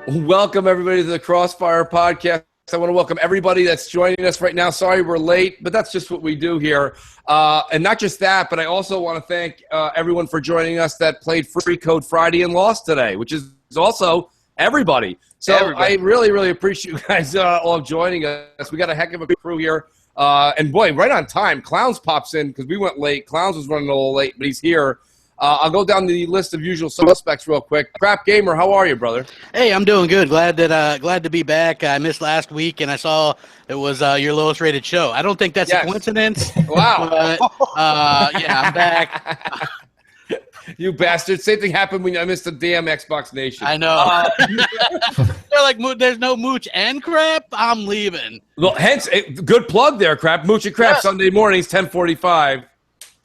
Welcome, everybody, to the CrossFire podcast. I want to welcome everybody that's joining us right now. Sorry we're late, but that's just what we do here. And not just that, but I also want to thank everyone for joining us that played Free Code Friday and lost today, which is also everybody. So I really, really appreciate you guys all joining us. We got a heck of a crew here. And, boy, right on time. Clowns pops in because we went late. Clowns was running a little late, but he's here. I'll go down the list of usual suspects real quick. Crap Gamer, how are you, brother? Hey, I'm doing good. Glad to be back. I missed last week, and I saw it was your lowest rated show. I don't think that's a coincidence. Wow. But, yeah, I'm back. You bastard. Same thing happened when I missed the damn Xbox Nation. I know. They're like, there's no Mooch and Crap? I'm leaving. Well, hence, good plug there, Crap. Mooch and Crap, Sunday mornings, 10:45.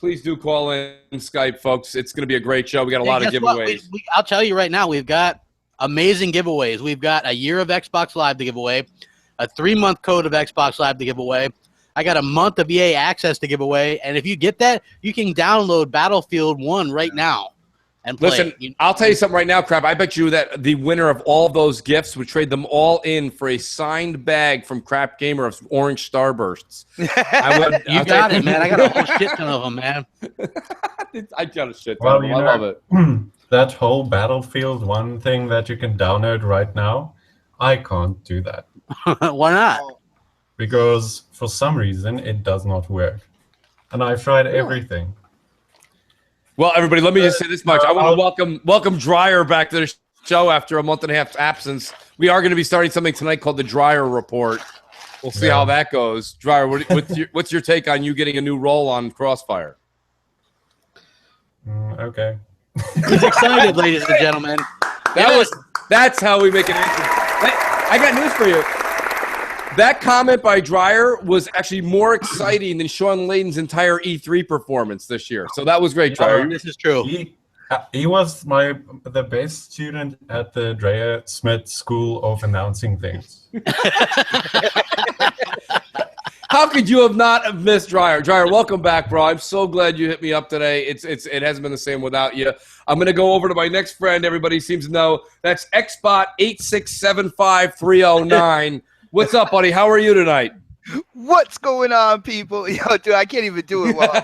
Please do call in Skype, folks. It's going to be a great show. We got a lot of giveaways. I'll tell you right now, we've got amazing giveaways. We've got a year of Xbox Live to give away, a 3-month code of Xbox Live to give away. I got a month of EA access to give away. And if you get that, you can download Battlefield 1 right now and play. Listen, I'll tell you something right now, Crap. I bet you that the winner of all those gifts would trade them all in for a signed bag from Crap Gamer of orange starbursts. You got it, man. I got a whole shit ton of them, man. I got a shit ton of them. I love it. That whole Battlefield 1 thing that you can download right now, I can't do that. Why not? Because for some reason it does not work. And I've tried everything. Well, everybody, let me just say this much. I want to welcome Dryer back to the show after a month and a half absence. We are going to be starting something tonight called the Dryer Report. We'll see how that goes. Dryer, what's your take on you getting a new role on CrossFire? Okay. He's excited, ladies and gentlemen. That's how we make an answer. I got news for you. That comment by Dryer was actually more exciting than Sean Layden's entire E3 performance this year. So that was great, Dryer. This is true. He was the best student at the Dreyer Smith School of Announcing Things. How could you have not missed Dryer? Dryer, welcome back, bro. I'm so glad you hit me up today. It hasn't been the same without you. I'm going to go over to my next friend. Everybody seems to know. That's Xbot 8675309. What's up, buddy? How are you tonight? What's going on, people? Yo, dude, I can't even do it while I'm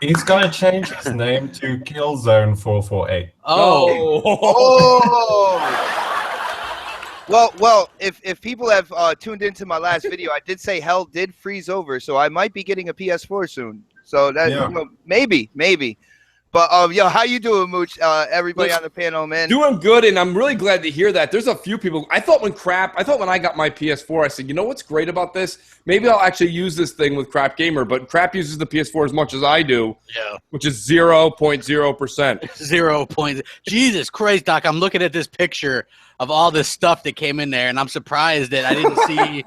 He's going to change his name to Killzone 448. Well, if people have tuned into my last video, I did say hell did freeze over, so I might be getting a PS4 soon. So that maybe. But yo, how you doing, Mooch? Everybody on the panel, man. Doing good, and I'm really glad to hear that. There's a few people. I thought when I got my PS4, I said, you know what's great about this? Maybe I'll actually use this thing with Crap Gamer, but Crap uses the PS4 as much as I do, which is 0.0%. Jesus Christ, Doc! I'm looking at this picture of all this stuff that came in there, and I'm surprised that I didn't see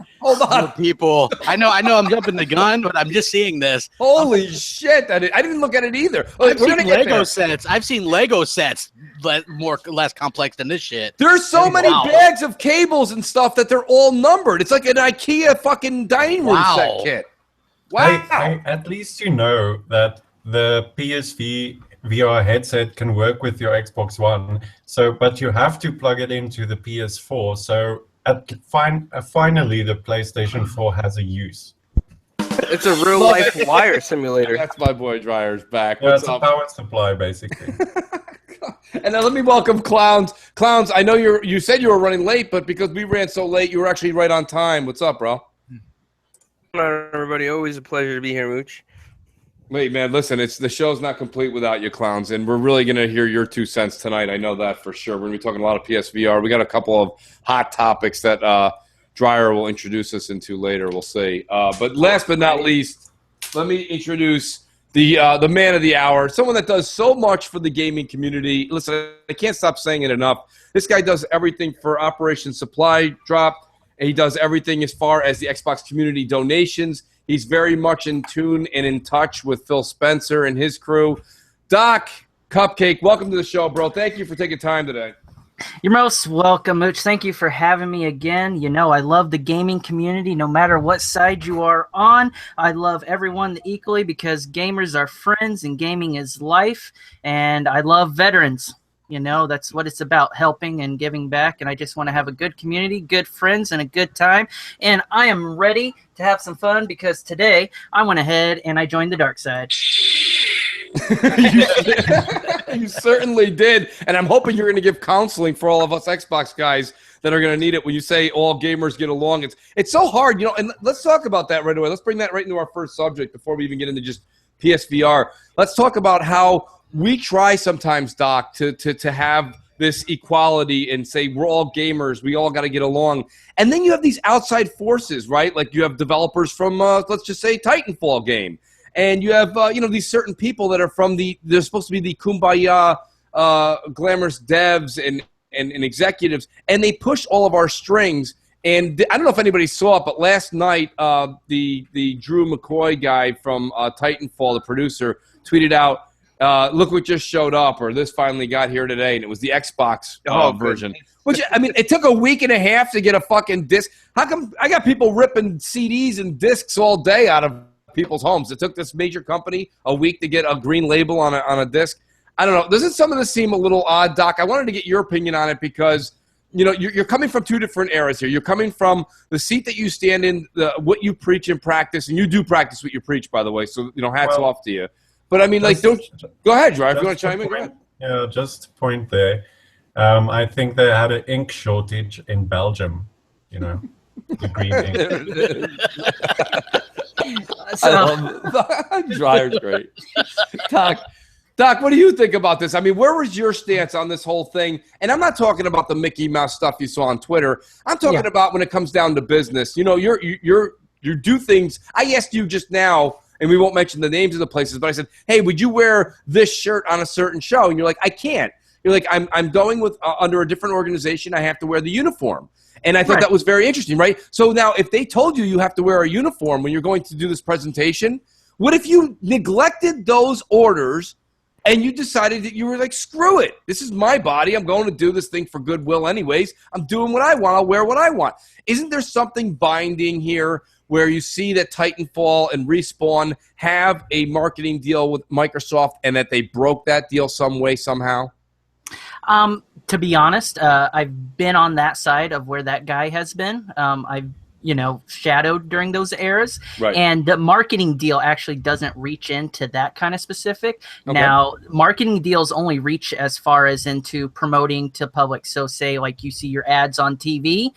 people. I know I'm jumping the gun, but I'm just seeing this. Holy shit! I didn't look at it either. I've seen Lego sets less complex than this shit. There's so many bags of cables and stuff that they're all numbered. It's like an IKEA fucking dining room set kit. Wow! At least you know that the PSVR headset can work with your Xbox One. But you have to plug it into the PS4. So finally, the PlayStation 4 has a use. It's a real life wire simulator. That's my boy Dryer's back. Yeah, it's a power supply, basically. And now let me welcome Clowns. Clowns, I know you said you were running late, but because we ran so late, you were actually right on time. What's up, bro? Hello, everybody. Always a pleasure to be here, Mooch. Wait, man, listen, the show's not complete without you, Clowns, and we're really going to hear your 2 cents tonight. I know that for sure. We're going to be talking a lot of PSVR. We got a couple of hot topics that Dryer will introduce us into later. We'll see. But last but not least, let me introduce the man of the hour, someone that does so much for the gaming community. Listen, I can't stop saying it enough. This guy does everything for Operation Supply Drop, and he does everything as far as the Xbox community donations. He's very much in tune and in touch with Phil Spencer and his crew. Doc Cupcake, welcome to the show, bro. Thank you for taking time today. You're most welcome, Mooch. Thank you for having me again. You know, I love the gaming community no matter what side you are on. I love everyone equally because gamers are friends and gaming is life. And I love veterans. You know, that's what it's about, helping and giving back. And I just want to have a good community, good friends, and a good time. And I am ready to have some fun because today I went ahead and I joined the dark side. You certainly did, and I'm hoping you're going to give counseling for all of us Xbox guys that are going to need it when you say all gamers get along. It's so hard, you know, and let's talk about that right away. Let's bring that right into our first subject before we even get into just PSVR. Let's talk about how we try sometimes, Doc, to have this equality and say we're all gamers, we all got to get along. And then you have these outside forces, right? Like you have developers from, let's just say, Titanfall game. And you have, you know, these certain people that are from they're supposed to be the kumbaya, glamorous devs and executives, and they push all of our strings. And I don't know if anybody saw it, but last night, the Drew McCoy guy from Titanfall, the producer, tweeted out, look what just showed up, or this finally got here today, and it was the Xbox version. Which, I mean, it took a week and a half to get a fucking disc. How come I got people ripping CDs and discs all day out of people's homes? It took this major company a week to get a green label on a disc. I don't know. Doesn't some of this seem a little odd, Doc? I wanted to get your opinion on it because, you know, you're coming from two different eras here. You're coming from the seat that you stand in, what you preach and practice, and you do practice what you preach, by the way. So, you know, hats off to you. But I mean, like, go ahead, Drive. If you want to chime in, go ahead. Yeah, just a point there. I think they had an ink shortage in Belgium. You know, the green ink. Dryer's great. Doc, what do you think about this? I mean, where was your stance on this whole thing? And I'm not talking about the Mickey Mouse stuff you saw on Twitter. I'm talking about when it comes down to business. You know, you do things. I asked you just now, and we won't mention the names of the places, but I said, hey, would you wear this shirt on a certain show? And you're like, I can't. You're like, I'm going with under a different organization. I have to wear the uniform. And I thought that was very interesting, right? So now if they told you you have to wear a uniform when you're going to do this presentation, what if you neglected those orders and you decided that you were like, screw it. This is my body. I'm going to do this thing for goodwill anyways. I'm doing what I want. I'll wear what I want. Isn't there something binding here where you see that Titanfall and Respawn have a marketing deal with Microsoft and that they broke that deal some way, somehow? To be honest, I've been on that side of where that guy has been. I've, you know, shadowed during those eras. Right. And the marketing deal actually doesn't reach into that kind of specific. Okay. Now, marketing deals only reach as far as into promoting to public. So say like you see your ads on TV,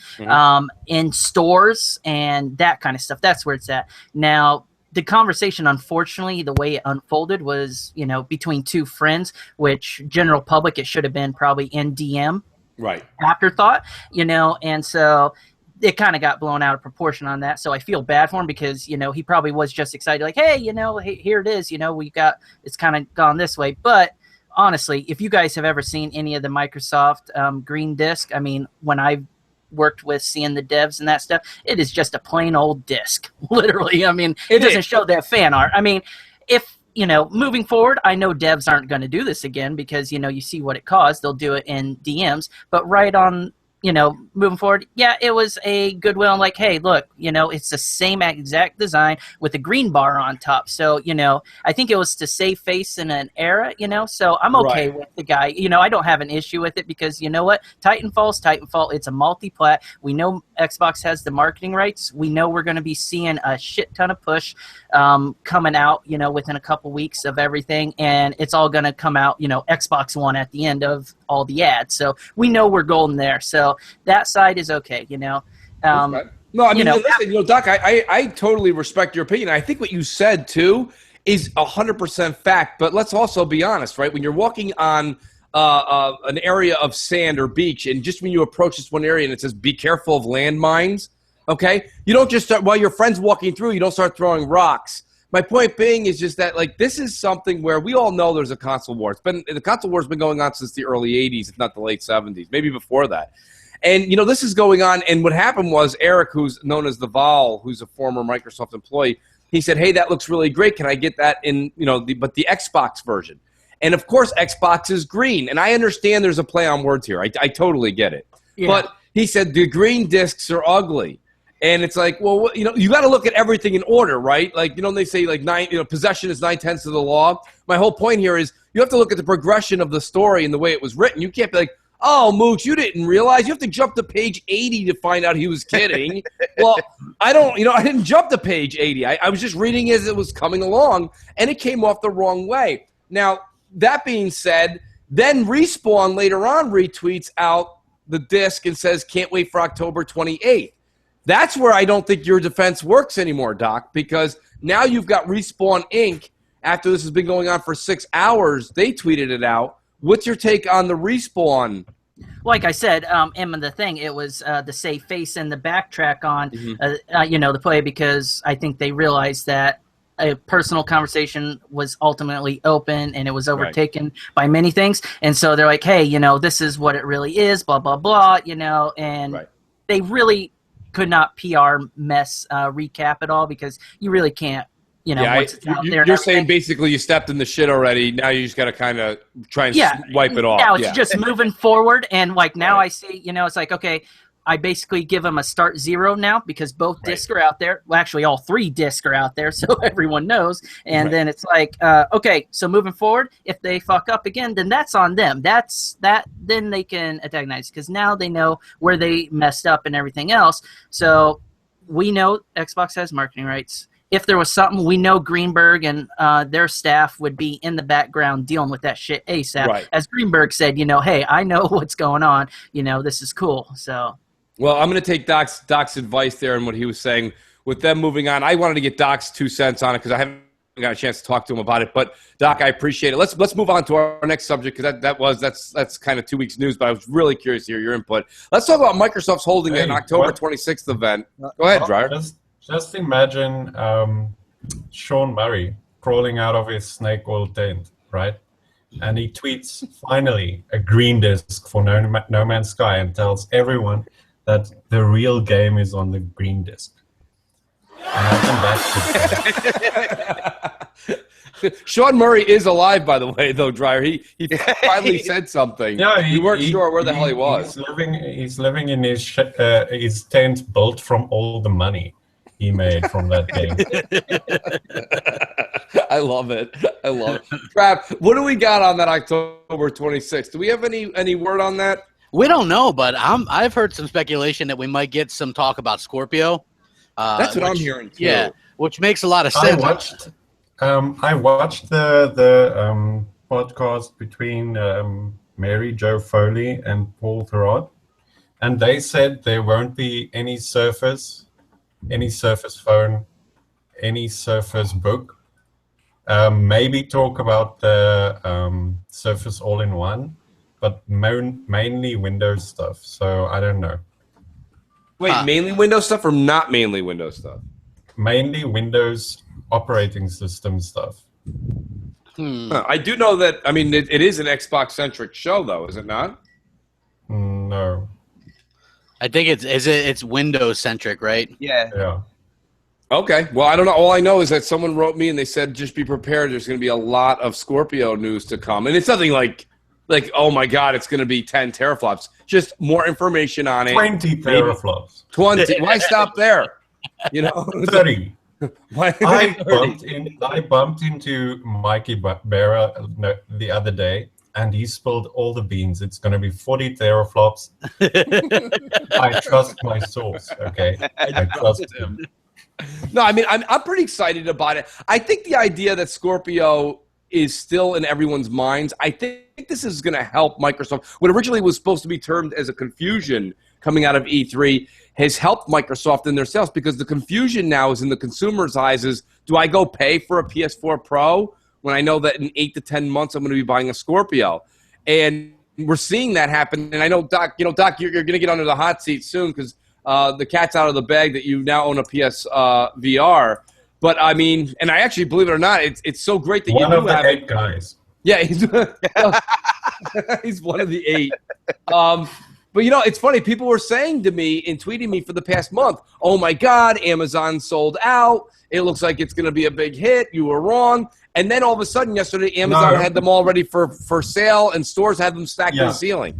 in stores and that kind of stuff. That's where it's at. Now, the conversation, unfortunately, the way it unfolded was, you know, between two friends, which general public, it should have been probably in DM. Right. Afterthought, you know, and so it kind of got blown out of proportion on that. So I feel bad for him because, you know, he probably was just excited, like, hey, you know, hey, here it is, you know, it's kind of gone this way. But honestly, if you guys have ever seen any of the Microsoft green disc, I mean, when I worked with seeing the devs and that stuff, it is just a plain old disc, literally. I mean, it doesn't show that fan art. I mean, if, you know, moving forward, I know devs aren't going to do this again because, you know, you see what it costs. They'll do it in DMs, but right on, you know, moving forward, yeah, it was a goodwill. Like, hey, look, you know, it's the same exact design with a green bar on top. So, you know, I think it was to save face in an era, you know, so I'm okay with the guy. You know, I don't have an issue with it because, you know what, Titanfall's Titanfall. It's a multi-plat. We know Xbox has the marketing rights. We know we're going to be seeing a shit ton of push coming out, you know, within a couple weeks of everything. And it's all going to come out, you know, Xbox One at the end of all the ads. So we know we're golden there. So that side is okay, you know. No, I mean, listen, you know, Doc, I totally respect your opinion. I think what you said, too, is 100% fact. But let's also be honest, right? When you're walking on an area of sand or beach, and just when you approach this one area and it says, be careful of landmines, okay? You don't just start, while your friend's walking through, you don't start throwing rocks. My point being is just that, like, this is something where we all know there's a console war. The console war's been going on since the early 80s, if not the late 70s, maybe before that. And, you know, this is going on, and what happened was Eric, who's known as the Vol, who's a former Microsoft employee, he said, hey, that looks really great. Can I get that in, you know, but the Xbox version? And, of course, Xbox is green. And I understand there's a play on words here. I totally get it. Yeah. But he said the green discs are ugly. And it's like, well, you know, you got to look at everything in order, right? Like, you know, they say like possession is 9/10 of the law. My whole point here is you have to look at the progression of the story and the way it was written. You can't be like, oh, Mooch, you didn't realize. You have to jump to page 80 to find out he was kidding. Well, I didn't jump to page 80. I was just reading as it was coming along, and it came off the wrong way. Now, that being said, then Respawn later on retweets out the disc and says, can't wait for October 28th. That's where I don't think your defense works anymore, Doc, because now you've got Respawn Inc. After this has been going on for 6 hours, they tweeted it out. What's your take on the Respawn? Like I said, and the thing, it was the save face and the backtrack on, the play, because I think they realized that a personal conversation was ultimately open and it was overtaken by many things. And so they're like, hey, this is what it really is, blah, blah, blah, and they really could not PR mess recap at all, because you really can't, once it's out there. You're saying basically you stepped in the shit already. Now you just got to kind of try and wipe it off. Now it's just moving forward. And like now I see, it's like, okay, I basically give them a start 0 now, because both discs are out there. Well, actually, all 3 discs are out there, so everyone knows. And then it's like, okay, so moving forward, if they fuck up again, then that's on them. Then they can antagonize, because now they know where they messed up and everything else. So we know Xbox has marketing rights. If there was something, we know Greenberg and their staff would be in the background dealing with that shit ASAP. Right. As Greenberg said, hey, I know what's going on. This is cool. So. Well, I'm going to take Doc's advice there and what he was saying. With them moving on, I wanted to get Doc's 2 cents on it because I haven't got a chance to talk to him about it. But Doc, I appreciate it. Let's move on to our next subject, because that's kind of 2 weeks news. But I was really curious to hear your input. Let's talk about Microsoft's holding an October 26th event. Go ahead, Dreyer. Just imagine Sean Murray crawling out of his snake oil tent, right? And he tweets, finally, a green disc for No Man's Sky, and tells everyone that the real game is on the green disc. Sean Murray is alive, by the way, though, Dreyer. He finally said something. Yeah, we weren't sure where the hell he was. He's living in his tent built from all the money he made from that game. I love it. Trap, what do we got on that October 26th? Do we have any word on that? We don't know, but I've heard some speculation that we might get some talk about Scorpio. That's what I'm hearing too. Yeah, which makes a lot of sense. I watched the podcast between Mary Jo Foley and Paul Thurrott, and they said there won't be any Surface phone, any Surface book. Maybe talk about the Surface All-in-One, but mainly Windows stuff. So I don't know. Wait, mainly Windows stuff or not mainly Windows stuff? Mainly Windows operating system stuff. I do know that. I mean, it is an Xbox-centric show, though, is it not? No. I think it's Windows-centric, right? Yeah. Okay. Well, I don't know. All I know is that someone wrote me and they said, just be prepared. There's going to be a lot of Scorpio news to come. And it's nothing like, oh, my God, it's going to be 10 teraflops. Just more information on it. 20 teraflops. 20. Why stop there? 30. I bumped into Mikey Barra the other day, and he spilled all the beans. It's going to be 40 teraflops. I trust my source, okay? I trust him. No, I mean, I'm pretty excited about it. I think the idea that Scorpio is still in everyone's minds, I think this is going to help Microsoft. What originally was supposed to be termed as a confusion coming out of E3 has helped Microsoft in their sales, because the confusion now is in the consumer's eyes is, do I go pay for a PS4 Pro when I know that in 8 to 10 months I'm going to be buying a Scorpio? And we're seeing that happen. And I know, Doc, you're going to get under the hot seat soon, because the cat's out of the bag that you now own a PSVR. But I mean, and I actually, believe it or not, it's so great that one you of the 8 guys. Yeah, he's one of the 8. But, it's funny. People were saying to me and tweeting me for the past month, oh, my God, Amazon sold out. It looks like it's going to be a big hit. You were wrong. And then all of a sudden yesterday, Amazon had them all ready for sale, and stores had them stacked to the ceiling.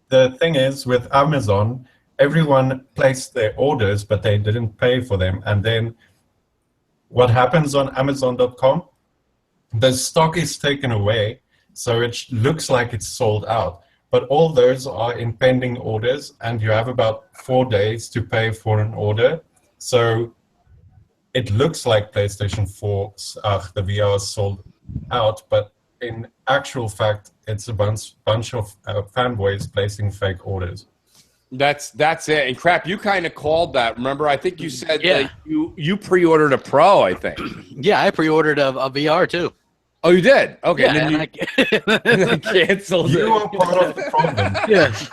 The thing is, with Amazon, everyone placed their orders, but they didn't pay for them. And then what happens on Amazon.com? The stock is taken away, so it looks like it's sold out. But all those are in pending orders, and you have about 4 days to pay for an order. So it looks like PlayStation 4, the VR is sold out, but in actual fact, it's a bunch of fanboys placing fake orders. That's it. And Crap, you kind of called that. Remember, I think you said that you pre-ordered a Pro, I think. Yeah, I pre-ordered a VR too. Oh, you did? Okay. Yeah, and then you canceled it. You are part of the problem. Yes.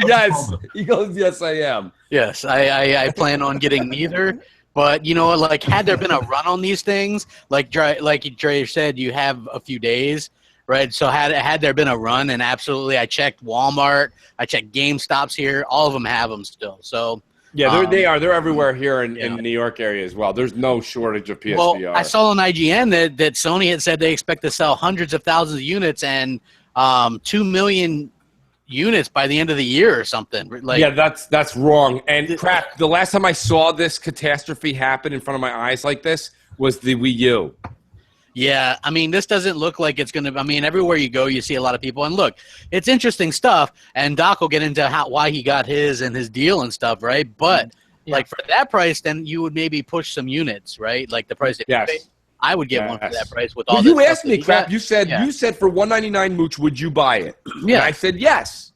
Yes. He goes, yes, I am. Yes, I plan on getting neither. But, like, had there been a run on these things, like Dre said, you have a few days, right? So had there been a run, and absolutely, I checked Walmart, I checked GameStops here, all of them have them still. So yeah, they are. They're everywhere here in the New York area as well. There's no shortage of PSVR. Well, I saw on IGN that Sony had said they expect to sell hundreds of thousands of units and 2 million units by the end of the year or something. Like, yeah, that's wrong. And Crap, the last time I saw this catastrophe happen in front of my eyes like this was the Wii U. Yeah, I mean, this doesn't look like it's going to – I mean, everywhere you go, you see a lot of people. And look, it's interesting stuff, and Doc will get into why he got his and his deal and stuff, right? But, like, for that price, then you would maybe push some units, right? Like the price that you pay. I would get one for that price with all well, this you asked me, Crap. got. You said for $199, Mooch, would you buy it? Yeah. And I said yes.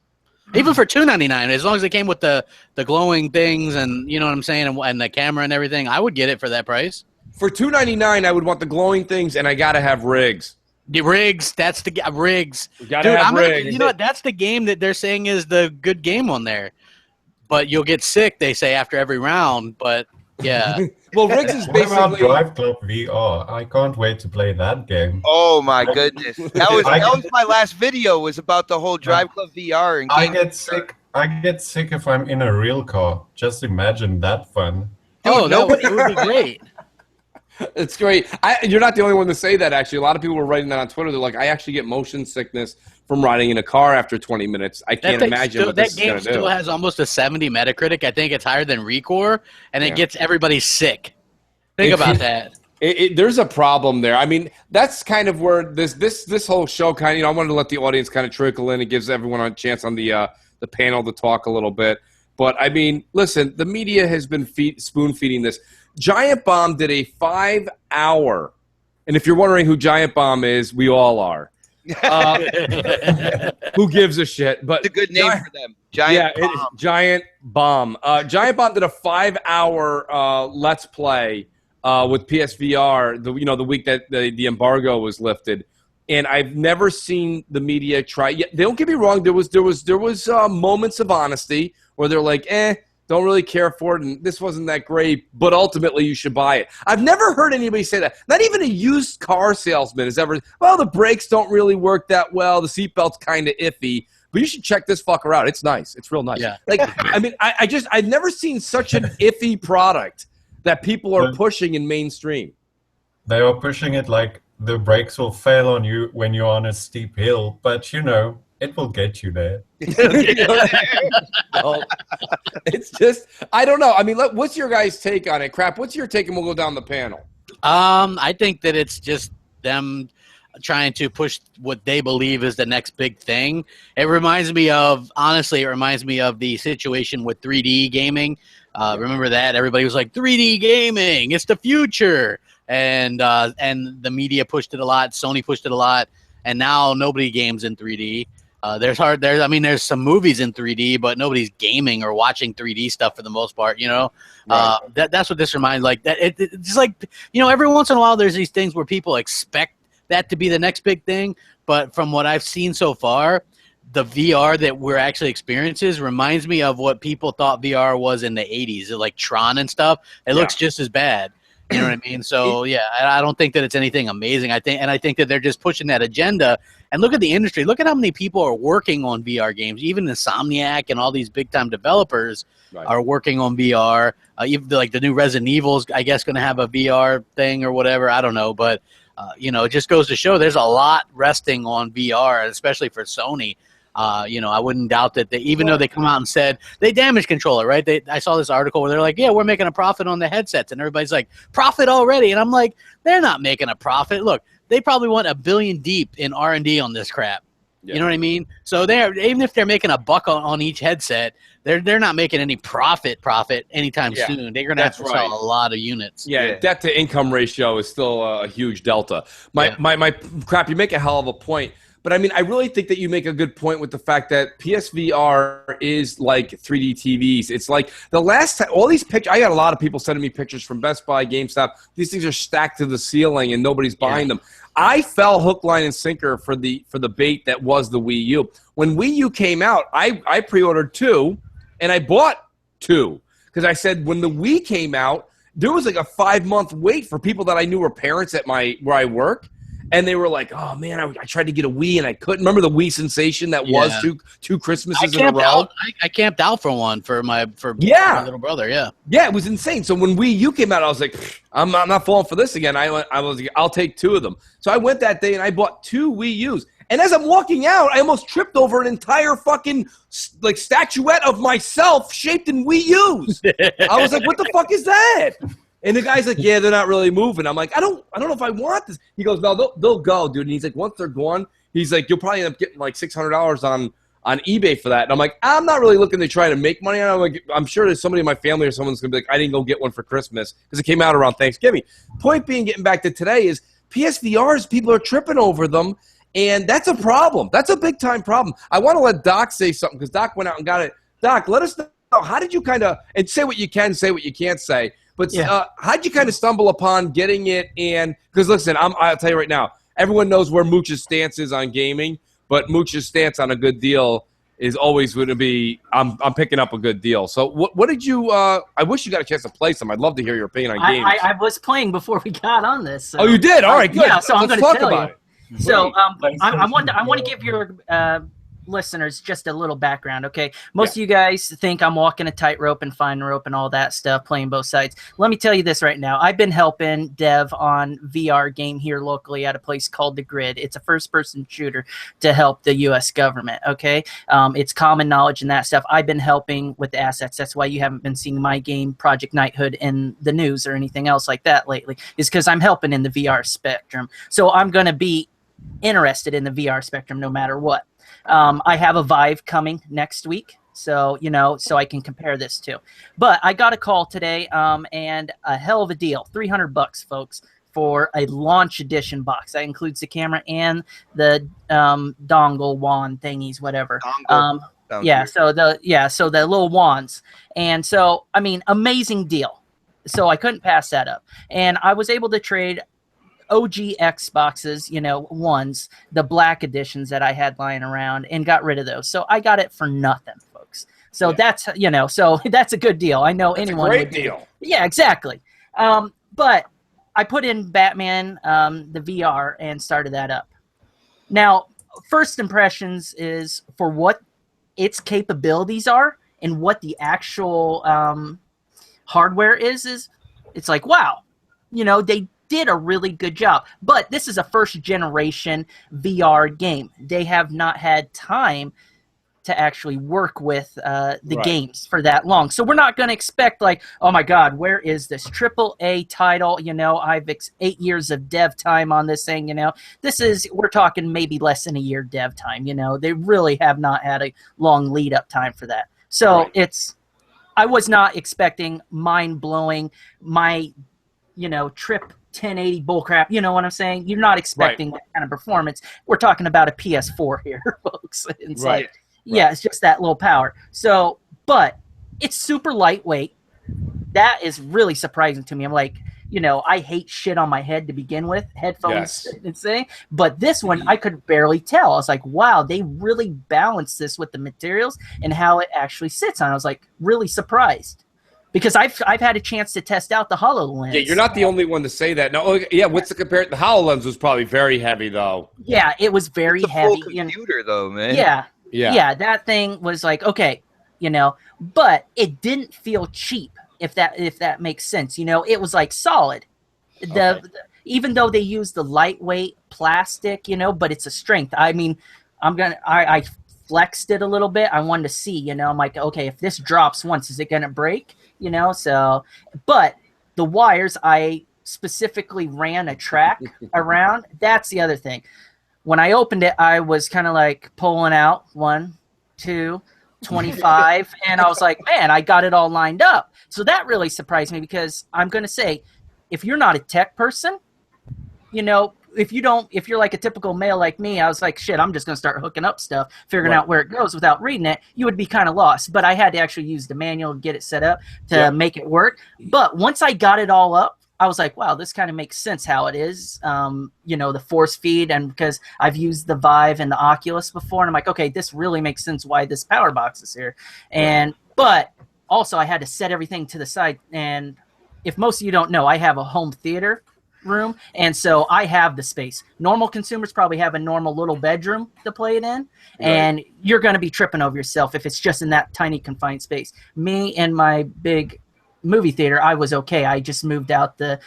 Even for $299, as long as it came with the glowing things and, you know what I'm saying, and the camera and everything, I would get it for that price. For $299, I would want the glowing things, and I got to have rigs. The rigs, that's the rigs. You got to have rigs. You know what? That's the game that they're saying is the good game on there. But you'll get sick, they say, after every round. But, yeah. Well, rigs is basically... What about Drive Club VR? I can't wait to play that game. Oh, my goodness. That was my last video, was about the whole Drive Club VR. And I get sick if I'm in a real car. Just imagine that fun. Dude, it would be great. It's great. You're not the only one to say that, actually. A lot of people were writing that on Twitter. They're like, I actually get motion sickness from riding in a car after 20 minutes. I can't imagine what this is going to do. That game still has almost a 70 Metacritic. I think it's higher than Recore, and it gets everybody sick. Think about that. There's a problem there. I mean, that's kind of where this whole show kind of, I wanted to let the audience kind of trickle in. It gives everyone a chance on the panel to talk a little bit. But, I mean, listen, the media has been spoon-feeding this. Giant Bomb did a 5-hour, and if you're wondering who Giant Bomb is, we all are. Who gives a shit? But it's a good name for them. Giant Bomb. Giant Bomb. Giant Bomb did a 5-hour Let's Play with PSVR. The week that the embargo was lifted, and I've never seen the media try. Yeah, don't get me wrong. There was moments of honesty where they're like, don't really care for it, and this wasn't that great, but ultimately you should buy it. I've never heard anybody say that. Not even a used car salesman has ever, well, the brakes don't really work that well, the seatbelt's kind of iffy, but you should check this fucker out. It's nice. It's real nice. Yeah. Like, I mean, I've never seen such an iffy product that people are pushing in mainstream. They are pushing it like the brakes will fail on you when you're on a steep hill, but it will get you there. It's just, I don't know. I mean, what's your guys' take on it? Crap, what's your take? And we'll go down the panel. I think that it's just them trying to push what they believe is the next big thing. It reminds me of the situation with 3D gaming. Remember that? Everybody was like, 3D gaming, it's the future. And the media pushed it a lot. Sony pushed it a lot. And now nobody games in 3D. There's some movies in 3D, but nobody's gaming or watching 3D stuff for the most part, Right. That's what this reminds, like, that it's like, every once in a while there's these things where people expect that to be the next big thing, but from what I've seen so far, the VR that we're actually experiencing reminds me of what people thought VR was in the 80s, like Tron and stuff. It looks just as bad. You know what I mean? So yeah, I don't think that it's anything amazing. I think that they're just pushing that agenda. And look at the industry. Look at how many people are working on VR games. Even Insomniac and all these big time developers are working on VR. Even like the new Resident Evil's, I guess, going to have a VR thing or whatever. I don't know, but it just goes to show there's a lot resting on VR, especially for Sony. I wouldn't doubt that even though they come out and said they damage control it, right? I saw this article where they're like, yeah, we're making a profit on the headsets, and everybody's like, profit already, and I'm like, they're not making a profit. Look, they probably want $1 billion deep in R&D on this crap. Yeah. You know what I mean? So even if they're making $1 on each headset, they're not making any profit anytime soon. They're going to have to sell a lot of units. Yeah, debt to income ratio is still a huge delta. My crap, you make a hell of a point. But I mean, I really think that you make a good point with the fact that PSVR is like 3D TVs. It's like the last time, all these pictures, I got a lot of people sending me pictures from Best Buy, GameStop. These things are stacked to the ceiling and nobody's buying them. I fell hook, line, and sinker for the bait that was the Wii U. When Wii U came out, I pre-ordered 2, and I bought 2. Because I said when the Wii came out, there was like a 5-month wait for people that I knew were parents at where I work. And they were like, "Oh man, I tried to get a Wii and I couldn't." Remember the Wii sensation that was two Christmases in a row. I camped out for one for my little brother. Yeah, it was insane. So when Wii U came out, I was like, "I'm not falling for this again." I was like, "I'll take 2 of them." So I went that day and I bought 2 Wii U's. And as I'm walking out, I almost tripped over an entire fucking like statuette of myself shaped in Wii U's. I was like, "What the fuck is that?" And the guy's like, "Yeah, they're not really moving." I'm like, I don't know if I want this. He goes, "No, they'll go, dude." And he's like, once they're gone, he's like, "You'll probably end up getting like $600 on eBay for that." And I'm like, I'm not really looking to try to make money on it. I'm sure there's somebody in my family or someone's gonna be like, "I didn't go get one for Christmas," because it came out around Thanksgiving. Point being, getting back to today, is PSVRs, people are tripping over them, and that's a problem. That's a big time problem. I want to let Doc say something because Doc went out and got it. Doc, let us know, how did you kind of, and say what you can, say what you can't say. But how'd you kind of stumble upon getting it? And because listen, I'll tell you right now, everyone knows where Mooch's stance is on gaming, but Mooch's stance on a good deal is always going to be, I'm picking up a good deal. So what did you? I wish you got a chance to play some. I'd love to hear your opinion on games. I was playing before we got on this. So. Oh, you did? All right, good. Yeah, so I'm going to tell you. It. So I want to give your listeners just a little background, okay? Most of you guys think I'm walking a tightrope and fine rope and all that stuff, playing both sides. Let me tell you this right now. I've been helping dev on VR game here locally at a place called The Grid. It's a first-person shooter to help the U.S. government, okay? It's common knowledge and that stuff. I've been helping with the assets. That's why you haven't been seeing my game, Project Knighthood, in the news or anything else like that lately, is because I'm helping in the VR spectrum. So I'm going to be interested in the VR spectrum no matter what. I have a Vive coming next week, so so I can compare this to. But I got a call today, and a hell of a deal, $300, folks, for a launch edition box. That includes the camera and the dongle wand thingies, whatever. So the little wands, and so I mean, amazing deal. So I couldn't pass that up, and I was able to trade OG Xboxes, ones, the black editions that I had lying around, and got rid of those. So I got it for nothing, folks. So that's, so that's a good deal. I know that's anyone. Great deal. Yeah, exactly. But I put in Batman, the VR, and started that up. Now, first impressions is for what its capabilities are and what the actual hardware is it's like, wow, they did a really good job. But this is a first generation VR game. They have not had time to actually work with the games for that long. So we're not going to expect like, oh my God, where is this AAA title? I've 8 years of dev time on this thing. We're talking maybe less than a year dev time. They really have not had a long lead up time for that. So I was not expecting mind blowing trip 1080 bullcrap. You know what I'm saying? You're not expecting that kind of performance. We're talking about a PS4 here, folks. It's it's just that little power. So, but it's super lightweight. That is really surprising to me. I'm like, I hate shit on my head to begin with, headphones, but this one I could barely tell. I was like, wow, they really balanced this with the materials and how it actually sits on. I was like really surprised. Because I've had a chance to test out the HoloLens. Yeah, you're not the only one to say that. No, yeah. What's the compare? The HoloLens was probably very heavy, though. Yeah, it was very it's a heavy. full computer, though, man. Yeah. That thing was like, okay, but it didn't feel cheap. If that makes sense, it was like solid. Even though they used the lightweight plastic, but it's a strength. I mean, I flexed it a little bit. I wanted to see, I'm like, okay, if this drops once, is it gonna break? So, but the wires, I specifically ran a track around. That's the other thing. When I opened it, I was kind of like pulling out 1, 2, 25, and I was like, man, I got it all lined up. So that really surprised me, because I'm going to say, if you're not a tech person, if you're like a typical male like me, I was like, shit, I'm just going to start hooking up stuff, figuring out where it goes without reading it. You would be kind of lost. But I had to actually use the manual to get it set up to make it work. But once I got it all up, I was like, wow, this kind of makes sense how it is, the force feed, and because I've used the Vive and the Oculus before, and I'm like, okay, this really makes sense why this power box is here. But also I had to set everything to the side, and if most of you don't know, I have a home theater room, and so I have the space. Normal consumers probably have a normal little bedroom to play it in, and you're going to be tripping over yourself if it's just in that tiny confined space. Me and my big movie theater, I was okay. I just moved out the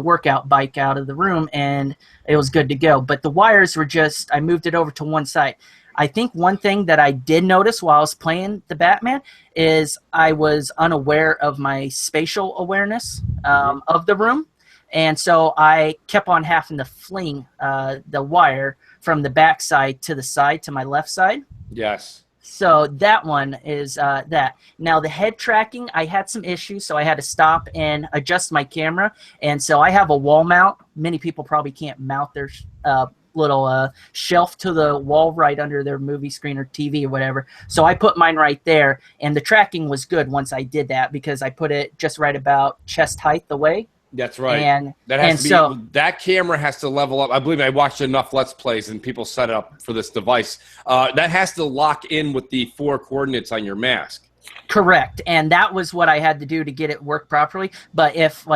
workout bike out of the room, and it was good to go. But the wires were I moved it over to one side. I think one thing that I did notice while I was playing the Batman is I was unaware of my spatial awareness of the room. And so I kept on having to fling the wire from the back side to my left side. Yes. So that one is that. Now the head tracking, I had some issues, so I had to stop and adjust my camera. And so I have a wall mount. Many people probably can't mount their little shelf to the wall right under their movie screen or TV or whatever. So I put mine right there, and the tracking was good once I did that, because I put it just right about chest height away. That's right. And that camera has to level up. I believe I watched enough Let's Plays and people set it up for this device. That has to lock in with the 4 coordinates on your mask. Correct. And that was what I had to do to get it work properly. But if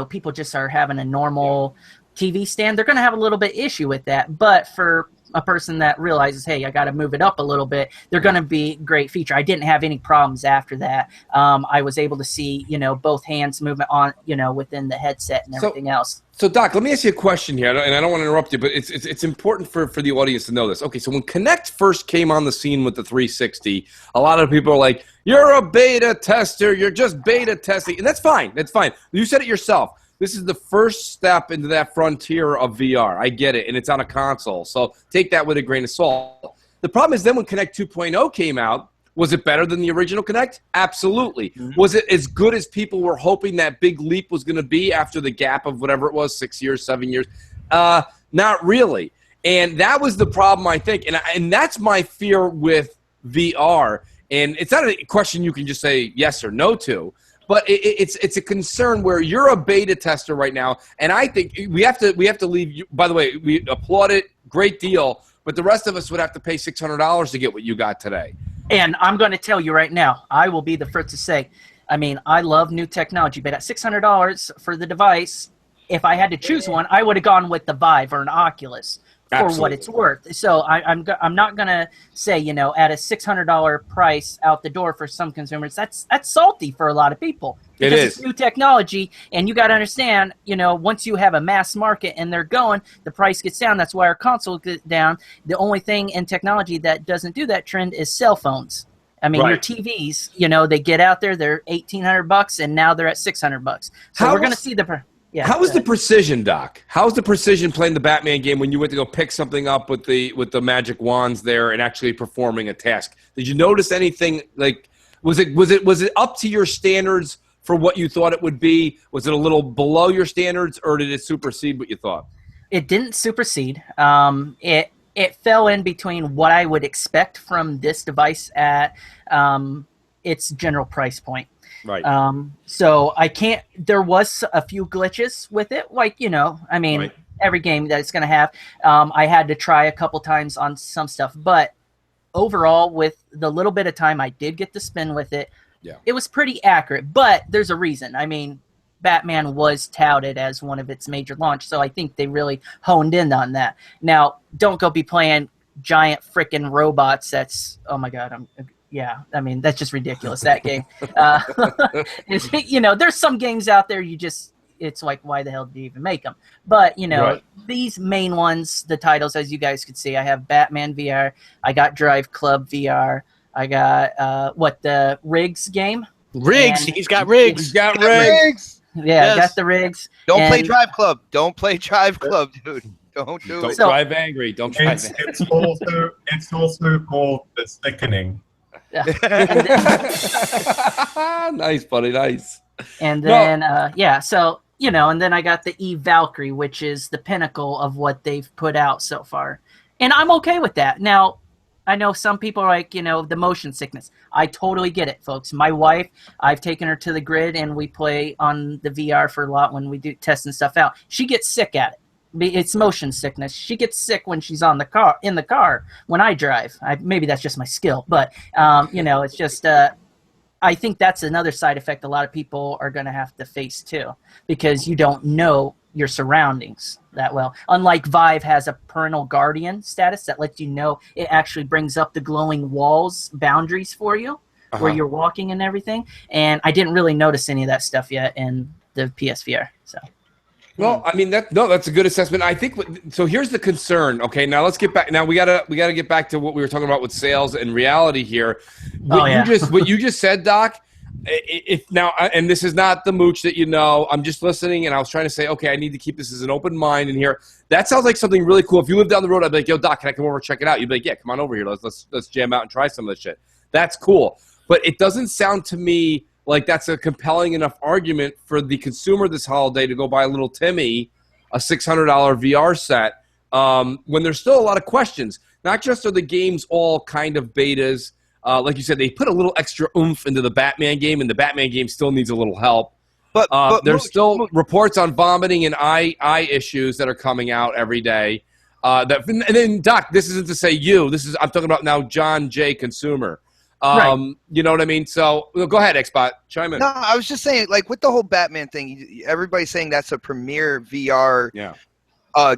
people just are having a normal TV stand, they're going to have a little bit issue with that. But for a person that realizes, hey, I got to move it up a little bit, they're going to be great feature. I didn't have any problems after that. I was able to see, both hands movement on, within the headset and everything else. So, Doc, let me ask you a question here, and I don't want to interrupt you, but it's important for the audience to know this. Okay, so when Kinect first came on the scene with the 360, a lot of people are like, you're a beta tester, you're just beta testing, and that's fine. That's fine. You said it yourself. This is the first step into that frontier of VR. I get it, and it's on a console, so take that with a grain of salt. The problem is then when Kinect 2.0 came out, was it better than the original Kinect? Absolutely. Mm-hmm. Was it as good as people were hoping that big leap was going to be after the gap of whatever it was, 6 years, 7 years? Not really. And that was the problem, I think, and that's my fear with VR. And it's not a question you can just say yes or no to. But it's a concern where you're a beta tester right now, and I think we have to leave you. By the way, we applaud it, great deal, but the rest of us would have to pay $600 to get what you got today. And I'm going to tell you right now, I will be the first to say, I mean, I love new technology, but at $600 for the device, if I had to choose one, I would have gone with the Vive or an Oculus. For Absolutely. What it's worth. So I'm not gonna say at a $600 price out the door for some consumers, that's salty for a lot of people. Because it's new technology, and you got to understand, once you have a mass market and they're going, the price gets down. That's why our console gets down. The only thing in technology that doesn't do that trend is cell phones. I mean, your TVs, they get out there, they're $1,800, and now they're at $600. So we're gonna see the. Yeah, how was the precision, Doc? How was the precision playing the Batman game when you went to go pick something up with the magic wands there and actually performing a task? Did you notice anything like was it up to your standards for what you thought it would be? Was it a little below your standards, or did it supersede what you thought? It didn't supersede. It fell in between what I would expect from this device at its general price point. Right. So there was a few glitches with it, like, every game that it's going to have. I had to try a couple times on some stuff, but overall, with the little bit of time I did get to spend with it, it was pretty accurate. But there's a reason. I mean, Batman was touted as one of its major launch, so I think they really honed in on that. Now, don't go be playing giant freaking robots. That's, oh my god, I mean, that's just ridiculous, that game. There's some games out there it's like, why the hell did you even make them? But, these main ones, the titles, as you guys could see, I have Batman VR, I got Drive Club VR, I got, the Riggs game? Riggs, he's got Riggs. He's got Riggs. Yeah, yes. I got the Riggs. Don't play Drive Club. Don't play Drive Club, dude. Don't do it. Don't drive angry. Don't drive angry. It's also called The Sickening. Nice, buddy. Nice. And then, and then I got the E-Valkyrie, which is the pinnacle of what they've put out so far. And I'm okay with that. Now, I know some people are like, the motion sickness. I totally get it, folks. My wife, I've taken her to the grid, and we play on the VR for a lot when we do testing stuff out. She gets sick at it. It's motion sickness. She gets sick when she's in the car when I drive. Maybe that's just my skill, but it's just I think that's another side effect a lot of people are going to have to face too, because you don't know your surroundings that well. Unlike Vive has a parental guardian status that lets you know, it actually brings up the glowing walls boundaries for you where you're walking and everything. And I didn't really notice any of that stuff yet in the PSVR. So. Well, I mean that's a good assessment. I think so. Here's the concern. Okay, now let's get back. Now we gotta get back to what we were talking about with sales and reality here. What you just said, Doc. And this is not the Mooch that I'm just listening, and I was trying to say, okay, I need to keep this as an open mind in here. That sounds like something really cool. If you live down the road, I'd be like, yo, Doc, can I come over and check it out? You'd be like, yeah, come on over here. Let's jam out and try some of this shit. That's cool. But it doesn't sound to me like that's a compelling enough argument for the consumer this holiday to go buy a little Timmy a $600 VR set when there's still a lot of questions. Not just are the games all kind of betas. Like you said, they put a little extra oomph into the Batman game, and the Batman game still needs a little help. But there's still reports on vomiting and eye issues that are coming out every day. And then, Doc, this isn't to say I'm talking about now John J. Consumer. Right. You know what I mean? So go ahead, Xbot. Chime in. No, I was just saying, like, with the whole Batman thing, everybody's saying that's a premier VR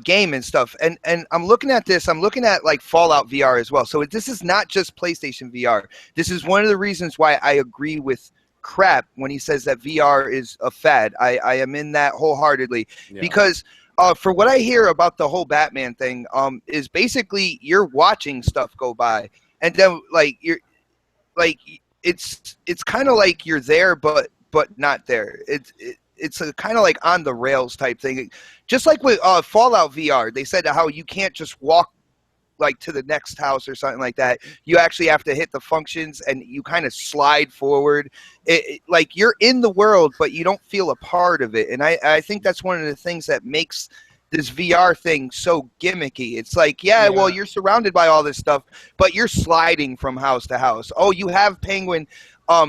game and stuff. And I'm looking at this. I'm looking at, like, Fallout VR as well. So this is not just PlayStation VR. This is one of the reasons why I agree with Crap when he says that VR is a fad. I am in that wholeheartedly because for what I hear about the whole Batman thing is basically you're watching stuff go by, and then it's kind of like you're there, but not there. It's a kind of like on the rails type thing. Just like with Fallout VR, they said how you can't just walk like to the next house or something like that. You actually have to hit the functions and you kind of slide forward. Like you're in the world, but you don't feel a part of it. And I think that's one of the things that makes this VR thing so gimmicky. It's like, well, you're surrounded by all this stuff, but you're sliding from house to house. Oh, you have Penguin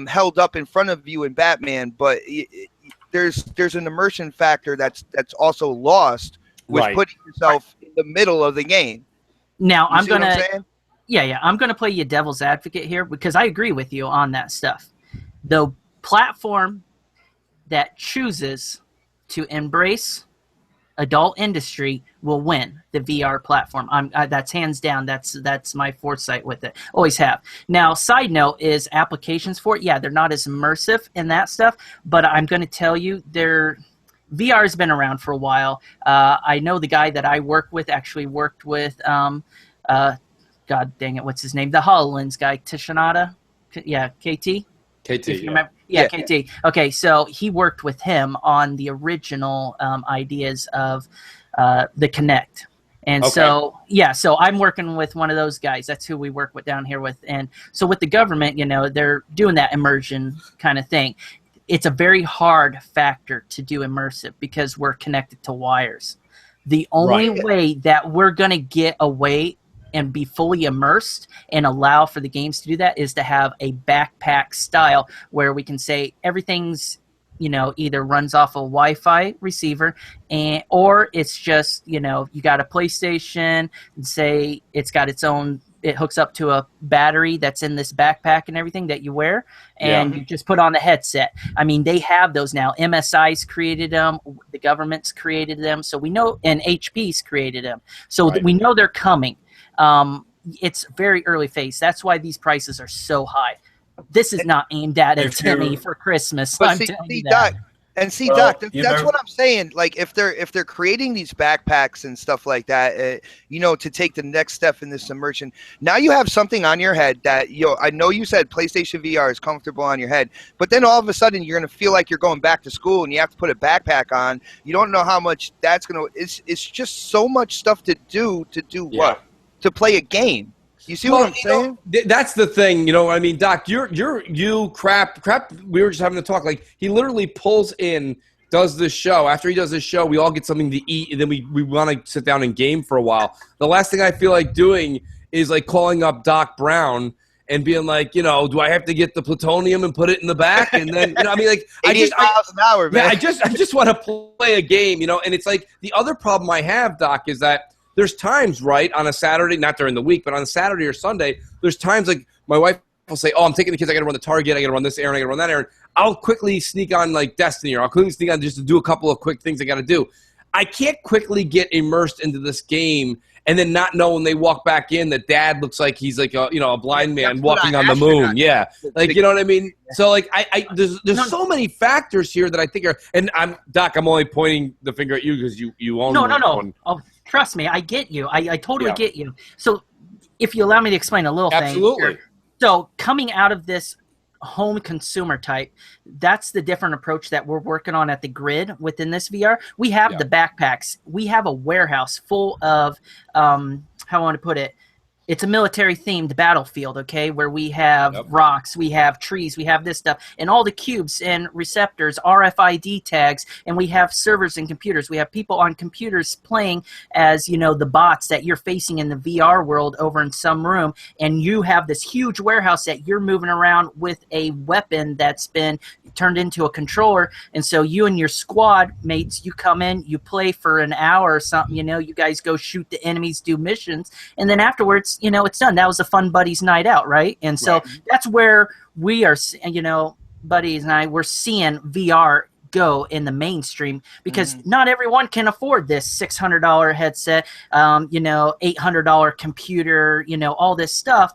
held up in front of you in Batman, but there's an immersion factor that's also lost with putting yourself in the middle of the game. Now I'm gonna play you devil's advocate here because I agree with you on that stuff. The platform that chooses to embrace adult industry will win the VR platform. That's hands down. That's my foresight with it. Always have. Now, side note is applications for it. Yeah, they're not as immersive in that stuff, but I'm going to tell you, VR has been around for a while. I know the guy that I work with actually worked with, God dang it, what's his name? The HoloLens guy, Tishanada. Yeah, KT. KT, yeah, KT. Okay, so he worked with him on the original ideas of the Kinect. And so I'm working with one of those guys. That's who we work with down here with. And so with the government, they're doing that immersion kind of thing. It's a very hard factor to do immersive because we're connected to wires. The only way that we're going to get away and be fully immersed and allow for the games to do that is to have a backpack style where we can say everything's, either runs off a Wi-Fi receiver or it's just, you got a PlayStation and say it's got its own it hooks up to a battery that's in this backpack and everything that you wear, and you just put on the headset. I mean, they have those now. MSI's created them, the government's created them, so we know, and HP's created them, so we know they're coming. It's very early phase. That's why these prices are so high. This is not aimed at a Timmy for Christmas. But I'm see, telling you that. Doc, and see, Doc, that's what I'm saying. Like, if they're creating these backpacks and stuff like that, you know, to take the next step in this immersion, now you have something on your head that, I know you said PlayStation VR is comfortable on your head, but then all of a sudden you're going to feel like you're going back to school and you have to put a backpack on. You don't know how much that's going to, it's just so much stuff to do what? To play a game. You see what I'm saying? That's the thing, you know. I mean, Doc, you crap. We were just having a talk. Like, he literally pulls in, does this show. After he does this show, we all get something to eat, and then we want to sit down and game for a while. The last thing I feel like doing is like calling up Doc Brown and being like, you know, do I have to get the plutonium and put it in the back? And then, you know, I mean, like, 88 miles an hour, man. Yeah, I just want to play a game, you know. And it's like, the other problem I have, Doc, is that there's times, right, on a Saturday, not during the week, but on a Saturday or Sunday, there's times like my wife will say, oh, I'm taking the kids, I got to run the Target, I got to run this errand, I got to run that errand. I'll quickly sneak on like Destiny, or I'll quickly sneak on just to do a couple of quick things I got to do. I can't quickly get immersed into this game and then not know when they walk back in that Dad looks like he's like a, you know, a blind man walking on the moon. Yeah, like, you know what I mean. So like there's so many factors here that I think are, and Doc, I'm only pointing the finger at you because you own one. Oh, trust me, I get you. I totally get you. So if you allow me to explain a little thing. Absolutely. So coming out of this home consumer type, that's the different approach that we're working on at the grid within this VR. We have the backpacks. We have a warehouse full of, how I want to put it, it's a military-themed battlefield, okay, where we have rocks, we have trees, we have this stuff, and all the cubes and receptors, RFID tags, and we have servers and computers. We have people on computers playing as, you know, the bots that you're facing in the VR world over in some room, and you have this huge warehouse that you're moving around with a weapon that's been turned into a controller, and so you and your squad mates, you come in, you play for an hour or something, you know, you guys go shoot the enemies, do missions, and then afterwards, you know, it's done. That was a fun buddies night out, right? And so that's where we are, you know, buddies and I, we're seeing VR go in the mainstream because not everyone can afford this $600 headset, you know, $800 computer, you know, all this stuff.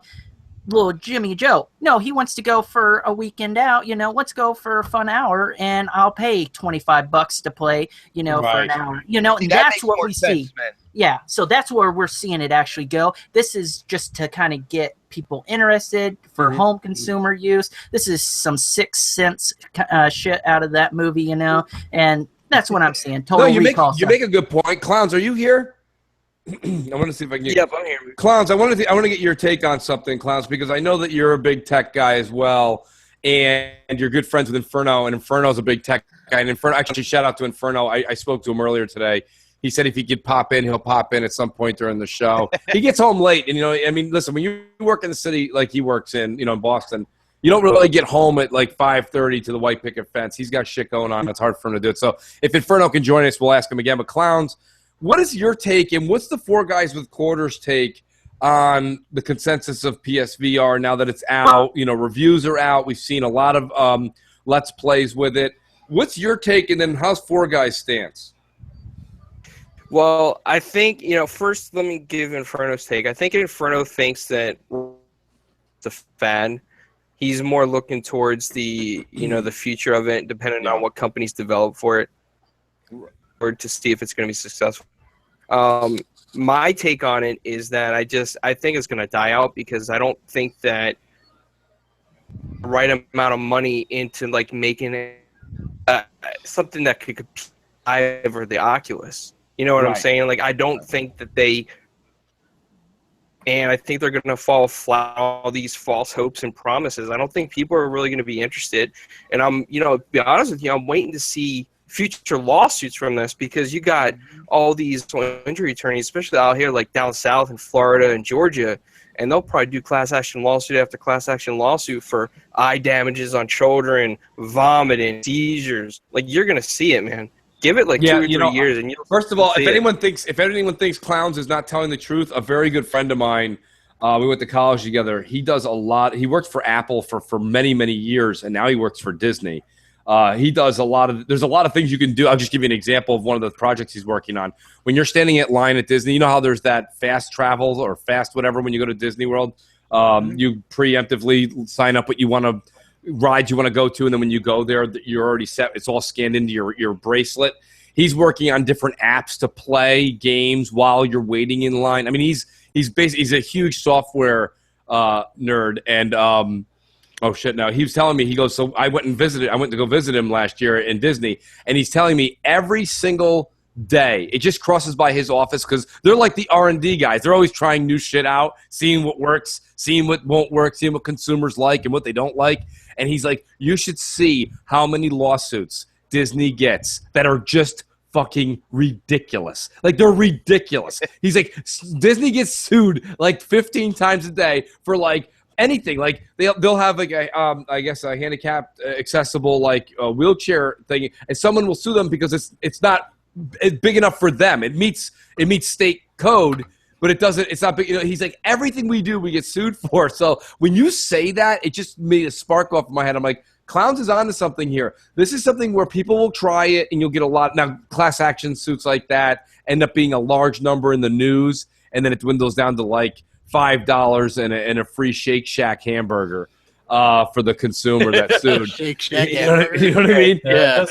Little Jimmy Joe, no, he wants to go for a weekend out, you know, let's go for a fun hour and I'll pay $25 to play, you know, for an hour, you know, and that's what we see. Man. Yeah, so that's where we're seeing it actually go. This is just to kind of get people interested for home consumer use. This is some Sixth Sense shit out of that movie, you know, and that's what I'm seeing. Total you make a good point. Clowns, are you here? I want to see if I can get. Yep, I'm here. Clowns, I want to get your take on something, Clowns, because I know that you're a big tech guy as well, and you're good friends with Inferno, and Inferno's a big tech guy. And Inferno, actually, shout out to Inferno. I spoke to him earlier today. He said if he could pop in, he'll pop in at some point during the show. He gets home late, and, you know, I mean, listen, when you work in the city like he works in, you know, in Boston, you don't really get home at like 5:30 to the white picket fence. He's got shit going on. It's hard for him to do it. So if Inferno can join us, we'll ask him again. But Clowns, what is your take, and what's the Four Guys with Quarters take on the consensus of PSVR now that it's out? You know, reviews are out. We've seen a lot of Let's Plays with it. What's your take, and then how's Four Guys' stance? Well, I think, you know, first let me give Inferno's take. I think Inferno thinks that the fan, he's more looking towards the, you know, the future of it, depending on what companies develop for it, or to see if it's going to be successful. My take on it is that I think it's going to die out because I don't think that the right amount of money into like making it something that could compete over the Oculus. You know what I'm saying? Like, I don't think that and I think they're going to fall flat on all these false hopes and promises. I don't think people are really going to be interested. And I'm, you know, to be honest with you, I'm waiting to see future lawsuits from this because you got all these injury attorneys, especially out here, like down south in Florida and Georgia, and they'll probably do class action lawsuit after class action lawsuit for eye damages on children, vomiting, seizures. Like, you're going to see it, man. Give it like 2 or 3 years, and you'll first of all, if anyone thinks Clowns is not telling the truth, a very good friend of mine We went to college together. He does a lot. He worked for Apple for many, many years, and now he works for Disney. He does a lot of – there's a lot of things you can do. I'll just give you an example of one of the projects he's working on. When you're standing at line at Disney, you know how there's that fast travel or fast whatever when you go to Disney World? You preemptively sign up what you want to – rides you want to go to, and then when you go there, you're already set. It's all scanned into your bracelet. He's working on different apps to play games while you're waiting in line. I mean, he's a huge software nerd, and oh shit! Now he was telling me, he goes, so I went to go visit him last year in Disney, and he's telling me every single day it just crosses by his office because they're like the R&D guys. They're always trying new shit out, seeing what works, seeing what won't work, seeing what consumers like and what they don't like. And he's like, you should see how many lawsuits Disney gets that are just fucking ridiculous. Like, they're ridiculous. He's like, Disney gets sued like 15 times a day for like anything. Like they'll have like a I guess a handicapped accessible like a wheelchair thing, and someone will sue them because it's not big enough for them. It meets state code, but it's not big. You know, he's like, everything we do, we get sued for. So when you say that, it just made a spark off in my head. I'm like, Clowns is onto something here. This is something where people will try it, and you'll get a lot. Now, class action suits like that end up being a large number in the news, and then it dwindles down to like $5 and a free Shake Shack hamburger for the consumer that sued. Shake Shack you know what I mean? Yeah.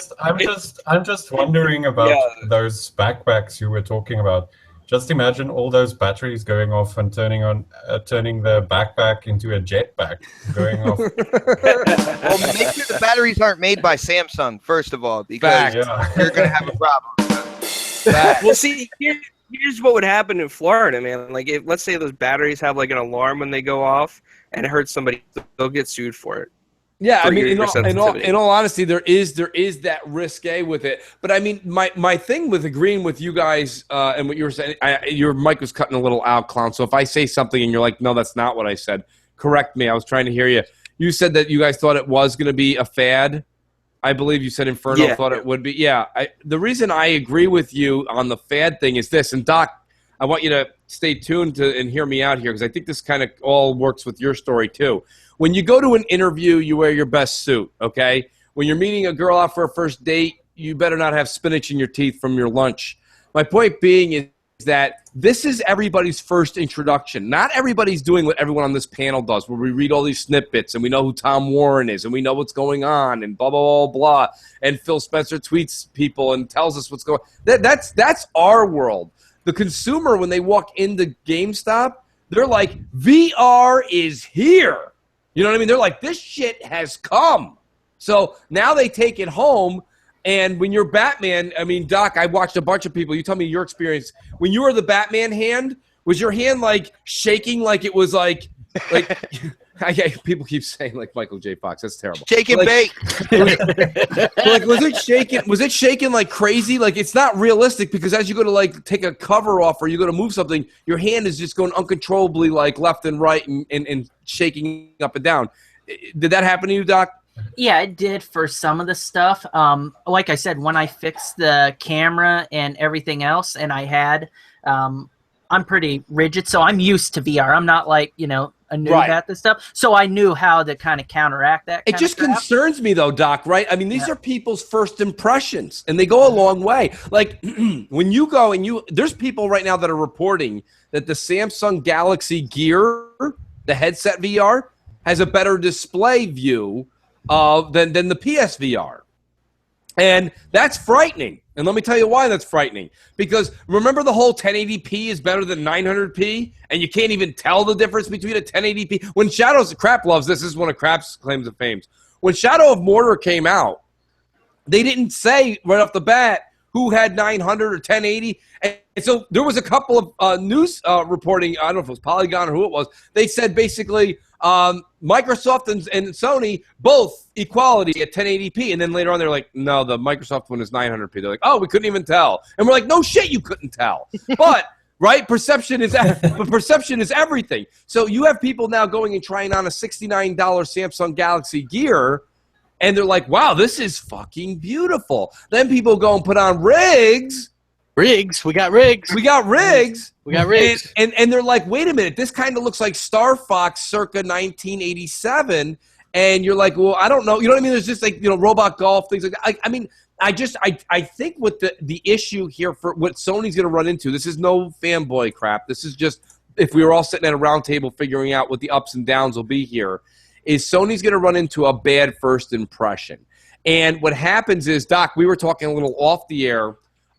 I'm just wondering about those backpacks you were talking about. Just imagine all those batteries going off and turning the backpack into a jetpack going off. Well, make sure the batteries aren't made by Samsung, first of all, because you're going to have a problem. Well, see, here's what would happen in Florida, man. Like, let's say those batteries have like an alarm when they go off and it hurts somebody, they'll get sued for it. Yeah, I mean, in all honesty, there is that risk with it. But I mean, my thing with agreeing with you guys and what you were saying, your mic was cutting a little out, Clown. So if I say something and you're like, no, that's not what I said, correct me. I was trying to hear you. You said that you guys thought it was going to be a fad. I believe you said Inferno thought it would be. Yeah, the reason I agree with you on the fad thing is this. And Doc, I want you to stay tuned and hear me out here because I think this kind of all works with your story too. When you go to an interview, you wear your best suit, okay? When you're meeting a girl out for a first date, you better not have spinach in your teeth from your lunch. My point being is that this is everybody's first introduction. Not everybody's doing what everyone on this panel does, where we read all these snippets and we know who Tom Warren is and we know what's going on and blah, blah, blah, blah. And Phil Spencer tweets people and tells us what's going on. That's our world. The consumer, when they walk into GameStop, they're like, VR is here. You know what I mean? They're like, this shit has come. So now they take it home, and when you're Batman, I mean, Doc, I watched a bunch of people. You tell me your experience. When you were the Batman hand, was your hand like shaking like it was like people keep saying like Michael J. Fox. That's terrible. Shake and bake. Like, was it shaking? Was it shaking like crazy? Like, it's not realistic because as you go to like take a cover off or you go to move something, your hand is just going uncontrollably like left and right and shaking up and down. Did that happen to you, Doc? Yeah, it did for some of the stuff. Like I said, when I fixed the camera and everything else, and I had, I'm pretty rigid, so I'm used to VR. I'm not like, a noob at this stuff. So I knew how to kind of counteract that. It just concerns me, though, Doc, right? I mean, these are people's first impressions, and they go a long way. Like, when you go and there's people right now that are reporting that the Samsung Galaxy Gear, the headset VR, has a better display view than the PSVR. And that's frightening. And let me tell you why that's frightening. Because remember the whole 1080p is better than 900p? And you can't even tell the difference between a 1080p. When Crap loves this is one of Crap's claims of fame. When Shadow of Mordor came out, they didn't say right off the bat who had 900 or 1080. And so there was a couple of news reporting, I don't know if it was Polygon or who it was. They said basically Microsoft and Sony both equality at 1080p, and then later on they're like, no, the Microsoft one is 900p. They're like, oh, we couldn't even tell, and we're like, no shit, you couldn't tell. But right, perception is everything. So you have people now going and trying on a $69 Samsung Galaxy Gear, and they're like, wow, this is fucking beautiful. Then people go and put on rigs. We got rigs. We got rigs. And they're like, wait a minute, this kind of looks like Star Fox circa 1987. And you're like, well, I don't know. You know what I mean? There's just like, robot golf, things like that. I mean, I think what the issue here for what Sony's going to run into, this is no fanboy crap. This is just, if we were all sitting at a round table figuring out what the ups and downs will be here, is Sony's going to run into a bad first impression. And what happens is, Doc, we were talking a little off the air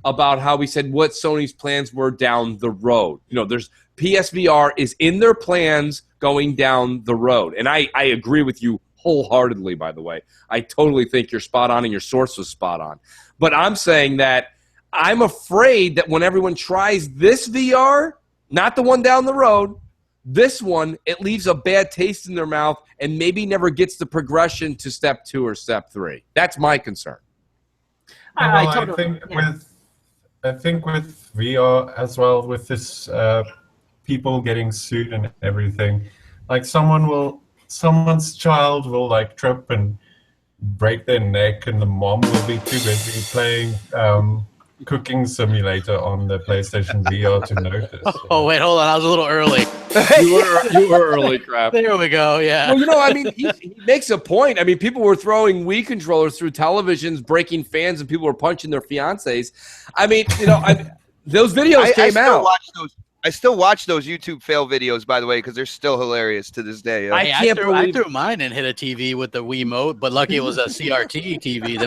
about how we said what Sony's plans were down the road. There's PSVR is in their plans going down the road. And I agree with you wholeheartedly, by the way. I totally think you're spot on and your source was spot on. But I'm saying that I'm afraid that when everyone tries this VR, not the one down the road, this one, it leaves a bad taste in their mouth and maybe never gets the progression to step 2 or step 3. That's my concern. I think with VR as well, with this people getting sued and everything, like someone's child will like trip and break their neck, and the mom will be too busy playing Cooking Simulator on the PlayStation VR to notice. Oh wait, hold on, I was a little early. You were early, crap. There we go. Yeah. Well, I mean, he makes a point. I mean, people were throwing Wii controllers through televisions, breaking fans, and people were punching their fiancés. I mean, those videos came out. I still watch those YouTube fail videos, by the way, because they're still hilarious to this day. I threw mine and hit a TV with the Wiimote, but lucky it was a CRT TV.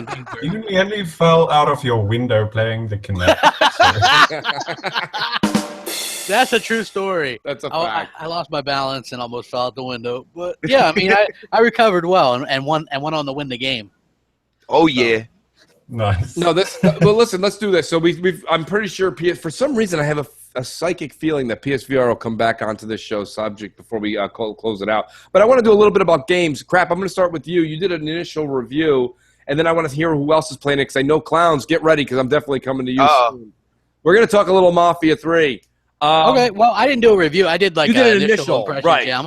You nearly fell out of your window playing the Kinect. That's a true story. That's a fact. I lost my balance and almost fell out the window. But yeah, I mean, I recovered well and went on to win the game. Oh yeah. Nice. No, well, listen, let's do this. So I'm pretty sure for some reason I have a psychic feeling that PSVR will come back onto this show subject before we close it out. But I want to do a little bit about games. Crap, I'm going to start with you. You did an initial review, and then I want to hear who else is playing it because I know Clowns. Get ready because I'm definitely coming to you soon. We're going to talk a little Mafia 3. Okay, well, I didn't do a review. I did like an initial impression. Right. Yeah,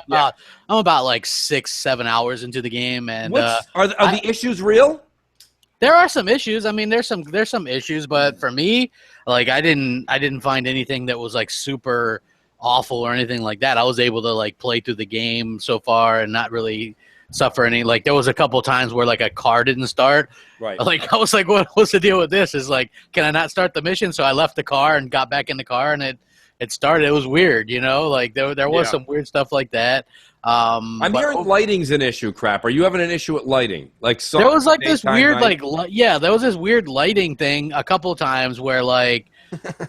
I'm about like 6-7 hours into the game, and are the issues real? There are some issues. I mean, there's some issues, but for me, like I didn't find anything that was like super awful or anything like that. I was able to like play through the game so far and not really suffer any. Like there was a couple times where like a car didn't start. Right. Like I was like, what's the deal with this? Is like, can I not start the mission? So I left the car and got back in the car and it started. It was weird, Like there was some weird stuff like that. I'm hearing lighting's an issue. Crap, are you having an issue with lighting? Like there was like this weird there was this weird lighting thing a couple times where like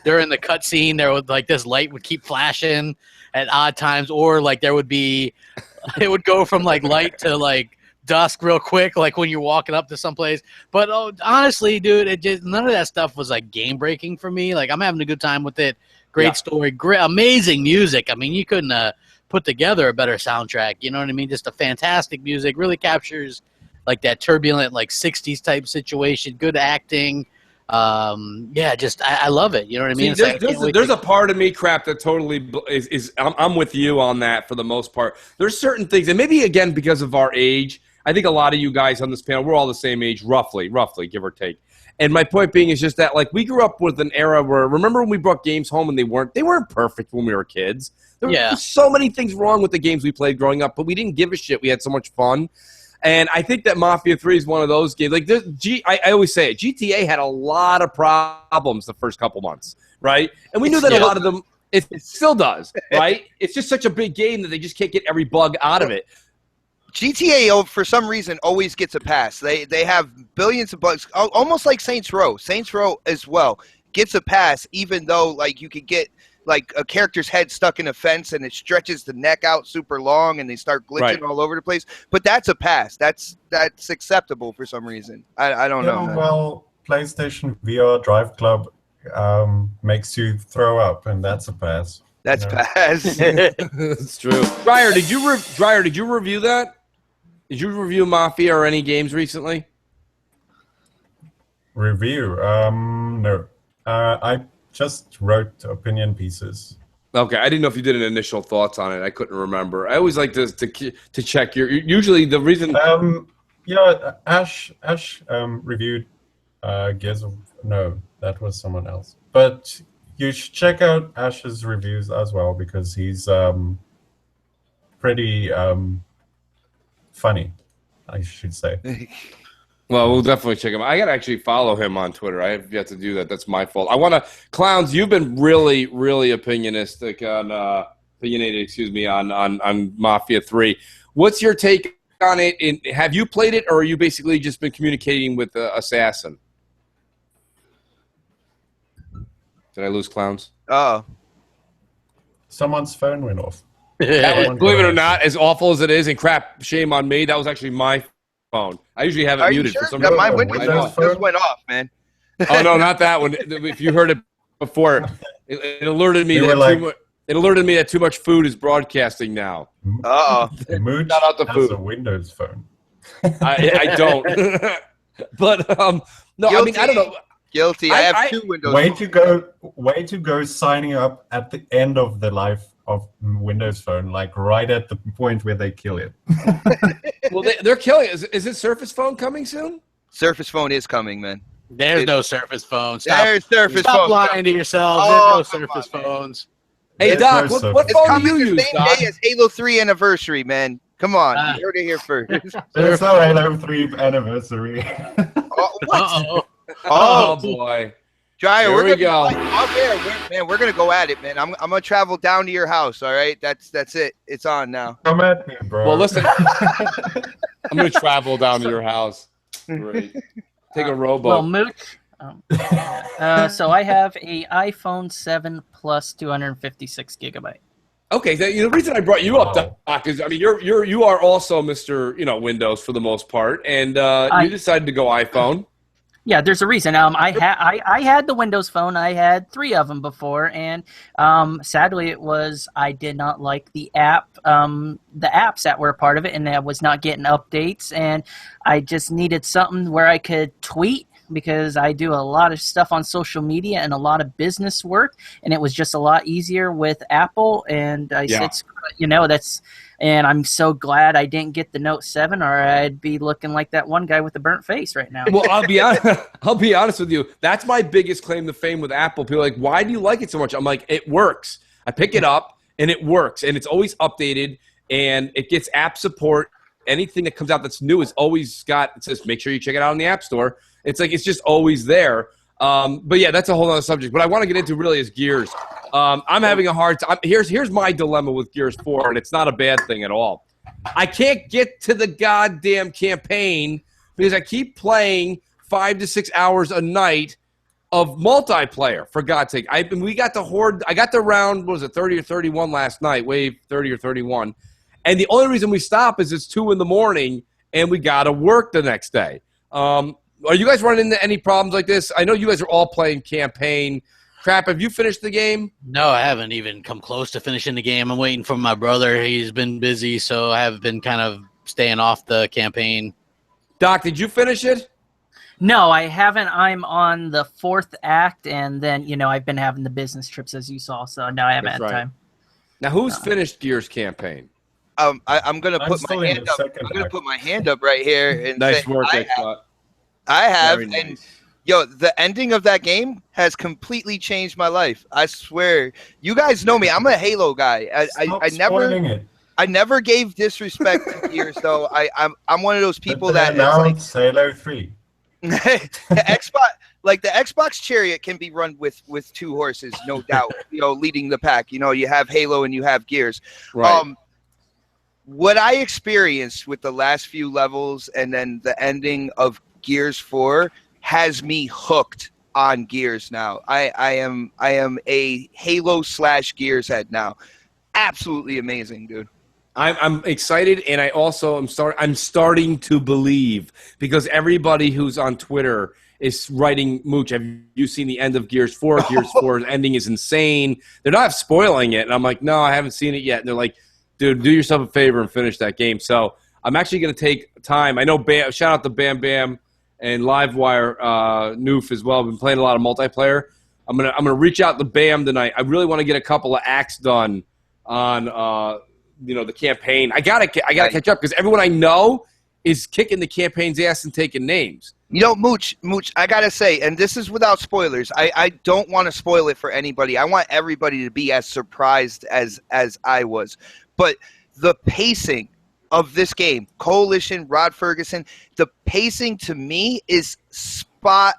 during the cutscene there was like this light would keep flashing at odd times, or like it would go from like light to like dusk real quick, like when you're walking up to someplace. But honestly, dude, none of that stuff was like game breaking for me. Like I'm having a good time with it. Great story, great, amazing music. I mean, you couldn't put together a better soundtrack. You know what I mean? Just a fantastic music. Really captures like that turbulent, like 60s type situation. Good acting. I love it. You know what I mean? See, there's a part of me, crap, that totally is I'm with you on that for the most part. There's certain things, and maybe again because of our age, I think a lot of you guys on this panel, we're all the same age, roughly, give or take. And my point being is just that, like, we grew up with an era where, remember when we brought games home and they weren't perfect when we were kids. There were so many things wrong with the games we played growing up, but we didn't give a shit. We had so much fun. And I think that Mafia 3 is one of those games. Like, I always say it, GTA had a lot of problems the first couple months, right? And we knew that a lot of them, it still does, right? It's just such a big game that they just can't get every bug out of it. GTA, for some reason, always gets a pass. They have billions of bugs, almost like Saints Row. Saints Row as well gets a pass, even though like you could get like a character's head stuck in a fence and it stretches the neck out super long and they start glitching all over the place. But that's a pass. That's acceptable for some reason. I don't know. Well, PlayStation VR Drive Club makes you throw up, and that's a pass. That's pass. That's true. Dryer, did you review that? Did you review Mafia or any games recently? Review? No. I just wrote opinion pieces. Okay, I didn't know if you did an initial thoughts on it. I couldn't remember. I always like to check your. Usually the reason. Ash reviewed Gears of. No, that was someone else. But You should check out Ash's reviews as well because he's pretty funny, I should say. Well, we'll definitely check him out. I got to actually follow him on Twitter. I have yet to do that. That's my fault. I want to – Clowns, you've been really, really opinionated on Mafia 3. What's your take on it? Have you played it, or are you basically just been communicating with Assassin? Did I lose Clowns? Oh. Someone's phone went off. Believe it or not, as awful as it is, and crap, shame on me, that was actually my phone. I usually have it Are muted you sure? for some Yeah, reason. my Windows just went off, man. Oh no, not that one. If you heard it before, it alerted me it alerted me that too much food is broadcasting now. Uh-oh. Mooch Shout out to has food. a Windows phone. I don't. But no, Guilty. I mean I don't know. Guilty. I have 2 Windows. Way to go signing up at the end of the life of Windows Phone, like right at the point where they kill it. Well, they're killing it. Is it Surface Phone coming soon? Surface Phone is coming, man. There's no Surface Phone. Stop, There's Surface stop Phone. lying to yourselves. Oh, There's no come Surface on, phones. Hey, There's Doc, no what Surface. phone Coming do you the use, same Doc? day as Halo 3 anniversary, man. Come on. You heard it here first. There's no Halo 3 anniversary. Oh, what? Uh-oh. Oh, boy. Dryer, Here we're we gonna go. Out there, we're gonna go at it, man. I'm gonna travel down to your house. All right, that's it. It's on now. Come at me, bro. Well, listen, I'm going to travel down to your house. Great. Take a rowboat. Well, Mooch. So I have a iPhone 7 Plus 256 gigabyte. Okay, the reason I brought you up, Doc, is I mean you are also Mr. Windows for the most part, and you decided to go iPhone. Yeah, there's a reason. I had the Windows Phone. I had 3 of them before, and sadly, I did not like the apps that were a part of it, and I was not getting updates, and I just needed something where I could tweet because I do a lot of stuff on social media and a lot of business work, and it was just a lot easier with Apple. And I said, and I'm so glad I didn't get the Note 7, or I'd be looking like that one guy with the burnt face right now. Well, I'll be honest with you. That's my biggest claim to fame with Apple. People are like, why do you like it so much? I'm like, it works. I pick it up and it works, and it's always updated, and it gets app support. Anything that comes out that's new is always it says, make sure you check it out on the App Store. It's like, it's just always there. But yeah, that's a whole other subject. What I want to get into really is Gears. I'm having a hard time. Here's my dilemma with Gears 4, and it's not a bad thing at all. I can't get to the goddamn campaign because I keep playing 5 to 6 hours a night of multiplayer, for God's sake. We got the Horde. I got the round, what was it, 30 or 31 last night, wave 30 or 31. And the only reason we stop is it's 2 a.m, and we got to work the next day. Are you guys running into any problems like this? I know you guys are all playing campaign. Crap, have you finished the game? No, I haven't even come close to finishing the game. I'm waiting for my brother. He's been busy, so I have been kind of staying off the campaign. Doc, did you finish it? No, I haven't. I'm on the 4th act, and then, I've been having the business trips, as you saw, so no, I haven't had time. Now, who's finished Gears campaign? I'm gonna put my hand up. I'm gonna put my hand up right here and nice say, work, I have, Very and nice. Yo, the ending of that game has completely changed my life. I swear. You guys know me. I'm a Halo guy. I never gave disrespect to Gears though. I'm one of those people that announced Halo 3. the Xbox Chariot can be run with 2 horses, no doubt. Leading the pack. You have Halo and you have Gears. Right. What I experienced with the last few levels and then the ending of Gears 4 has me hooked on Gears now. I am a Halo/Gears head now. Absolutely amazing, dude. I'm excited, and I also I'm starting to believe, because everybody who's on Twitter is writing, Mooch, have you seen the end of Gears 4? Gears 4's ending is insane. They're not spoiling it, and I'm like, no, I haven't seen it yet. And they're like, dude, do yourself a favor and finish that game. So I'm actually going to take time. I know shout out to Bam Bam and Livewire Noof as well. I've been playing a lot of multiplayer. I'm gonna reach out to Bam tonight. I really want to get a couple of acts done on the campaign. I gotta catch up, because everyone I know is kicking the campaign's ass and taking names. You know, Mooch, I gotta say, and this is without spoilers. I don't want to spoil it for anybody. I want everybody to be as surprised as I was. But the pacing of this game, Coalition, Rod Ferguson, the pacing to me is spot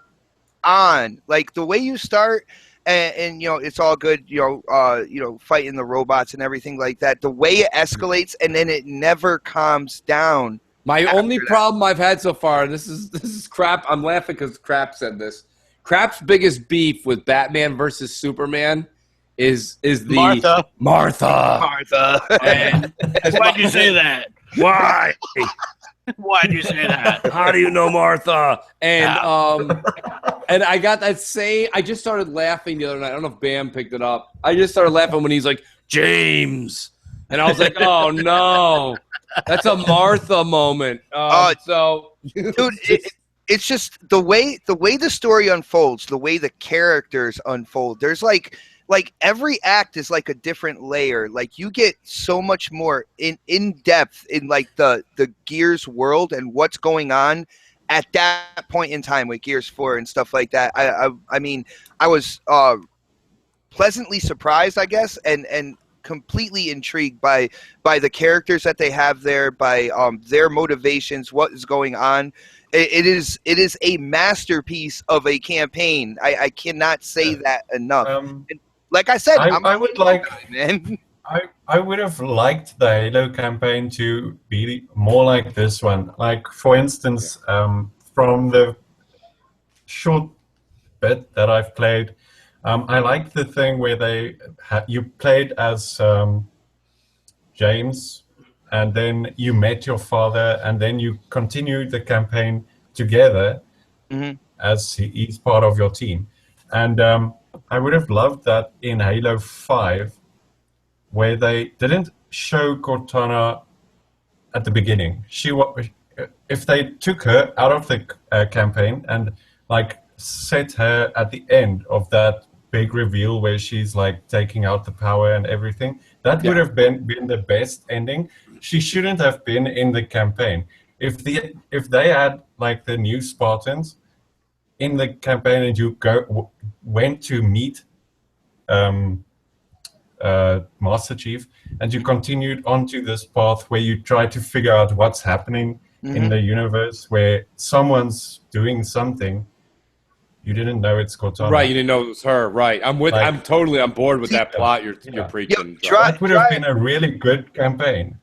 on. Like the way you start, and you know, it's all good. You know, fighting the robots and everything like that. The way it escalates, and then it never calms down. My only problem I've had so far, and this is crap. I'm laughing because Crap said this. Crap's biggest beef with Batman versus Superman is the Martha. And why'd you say that? Why? Why'd you say that? How do you know Martha? And and I got that same. I just started laughing the other night. I don't know if Bam picked it up. I just started laughing when he's like James, and I was like, oh no. That's a Martha moment. So, dude, it's just the way the story unfolds, the way the characters unfold. There's like every act is like a different layer. Like you get so much more in depth in like the Gears world and what's going on at that point in time with Gears 4 and stuff like that. I mean, I was pleasantly surprised, I guess, and completely intrigued by the characters that they have there, by their motivations, what is going on. It is a masterpiece of a campaign. I cannot say that enough. And like I said, I would like, man. I would have liked the Halo campaign to be more like this one. Like for instance, from the short bit that I've played. I like the thing where you played as James, and then you met your father, and then you continued the campaign together as he's part of your team. And I would have loved that in Halo 5, where they didn't show Cortana at the beginning. If they took her out of the campaign and like set her at the end of that big reveal where she's like taking out the power and everything, that would have been the best ending. She shouldn't have been in the campaign. If they had like the new Spartans in the campaign and you went to meet Master Chief and you continued onto this path where you try to figure out what's happening in the universe, where someone's doing something. You didn't know it's Cortana. Right, you didn't know it was her. Right, I'm totally on board with that plot you're preaching. That would have been a really good campaign.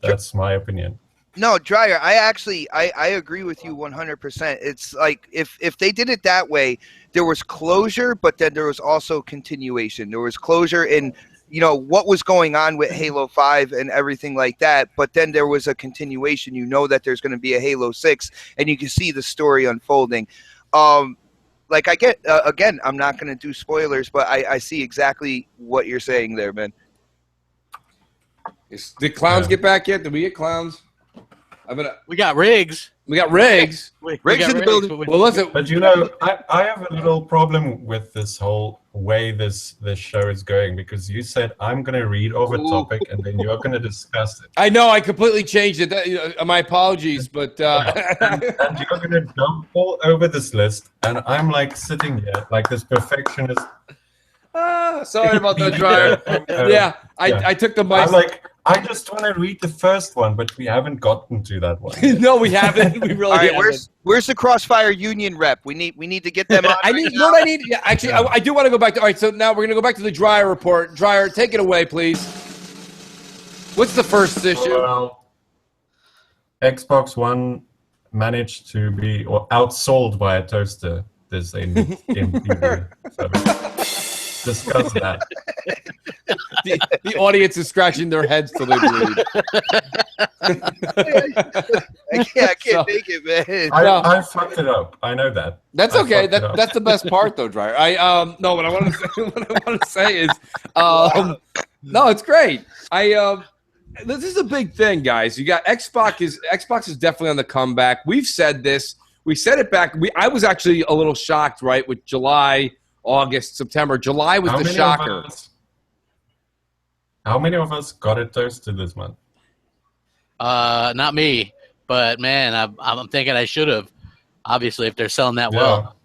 That's my opinion. No, Dreyer, I agree with you 100%. It's like if they did it that way, there was closure, but then there was also continuation. There was closure in, you know, what was going on with Halo 5 and everything like that, but then there was a continuation. You know that there's going to be a Halo 6, and you can see the story unfolding. Like I get, again, I'm not going to do spoilers, but I see exactly what you're saying there, man. Did clowns get back yet? Did we get clowns? We got Riggs. We got Riggs. Riggs in the building. Well, listen. But you know, I have a little problem with this whole way this show is going, because you said I'm going to read over topic and then you're going to discuss it. I know I completely changed it. My apologies, but and you're going to jump all over this list, and I'm like sitting here like this perfectionist. Sorry about that, Dreyer. I took the mic. I'm like, I just want to read the first one, but we haven't gotten to that one. No, we haven't. We really haven't. Where's the CrossFire Union rep? We need to get them on. You know what I need? Yeah, actually, I do want to go back to. All right, so now we're going to go back to the Dreyer report. Dreyer, take it away, please. What's the first issue? Well, Xbox One managed to be outsold by a toaster. This in NPD. So discuss that. The audience is scratching their heads till they bleed. I can't take it, man. I fucked it up. I know that. That's okay. That's the best part, though, Dreyer. No, what I want to say is, no, it's great. This is a big thing, guys. You got Xbox is definitely on the comeback. We've said this. We said it back. I was actually a little shocked, right, with July, August, September. July was the shocker. How many of us got it toasted this month? Not me. But man, I'm thinking I should have. Obviously, if they're selling that well.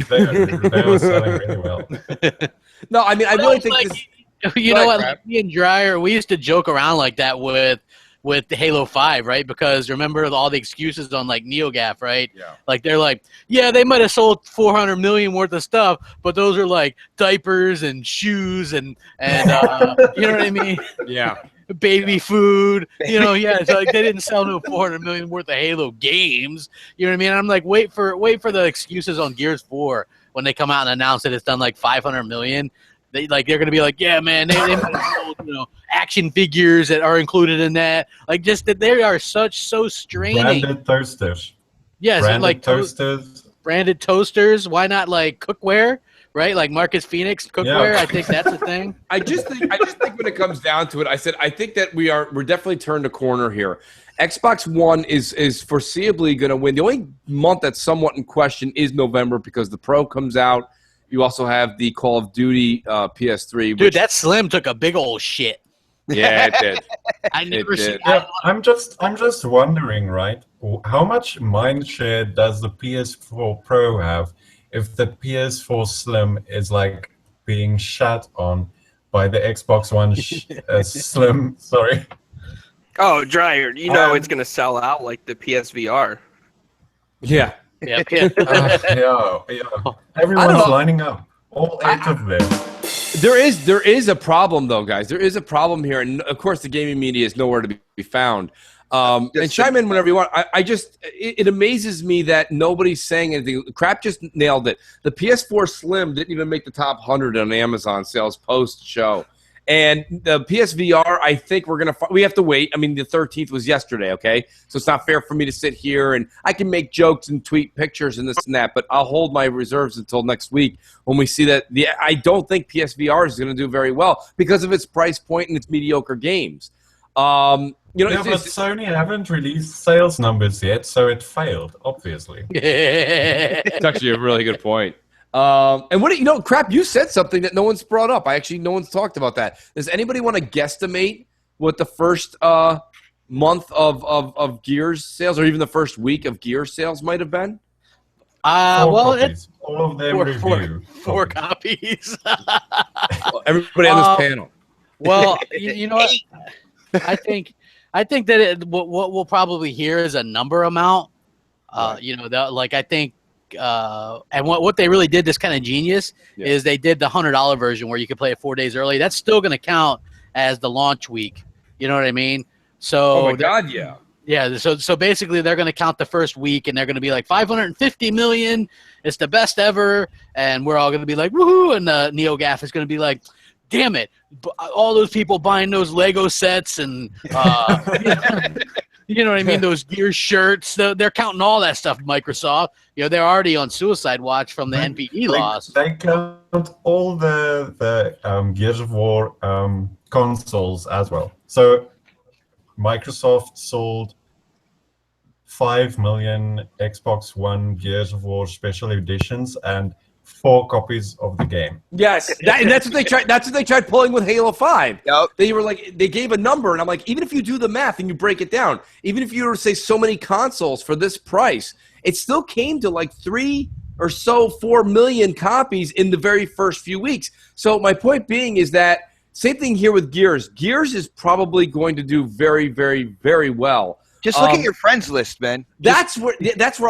They are selling really well. No, I mean, I really think like, this. You know what? Like me and Dreyer, we used to joke around like that with Halo 5, right? Because remember all the excuses on like NeoGAF, right? Yeah. Like they're like, yeah, they might have sold 400 million worth of stuff, but those are like diapers and shoes and you know what I mean? Yeah. Baby food, you know, yeah. So like they didn't sell no 400 million worth of Halo games. You know what I mean? I'm like, wait for the excuses on Gears 4 when they come out and announce that it's done like 500 million. They're gonna be like, yeah, man, they might have sold, you know, action figures that are included in that. Like, just that they are so straining. Branded toasters. Yes, branded like toasters. Branded toasters. Why not like cookware? Right, like Marcus Phoenix cookware. Yeah. I think that's a thing. I just think when it comes down to it, I think that we're definitely turned a corner here. Xbox One is foreseeably going to win. The only month that's somewhat in question is November because the Pro comes out. You also have the Call of Duty PS3. Dude, that Slim took a big old shit. Yeah, it did. I never seen. Yeah, I'm just wondering, right? How much mind share does the PS4 Pro have if the PS4 Slim is like being shat on by the Xbox One Slim? Sorry. Oh, Dreyer, you know it's gonna sell out like the PSVR. Yeah. Yeah. Yeah. Everyone's lining up. All 8 of them. There is a problem though, guys. There is a problem here, and of course, the gaming media is nowhere to be found. And chime in whenever you want. It amazes me that nobody's saying anything. Crap just nailed it. The PS4 Slim didn't even make the top 100 on Amazon sales post show. And the PSVR, I think we have to wait. I mean, the 13th was yesterday, okay? So it's not fair for me to sit here and I can make jokes and tweet pictures and this and that, but I'll hold my reserves until next week when we see that. I don't think PSVR is going to do very well because of its price point and its mediocre games. But Sony haven't released sales numbers yet, so it failed, obviously. It's actually a really good point. And Crap, you said something that no one's brought up. No one's talked about that. Does anybody want to guesstimate what the first month of Gears sales, or even the first week of Gears sales, might have been? It's all of them review. Four copies. Everybody on this panel. Well, you know what? I think that what we'll probably hear is a number amount. I think. And what they really did, this kind of genius, is they did the $100 version where you could play it 4 days early. That's still going to count as the launch week. You know what I mean? So, oh my God, yeah. Yeah, so basically they're going to count the first week, and they're going to be like 550 million. It's the best ever, and we're all going to be like, woohoo! And NeoGAF is going to be like, damn it! All those people buying those Lego sets and you know what I mean? Those Gear shirts. They're counting all that stuff. Microsoft. They're already on suicide watch from the NPD loss. They count all the Gears of War consoles as well. So Microsoft sold 5 million Xbox One Gears of War special editions and 4 copies of the game. Yes, that's what they tried. That's what they tried pulling with Halo 5. Yep. They gave a number, and I'm like, even if you do the math and you break it down, even if you were to say so many consoles for this price, it still came to like 3 or so 4 million copies in the very first few weeks. So my point being is that same thing here with Gears. Gears is probably going to do very, very, very well. Just look at your friends list, man. That's where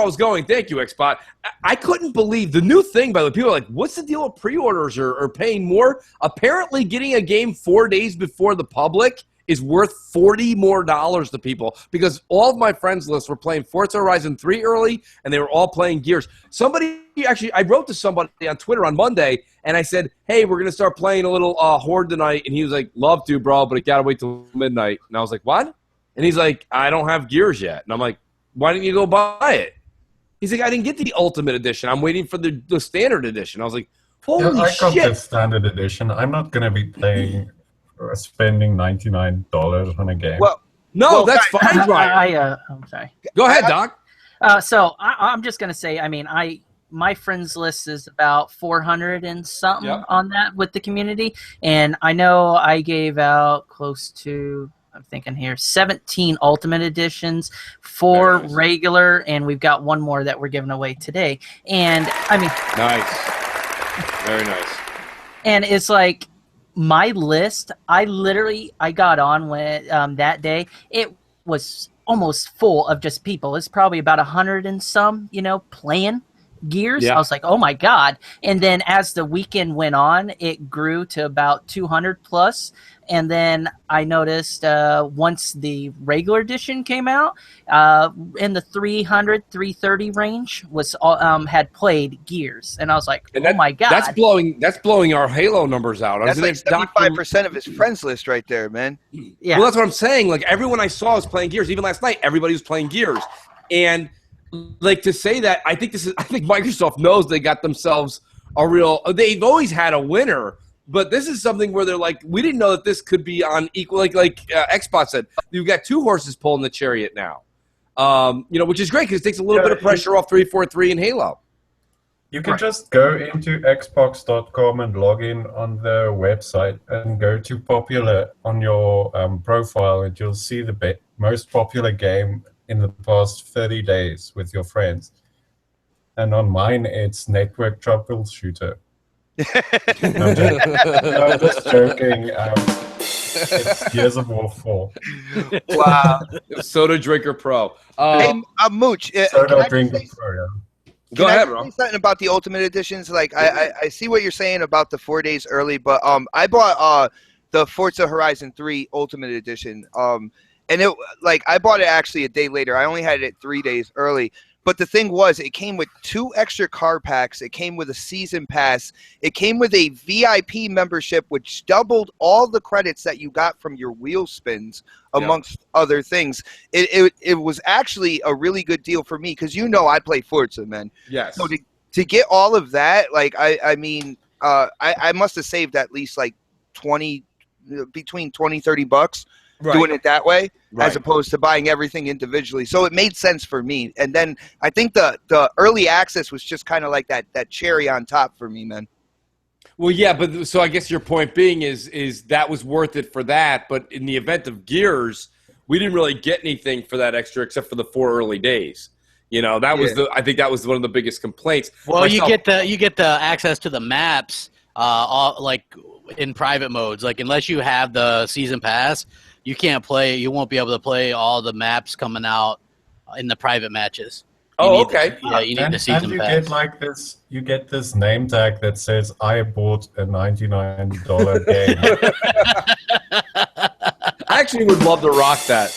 I was going. Thank you, Xbot. I couldn't believe the new thing, by the way. People are like, what's the deal with pre-orders or paying more? Apparently, getting a game 4 days before the public is worth $40 more to people because all of my friends' lists were playing Forza Horizon 3 early, and they were all playing Gears. I wrote to somebody on Twitter on Monday, and I said, hey, we're going to start playing a little Horde tonight. And he was like, love to, bro, but it got to wait till midnight. And I was like, what? And he's like, I don't have Gears yet. And I'm like, why didn't you go buy it? He's like, I didn't get the Ultimate Edition. I'm waiting for the Standard Edition. I was like, holy I got shit. the Standard Edition. I'm not going to be spending $99 on a game. That's fine, Ryan. I'm sorry. Go ahead, Doc. So I'm just going to say, I mean, my friends list is about 400 and something on that with the community. And I know I gave out close to I'm thinking here, 17 Ultimate Editions, 4 Nice. regular, and we've got one more that we're giving away today. And I mean, Nice, very nice. and it's like my list. I got on when that day. It was almost full of just people. It's probably about 100 and some, playing Gears. Yeah. I was like, oh my god. And then as the weekend went on, it grew to about 200 plus. And then I noticed once the regular edition came out, in the 300, 330 range was had played Gears, and I was like, And oh my god, that's blowing our Halo numbers out. That's Isn't like it, 75% of his friends list right there, man. yeah. Well, that's what I'm saying. Like everyone I saw was playing Gears. Even last night, everybody was playing Gears. And like to say that, I think Microsoft knows they got themselves a real. They've always had a winner, but this is something where they're like, we didn't know that this could be on equal. Like Xbox said, you've got 2 horses pulling the chariot now. Which is great because it takes a little bit of pressure off 343 and Halo. You can just go into xbox.com and log in on the website and go to popular on your profile, and you'll see the most popular game in the past 30 days with your friends. And on mine, it's Network Troubleshooter. I'm just joking. It's Gears of War 4. Wow. Soda Drinker Pro. Hey, Mooch, Soda Drinker Pro, yeah. Go ahead, Can I bro. say something about the Ultimate Editions? Like, I see what you're saying about the 4 days early, but I bought the Forza Horizon 3 Ultimate Edition, and it I bought it actually a day later. I only had it 3 days early. But the thing was, it came with 2 extra car packs. It came with a season pass. It came with a VIP membership, which doubled all the credits that you got from your wheel spins, amongst other things. It was actually a really good deal for me because I play Forza, man. Yes. So to get all of that, I must have saved at least between 20, 30 bucks. Right. Doing it that way, Right. as opposed to buying everything individually. So it made sense for me. And then I think the early access was just kind of like that cherry on top for me, man. Well, yeah, but so I guess your point being is that was worth it for that. But in the event of Gears, we didn't really get anything for that extra except for the 4 early days. Was I think that was one of the biggest complaints. Well, you get the access to the maps, in private modes. Like unless you have the season pass, you can't play. You won't be able to play all the maps coming out in the private matches. Okay. You need the season pass. You get this name tag that says "I bought a $99 game." I actually would love to rock that.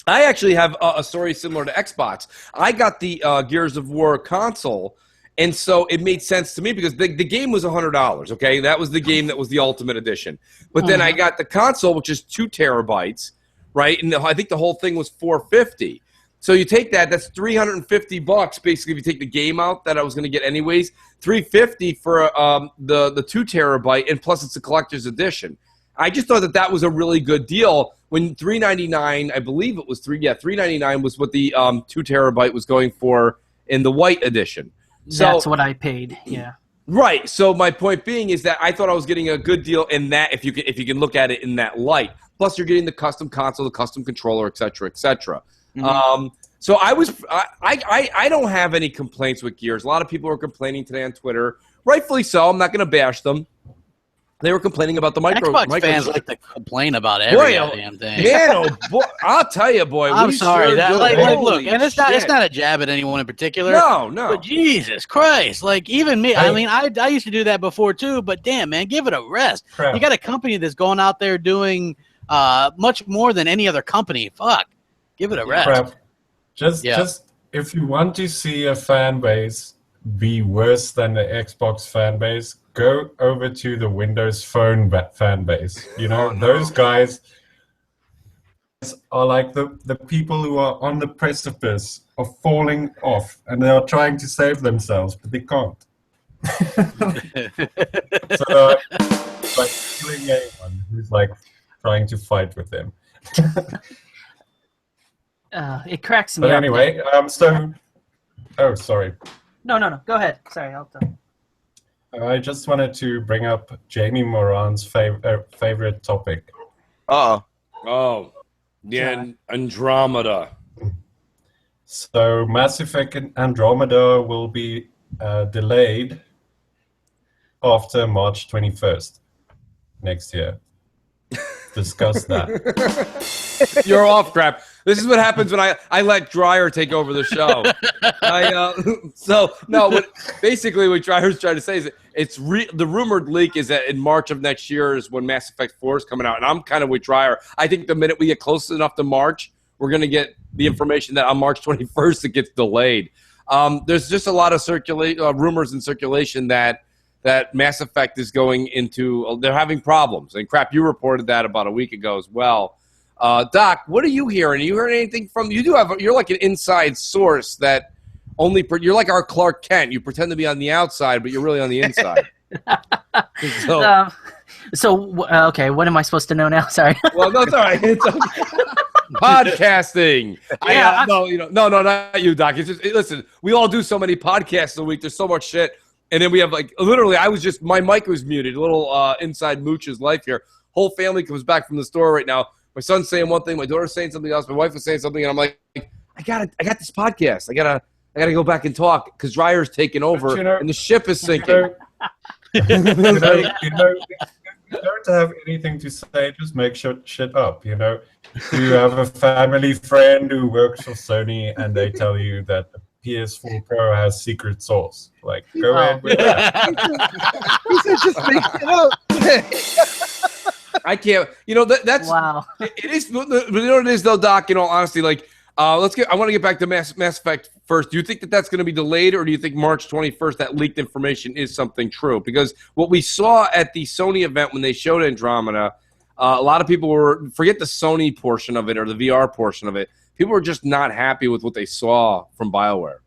I actually have a story similar to Xbox. I got the Gears of War console, and so it made sense to me because the game was $100, okay? That was the game that was the Ultimate Edition. But then I got the console, which is 2 terabytes, right? And I think the whole thing was $450. So you take that's $350 basically if you take the game out that I was going to get anyways. $350 for the 2 terabyte, and plus it's a collector's edition. I just thought that was a really good deal. When $399, I believe it was $399 was what the 2 terabyte was going for in the white edition. So, that's what I paid. Yeah. Right. So my point being is that I thought I was getting a good deal in that if you can look at it in that light. Plus you're getting the custom console, the custom controller, et cetera, et cetera. Mm-hmm. So I don't have any complaints with Gears. A lot of people were complaining today on Twitter, rightfully so. I'm not going to bash them. They were complaining about the Xbox fans like to complain about every damn thing. Man, oh boy, I'll tell you, boy. I'm sorry. Sure Look, and it's not a jab at anyone in particular. No. But Jesus Christ, even me. I mean, I used to do that before too. But damn, man, give it a rest. Crap. You got a company that's going out there doing much more than any other company. Fuck, give it a rest. Crap. Just if you want to see a fan base be worse than the Xbox fan base, go over to the Windows Phone fan base. Those guys are like the people who are on the precipice of falling off, and they are trying to save themselves, but they can't. So it's like killing anyone who's trying to fight with them. It cracks me But up. anyway, oh, sorry. No. Go ahead. Sorry, I'll tell. I just wanted to bring up Jamie Moran's favorite topic. Uh-oh. Oh, yeah, Andromeda. So Mass Effect Andromeda will be delayed after March 21st next year. Discuss that. You're off, crap. This is what happens when I let Dreyer take over the show. Basically what Dreyer's trying to say is that the rumored leak is that in March of next year is when Mass Effect 4 is coming out, and I'm kind of with Dreyer. I think the minute we get close enough to March, we're going to get the information that on March 21st it gets delayed. There's just a lot of rumors in circulation that Mass Effect is going into they're having problems. And crap, you reported that about a week ago as well. Doc, what are you hearing? Are you hearing anything from you're like an inside source that you're like our Clark Kent. You pretend to be on the outside, but you're really on the inside. Okay, what am I supposed to know now? Sorry. Well, no, it's all right. It's okay. Podcasting. Yeah, No, not you, Doc. It's just listen. We all do so many podcasts a week. There's so much shit, and then we have literally. My mic was muted. A little inside Mooch's life here. Whole family comes back from the store right now. My son's saying one thing. My daughter's saying something else. My wife was saying something, and I'm like, I got this podcast. I gotta go back and talk because Dreyer's taking over and the ship is sinking. You don't have anything to say. Just make shit up. You have a family friend who works for Sony, and they tell you that the PS4 Pro has secret sauce. Like, go ahead with that. He said, just make it up. I can't. That's wow. It is. But you know what it is, though, Doc. Honestly, I want to get back to Mass Effect first. Do you think that that's going to be delayed, or do you think March 21st that leaked information is something true? Because what we saw at the Sony event when they showed Andromeda, a lot of people forget the Sony portion of it or the VR portion of it. People were just not happy with what they saw from BioWare.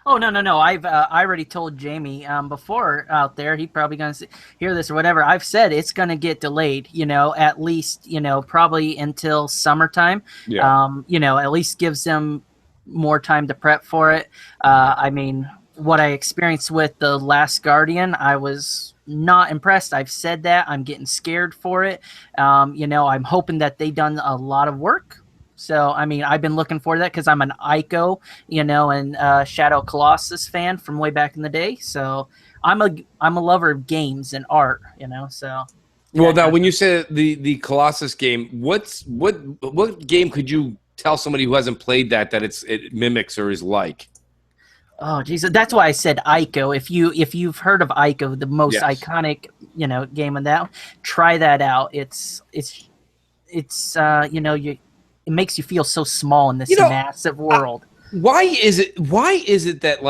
Oh, no. I already told Jamie before out there. He's probably going to hear this or whatever. I've said it's going to get delayed, at least, probably until summertime. Yeah. At least gives them more time to prep for it. What I experienced with The Last Guardian, I was not impressed. I've said that. I'm getting scared for it. I'm hoping that they done a lot of work. So, I've been looking for that because I'm an Ico, and Shadow Colossus fan from way back in the day. So I'm a lover of games and art, so. Well, now, when you say the Colossus game, what game could you tell somebody who hasn't played that it mimics or is like? Oh, geez, that's why I said Ico. If you've heard of Ico, the most iconic, game of that, try that out. It's it makes you feel so small in this massive world. Why is it that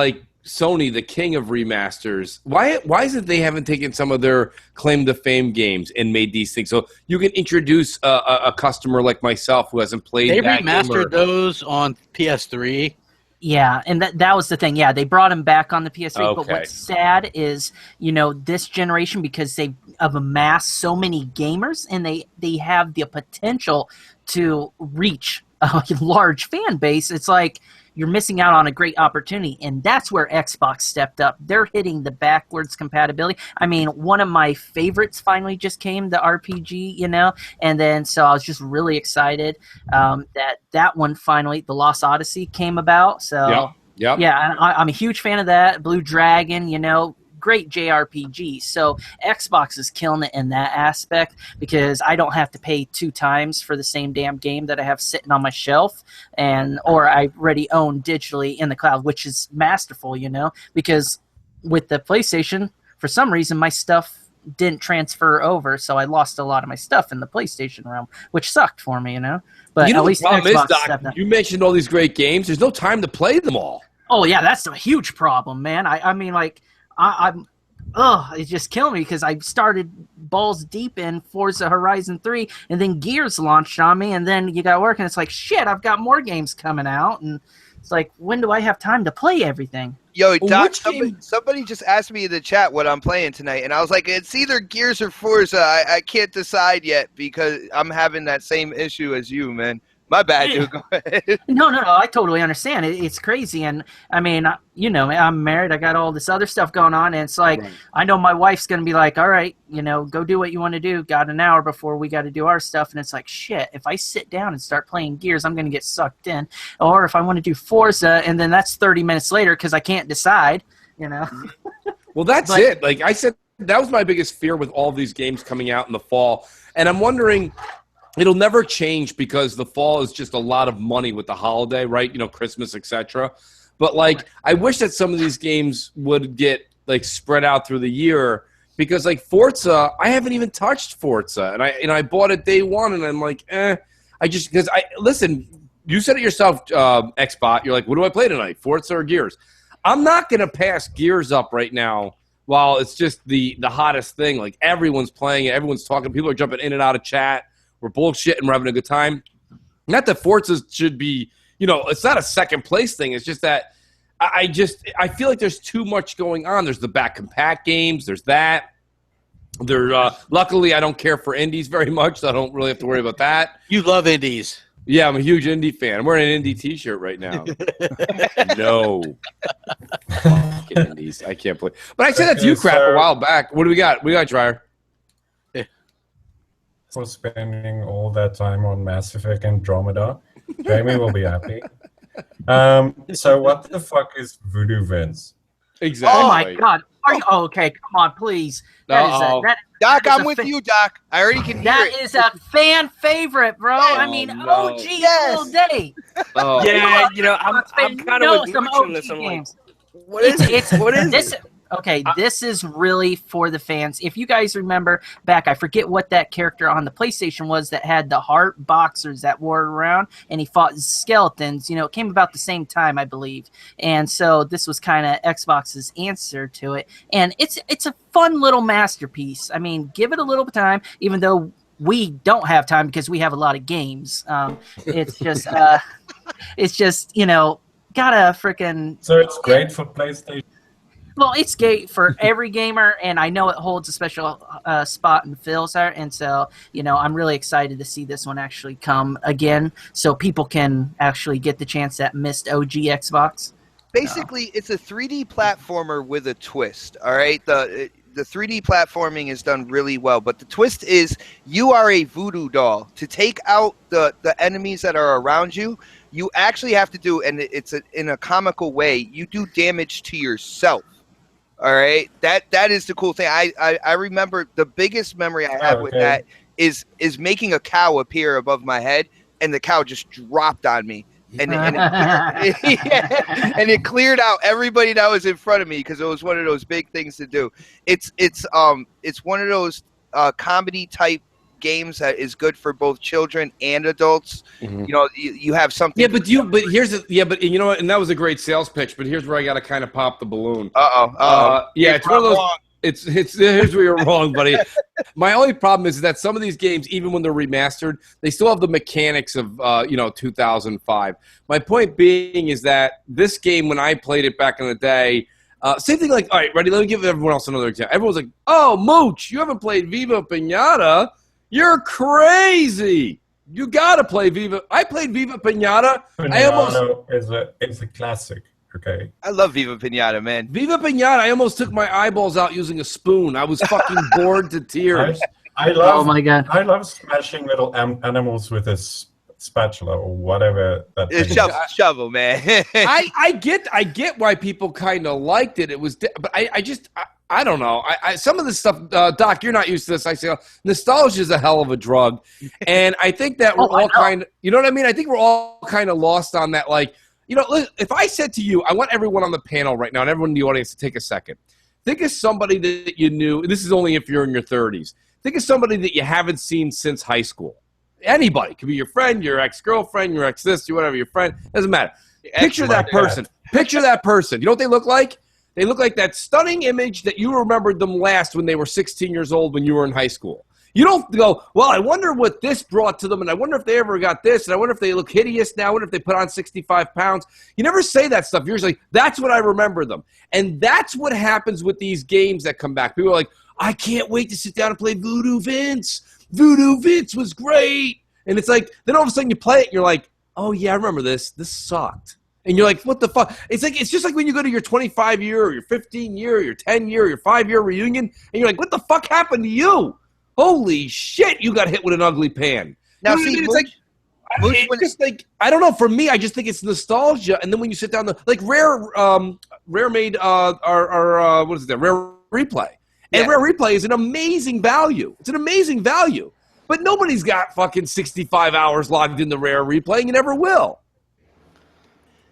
Sony, the king of remasters, why is it they haven't taken some of their claim to fame games and made these things so you can introduce a customer like myself who hasn't played? They remastered those on PS3. Yeah, and that was the thing. Yeah, they brought him back on the PS3. Okay. But what's sad is, this generation, because they have amassed so many gamers, and they have the potential to reach a large fan base. It's like you're missing out on a great opportunity, and that's where Xbox stepped up. They're hitting the backwards compatibility. One of my favorites finally just came, the RPG, and then so I was just really excited that one finally, The Lost Odyssey, came about. So yeah, I'm a huge fan of that. Blue Dragon, great JRPG. So Xbox is killing it in that aspect because I don't have to pay 2 times for the same damn game that I have sitting on my shelf or I already own digitally in the cloud, which is masterful, because with the PlayStation, for some reason, my stuff didn't transfer over, so I lost a lot of my stuff in the PlayStation realm, which sucked for me, But at least the problem Xbox is, Doc, you mentioned all these great games. There's no time to play them all. Oh yeah, that's a huge problem, man. It's just killing me because I started balls deep in Forza Horizon 3, and then Gears launched on me, and then you got work, and it's like, shit, I've got more games coming out, and it's like, when do I have time to play everything? Yo, Doc, somebody just asked me in the chat what I'm playing tonight, and I was like, it's either Gears or Forza. I can't decide yet because I'm having that same issue as you, man. My bad, dude. Go ahead. No, I totally understand. It's crazy. And I mean, you know, I'm married. I got all this other stuff going on. And it's like, right. I know my wife's going to be like, all right, you know, go do what you want to do. Got an hour before we got to do our stuff. And it's like, shit, if I sit down and start playing Gears, I'm going to get sucked in. Or if I want to do Forza, and then that's 30 minutes later because I can't decide, you know. Well, that's it. Like I said, that was my biggest fear with all these games coming out in the fall. And I'm wondering, it'll never change because the fall is just a lot of money with the holiday, right? You know, Christmas, etc. But, like, I wish that some of these games would get, like, spread out through the year because, like, Forza, I haven't even touched Forza. And I bought it day one, and I'm like, listen, you said it yourself, Xbot. You're like, what do I play tonight, Forza or Gears? I'm not going to pass Gears up right now while it's just the hottest thing. Like, everyone's playing it. Everyone's talking. People are jumping in and out of chat. We're bullshitting. We're having a good time. Not that Forza should be, you know, it's not a second place thing. It's just that I feel like there's too much going on. There's the back compat games. There's that. Luckily, I don't care for indies very much, so I don't really have to worry about that. You love indies. Yeah, I'm a huge indie fan. I'm wearing an indie T-shirt right now. No. Fucking indies. I can't play. But I said that to you, Crap, a while back. What do we got? We got Dryer. For spending all that time on Mass Effect Andromeda. Jamie will be happy. So what the fuck is Voodoo Vince? Exactly. Oh my God. Are you, okay, come on, please. Doc, I'm with you, Doc. I already can hear it. That is a fan favorite, bro. I mean, OG all day. Oh. Yeah, you know, I'm kind of with Mooch on this. I'm like, what is this? Okay, this is really for the fans. If you guys remember back, I forget what that character on the PlayStation was that had the heart boxers that wore around, and he fought skeletons. You know, it came about the same time, I believe. And so this was kind of Xbox's answer to it. And it's a fun little masterpiece. I mean, give it a little bit of time, even though we don't have time because we have a lot of games. It's just, you know, gotta freaking... So it's great for PlayStation. Well, it's great for every gamer, and I know it holds a special spot in Phil's heart, and so, you know, I'm really excited to see this one actually come again so people can actually get the chance that missed OG Xbox. Basically, it's a 3D platformer with a twist, all right? The 3D platforming is done really well, but the twist is you are a voodoo doll. To take out the enemies that are around you, you actually have to do, and it's in a comical way, you do damage to yourself. All right, that is the cool thing. I remember the biggest memory I have with that is making a cow appear above my head, and the cow just dropped on me, and it cleared out everybody that was in front of me because it was one of those big things to do. It's one of those comedy type games that is good for both children and adults. Mm-hmm. You know, you have something. Yeah, but you know what? And that was a great sales pitch. But here's where I got to kind of pop the balloon. Yeah, it's one of those. It's here's where you're wrong, buddy. My only problem is that some of these games, even when they're remastered, they still have the mechanics of 2005. My point being is that this game, when I played it back in the day. Same thing like, all right, ready? Let me give everyone else another example. Everyone's like, oh, Mooch, you haven't played Viva Pinata. You're crazy. You gotta play Viva. I played Viva Pinata. It's a classic. Okay. I love Viva Pinata, man. Viva Pinata. I almost took my eyeballs out using a spoon. I was fucking bored to tears. I love. Oh my God. I love smashing little animals with a spatula or whatever. Shovel, man. I get why people kind of liked it. It was, but I don't know. Some of this stuff, Doc, you're not used to this. I say nostalgia is a hell of a drug, and I think that we're all kind of, you know what I mean? I think we're all kind of lost on that. Like, you know, if I said to you, I want everyone on the panel right now and everyone in the audience to take a second. Think of somebody that you knew. This is only if you're in your 30s. Think of somebody that you haven't seen since high school. Anybody. Could be your friend, your ex-girlfriend, your ex-this, whatever, your friend. Doesn't matter. Picture that person. Picture that person. You know what they look like? They look like that stunning image that you remembered them last when they were 16 years old when you were in high school. You don't go, well, I wonder what this brought to them, and I wonder if they ever got this, and I wonder if they look hideous now, I wonder if they put on 65 pounds. You never say that stuff. You're just like, that's what I remember them. And that's what happens with these games that come back. People are like, I can't wait to sit down and play Voodoo Vince. Voodoo Vince was great. And it's like, then all of a sudden you play it and you're like, oh, yeah, I remember this. This sucked. And you're like, what the fuck? It's just like when you go to your 25-year or your 15-year or your 10-year or your 5-year reunion, and you're like, what the fuck happened to you? Holy shit, you got hit with an ugly pan. Now, You know what I see, mean? It's like, it's just like, I don't know. For me, I just think it's nostalgia. And then when you sit down, like Rare made our what is it? There, Rare Replay, and Rare Replay is an amazing value. It's an amazing value, but nobody's got fucking 65 hours logged in the Rare Replay, and you never will.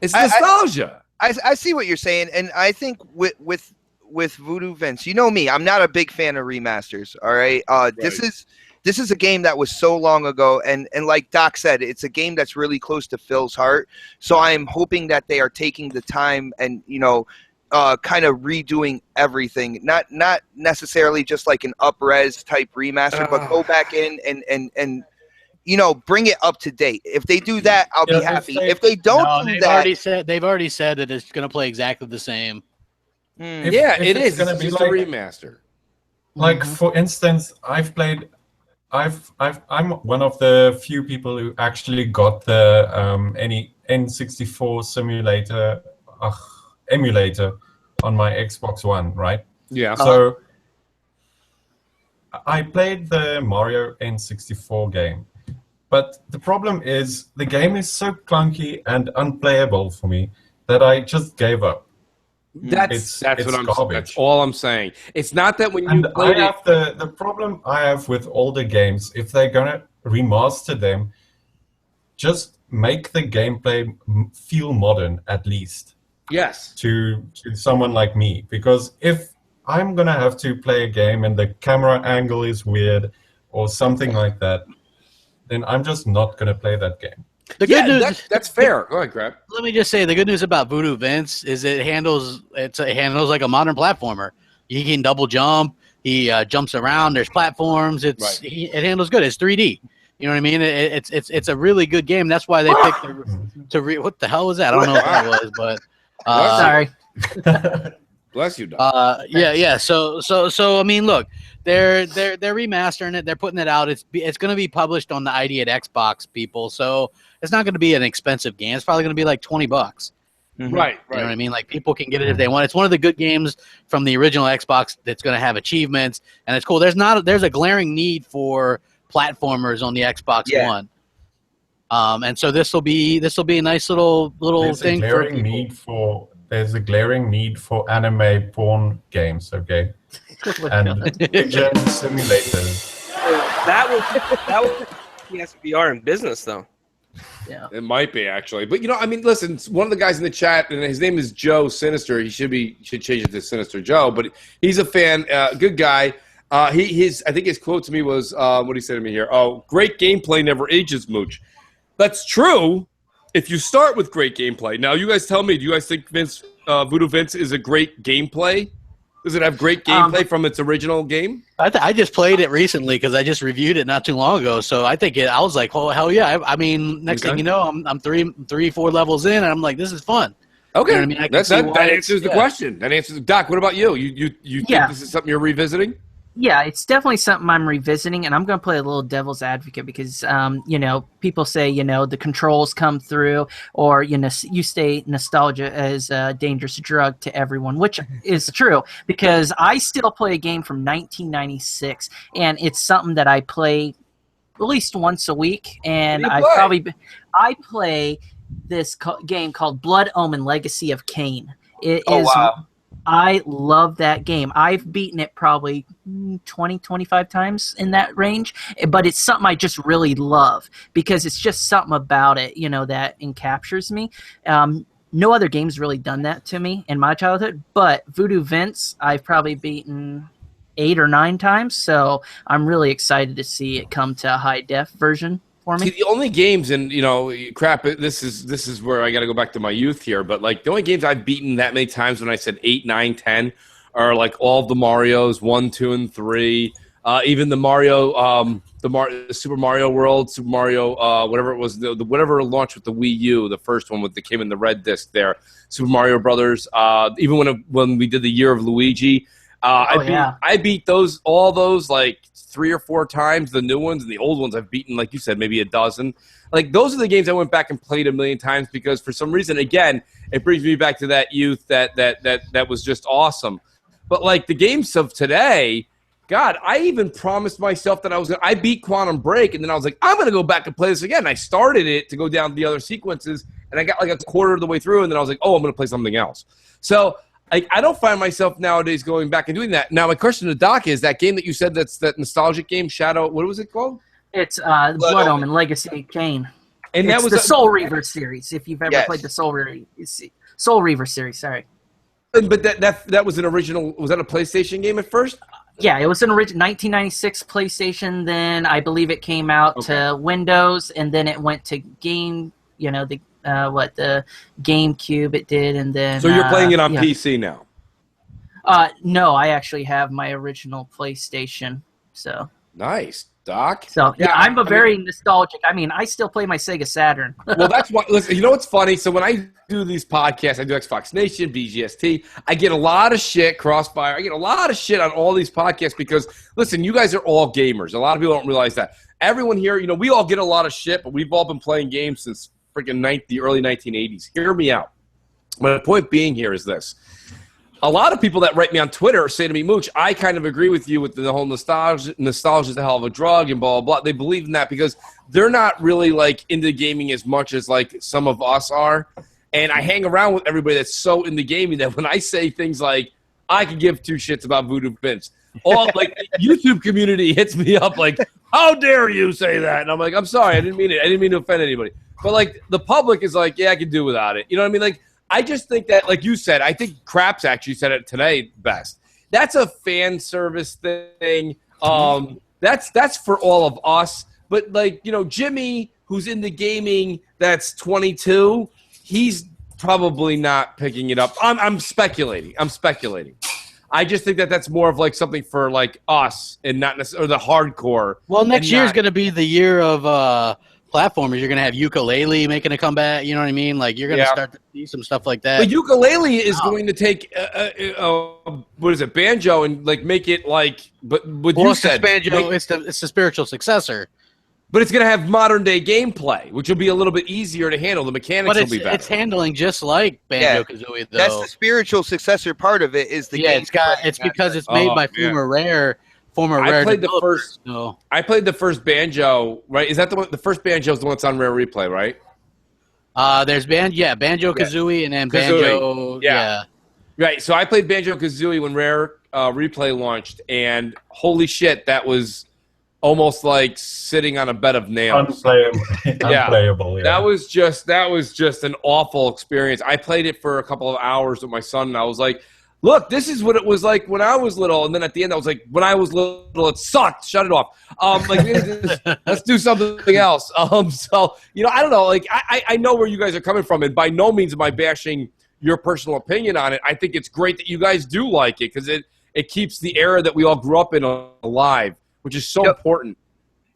It's nostalgia. I see what you're saying, and I think with Voodoo Vince, you know me, I'm not a big fan of remasters. All right, right. This is a game that was so long ago, and like Doc said, it's a game that's really close to Phil's heart. So I'm hoping that they are taking the time and kind of redoing everything, not necessarily just like an up-res type remaster, but go back in and bring it up to date. If they do that, I'll be happy. If they don't do that, they've already said that it's going to play exactly the same. If it is. It's just a remaster. Like for instance, I'm one of the few people who actually got the N64 simulator emulator on my Xbox One, right? Yeah. So I played the Mario N64 game, but the problem is the game is so clunky and unplayable for me that I just gave up. That's all I'm saying. It's not that when you and I have the problem I have with older games, if they're gonna remaster them, just make the gameplay feel modern at least. Yes. To someone like me, because if I'm gonna have to play a game and the camera angle is weird or something like that, then I'm just not gonna play that game. The good news, that's fair. Go ahead, Grab. Let me just say, the good news about Voodoo Vince is it handles like a modern platformer. He can double jump. He jumps around. There's platforms. It handles good. It's 3D. You know what I mean? It's a really good game. That's why they picked what the hell was that? I don't know what that was, but sorry. Bless you, Doc. Yeah. So I mean, look, they're remastering it. They're putting it out. It's going to be published on the ID at Xbox, people. So it's not going to be an expensive game. It's probably going to be like $20. Mm-hmm. Right. You know what I mean? Like, people can get it if they want. It's one of the good games from the original Xbox that's going to have achievements, and it's cool. There's a glaring need for platformers on the Xbox One. And so this will be a nice little thing for people. There's a glaring need for anime porn games, okay? And pigeon simulators. That will PSVR in business, though. Yeah, it might be actually, but I mean, listen. One of the guys in the chat, and his name is Joe Sinister. He should change it to Sinister Joe, but he's a fan. Good guy. I think his quote to me was, what did he say to me here? Oh, great gameplay never ages, Mooch. That's true. If you start with great gameplay. Now, you guys tell me, do you guys think Voodoo Vince is a great gameplay? Does it have great gameplay from its original game? I just played it recently because I just reviewed it not too long ago. So I think I was like, oh, hell yeah. I mean, next thing you know, I'm 4 levels in, and I'm like, this is fun. Okay. You know what I mean? That answers the question. That answers. Doc, what about you? You think this is something you're revisiting? Yeah, it's definitely something I'm revisiting, and I'm going to play a little devil's advocate because, people say, the controls come through, or, you say nostalgia is a dangerous drug to everyone, which is true because I still play a game from 1996, and it's something that I play at least once a week, and I play this game called Blood Omen Legacy of Kain. Wow. I love that game. I've beaten it probably 20, 25 times in that range, but it's something I just really love because it's just something about it, that encaptures me. No other game's really done that to me in my childhood, but Voodoo Vince, I've probably beaten 8 or 9 times, so I'm really excited to see it come to a high-def version. See, the only games, and crap. This is where I got to go back to my youth here. But like the only games I've beaten that many times when I said 8, 9, 10 are like all of the Mario's 1, 2, and 3. Even the Mario, Super Mario World, Super Mario, whatever it was, whatever launched with the Wii U, the first one that came in the red disc there. Super Mario Brothers. Even when we did the Year of Luigi. I beat all those like 3 or 4 times. The new ones and the old ones I've beaten, like you said, maybe a dozen. Like those are the games I went back and played a million times because for some reason, again, it brings me back to that youth that was just awesome. But like the games of today, God, I even promised myself that I beat Quantum Break, and then I was like, I'm going to go back and play this again. And I started it to go down the other sequences, and I got like a quarter of the way through, and then I was like, oh, I'm going to play something else. So I don't find myself nowadays going back and doing that. Now, my question to Doc is that game that you said that's that nostalgic game, Shadow, what was it called? It's Blood Omen Legacy of Kain. And it's that was the Soul Reaver series, if you've ever played the Soul Reaver series, sorry. But that was an original, was that a PlayStation game at first? Yeah, it was an original 1996 PlayStation. Then I believe it came out to Windows, and then it went to the GameCube. It did, and then. So you're playing it on PC now? No, I actually have my original PlayStation. So nice, Doc. So I'm very nostalgic. I mean, I still play my Sega Saturn. Well, that's why. Listen, you know what's funny? So when I do these podcasts, I do Xbox Nation, BGST. I get a lot of shit, Crossfire. I get a lot of shit on all these podcasts because, listen, you guys are all gamers. A lot of people don't realize that. Everyone here, we all get a lot of shit, but we've all been playing games since freaking the early 1980s. Hear me out. My point being here is this. A lot of people that write me on Twitter say to me, Mooch, I kind of agree with you with the whole nostalgia is a hell of a drug and blah, blah, blah. They believe in that because they're not really, like, into gaming as much as, like, some of us are. And I hang around with everybody that's so into gaming that when I say things like, I could give 2 shits about Voodoo Vince, all, like, the YouTube community hits me up like, how dare you say that? And I'm like, I'm sorry, I didn't mean it. I didn't mean to offend anybody. But, like, the public is like, yeah, I can do without it. You know what I mean? Like, I just think that, like you said, I think Craps actually said it today best. That's a fan service thing. That's for all of us. But, like, Jimmy, who's into gaming, that's 22, he's probably not picking it up. I'm speculating. I just think that that's more of, like, something for, like, us and not necessarily the hardcore. Well, next year's going to be the year of platformers. You're going to have ukulele making a comeback. You know what I mean? Like, you're going to start to see some stuff like that. But ukulele is going to take, what is it, banjo, and, like, make it, like, but what you said. Banjo, it's the spiritual successor. But it's going to have modern-day gameplay, which will be a little bit easier to handle. The mechanics will be better. It's handling just like Banjo-Kazooie, though. That's the spiritual successor part of it is the game. It's because it's made by former Rare. I played I played the first Banjo, right? Is that the one? The first Banjo is the one that's on Rare Replay, right? There's Banjo-Kazooie, and then Banjo. Yeah. Right. So I played Banjo-Kazooie when Rare Replay launched, and holy shit, that was almost like sitting on a bed of nails. Unplayable. Yeah. That was just an awful experience. I played it for a couple of hours with my son, and I was like, look, this is what it was like when I was little. And then at the end, I was like, when I was little, it sucked. Shut it off. Let's do something else. So, I don't know. Like, I know where you guys are coming from, and by no means am I bashing your personal opinion on it. I think it's great that you guys do like it because it keeps the era that we all grew up in alive, which is so important.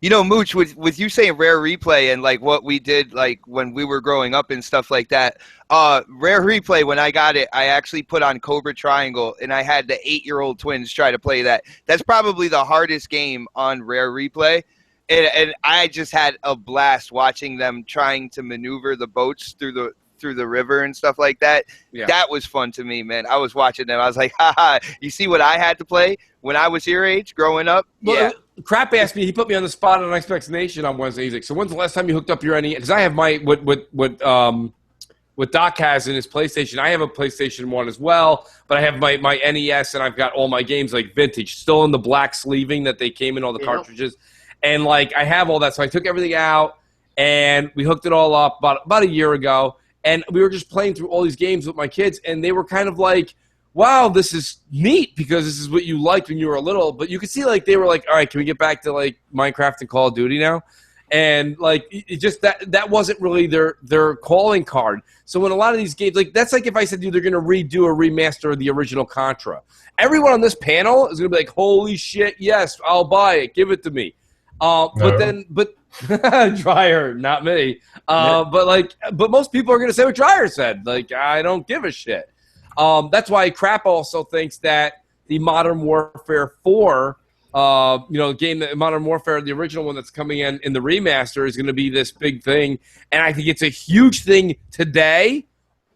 Mooch, with you saying Rare Replay and, like, what we did, like, when we were growing up and stuff like that, Rare Replay, when I got it, I actually put on Cobra Triangle, and I had the 8-year-old twins try to play that. That's probably the hardest game on Rare Replay, and I just had a blast watching them trying to maneuver the boats through the river and stuff like that. Yeah. That was fun to me, man. I was watching them. I was like, haha, you see what I had to play when I was your age growing up? Well, Crap asked me, he put me on the spot on Xbox Nation on Wednesday. He's like, so when's the last time you hooked up your NES? Because I have what Doc has in his PlayStation. I have a PlayStation 1 as well, but I have my NES, and I've got all my games, like, vintage, still in the black sleeving that they came in, all the cartridges. And, like, I have all that. So I took everything out, and we hooked it all up about a year ago. And we were just playing through all these games with my kids, and they were kind of like, wow, this is neat because this is what you liked when you were little. But you could see, like, they were like, all right, can we get back to, like, Minecraft and Call of Duty now? And, like, it just that wasn't really their calling card. So when a lot of these games, like, that's like if I said to you they're going to redo or remaster of the original Contra. Everyone on this panel is going to be like, holy shit, yes, I'll buy it. Give it to me. But Dryer, not me. But most people are going to say what Dryer said. Like, I don't give a shit. That's why Crap also thinks that the Modern Warfare 4, game, that Modern Warfare, the original one that's coming in the remaster, is going to be this big thing. And I think it's a huge thing today,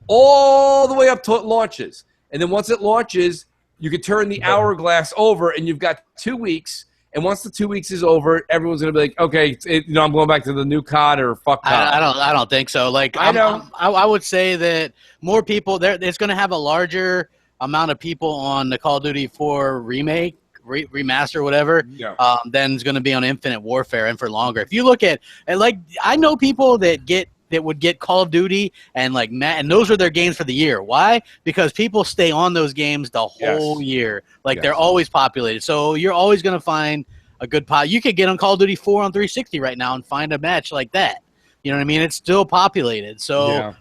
all the way up till it launches. And then once it launches, you can turn the hourglass over, and you've got 2 weeks. And once the 2 weeks is over, everyone's gonna be like, okay, I'm going back to the new COD or fuck COD. I don't think so. Like, I would say that more people there. It's gonna have a larger amount of people on the Call of Duty 4 remake, remaster, whatever. Yeah. Than is gonna be on Infinite Warfare and for longer. If you look at, and like, I know people that would get Call of Duty and like and those are their games for the year. Why? Because people stay on those games the whole year. Like, they're always populated. So you're always going to find a good pot. You could get on Call of Duty 4 on 360 right now and find a match like that. You know what I mean? It's still populated. So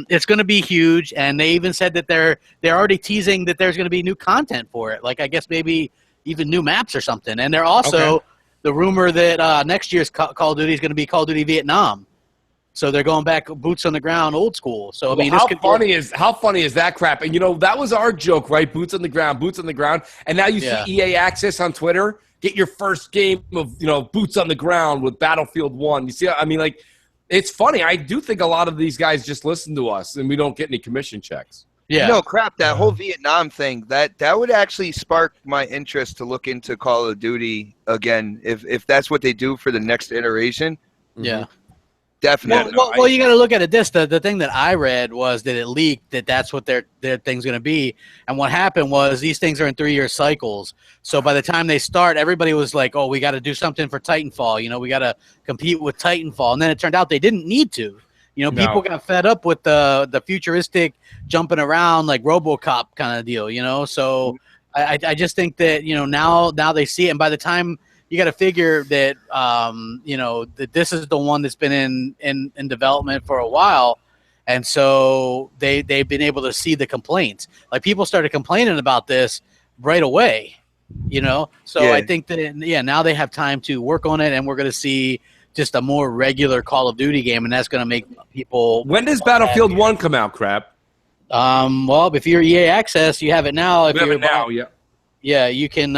it's going to be huge. And they even said that they're already teasing that there's going to be new content for it. Like, I guess maybe even new maps or something. And they're also the rumor that next year's Call of Duty is going to be Call of Duty Vietnam. So they're going back boots on the ground, old school. So I mean, how funny is that crap? And that was our joke, right? Boots on the ground. And now you see EA Access on Twitter. Get your first game of boots on the ground with Battlefield 1. You see, I mean, like, it's funny. I do think a lot of these guys just listen to us, and we don't get any commission checks. Yeah. No, crap. That whole Vietnam thing, that would actually spark my interest to look into Call of Duty again, if that's what they do for the next iteration. Yeah. Definitely. Well, you got to look at it. The thing that I read was that it leaked that's what their thing's going to be. And what happened was these things are in 3-year cycles. So by the time they start, everybody was like, "Oh, we got to do something for Titanfall. We got to compete with Titanfall." And then it turned out they didn't need to. People got fed up with the futuristic jumping around like RoboCop kind of deal. So I just think that now they see it, and by the time you got to figure that that this is the one that's been in development for a while, and so they've been able to see the complaints. Like, people started complaining about this right away, So I think that now they have time to work on it, and we're going to see just a more regular Call of Duty game, and that's going to make people. When does Battlefield 1 come out, crap? Well, if you're EA Access, you have it now. If you're now, yeah. Yeah, you can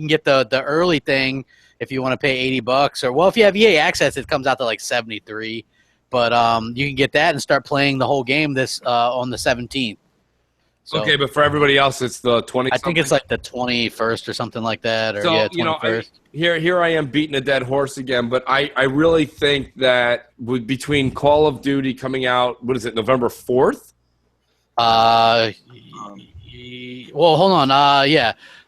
get the early thing if you want to pay $80, or if you have EA Access, it comes out to like $73. But you can get that and start playing the whole game this on the 17th. So, okay, but for everybody else, it's the 20th. I think it's like the 21st or something like that. Or so 21st. Here I am beating a dead horse again, but I really think that between Call of Duty coming out, what is it, November 4th? Well, hold on.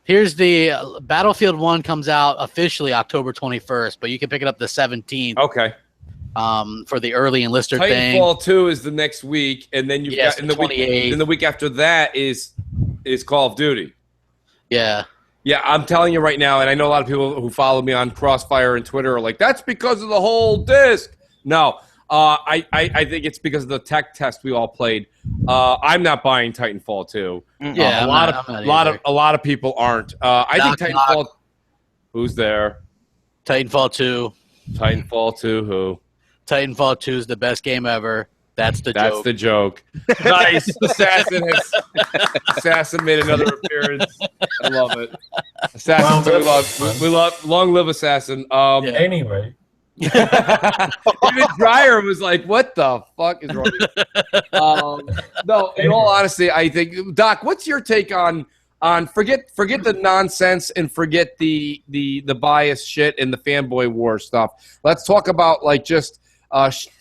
Here's the Battlefield 1 comes out officially October 21st, but you can pick it up the 17th. Okay. For the early enlister thing. Titanfall 2 is the next week, and then you've got the 28th. And the week after that is Call of Duty. Yeah. Yeah, I'm telling you right now, and I know a lot of people who follow me on CrossFire and Twitter are like, that's because of the whole disc. No. I think it's because of the tech test we all played. I'm not buying Titanfall 2. Yeah, a lot of people aren't. I think Titanfall. Who's there? Titanfall 2. Titanfall 2. Who? Titanfall 2 is the best game ever. That's the joke. Nice. Assassin made another appearance. I love it. Assassin, we love. Long live Assassin. Anyway. Even Dreyer was like, "What the fuck is wrong?" No, in all honesty, I think, Doc, what's your take on forget the nonsense and forget the bias shit and the fanboy war stuff. Let's talk about just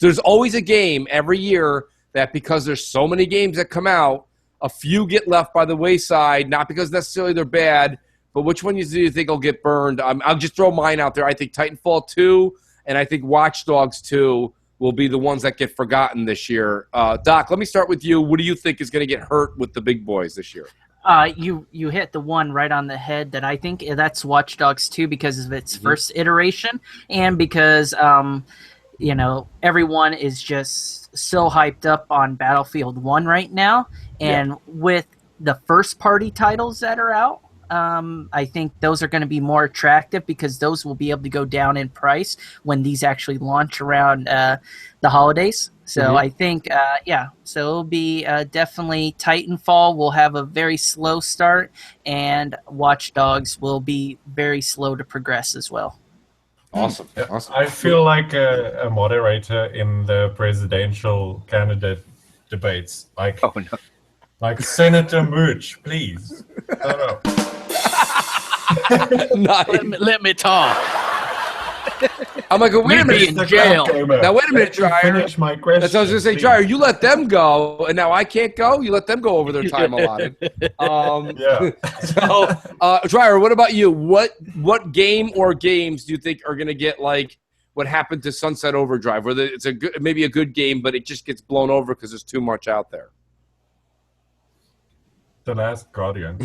there's always a game every year that, because there's so many games that come out, a few get left by the wayside, not because necessarily they're bad, but which one do you think will get burned? I'll just throw mine out there. I think Titanfall 2 and I think Watch Dogs 2 will be the ones that get forgotten this year. Doc, let me start with you. What do you think is going to get hurt with the big boys this year? You hit the one right on the head that I think that's Watch Dogs 2 because of its first iteration, and because everyone is just so hyped up on Battlefield 1 right now, and with the first party titles that are out, I think those are going to be more attractive because those will be able to go down in price when these actually launch around the holidays. So I think, so it'll be definitely Titanfall will have a very slow start, and Watch Dogs will be very slow to progress as well. Awesome. Yeah, Awesome. I feel like a moderator in the presidential candidate debates. Like, Oh no. like Senator Mooch, please. Shut up. Nice. Let me talk. I'm like, wait a minute. in jail. Now, wait a minute, Dryer. Finish my question. That's what I was going to say, please. Dryer. You let them go, and now I can't go? You let them go over their time allotted. Yeah. So, Dryer, what about you? What game or games do you think are going to get like what happened to Sunset Overdrive, where it's maybe a good game, but it just gets blown over because there's too much out there? The Last Guardian.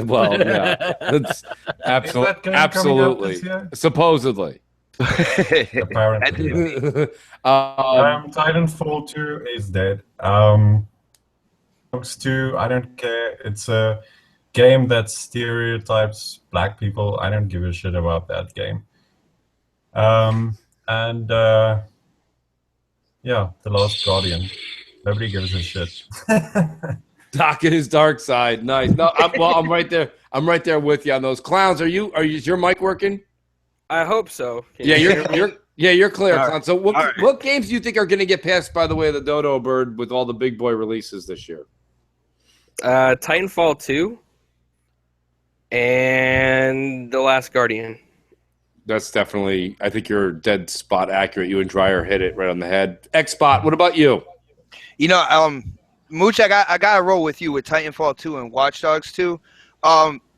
Well, yeah, that's absolutely, this year? Supposedly. Apparently. Titanfall 2 is dead. Dogs 2, I don't care. It's a game that stereotypes black people. I don't give a shit about that game. The Last Guardian. Nobody gives a shit. Doc in his dark side. Nice. No, I'm right there. I'm right there with you on those clowns. Is your mic working? I hope so. Yeah, you're clear, All clown. right. So what All right. what games do you think are going to get passed by the way of the dodo bird with all the big boy releases this year? Titanfall 2 and The Last Guardian. That's definitely. I think you're dead spot accurate. You and Dryer hit it right on the head. X-Spot. What about you? You know, Mooch, I got to roll with you with Titanfall 2 and Watch Dogs 2.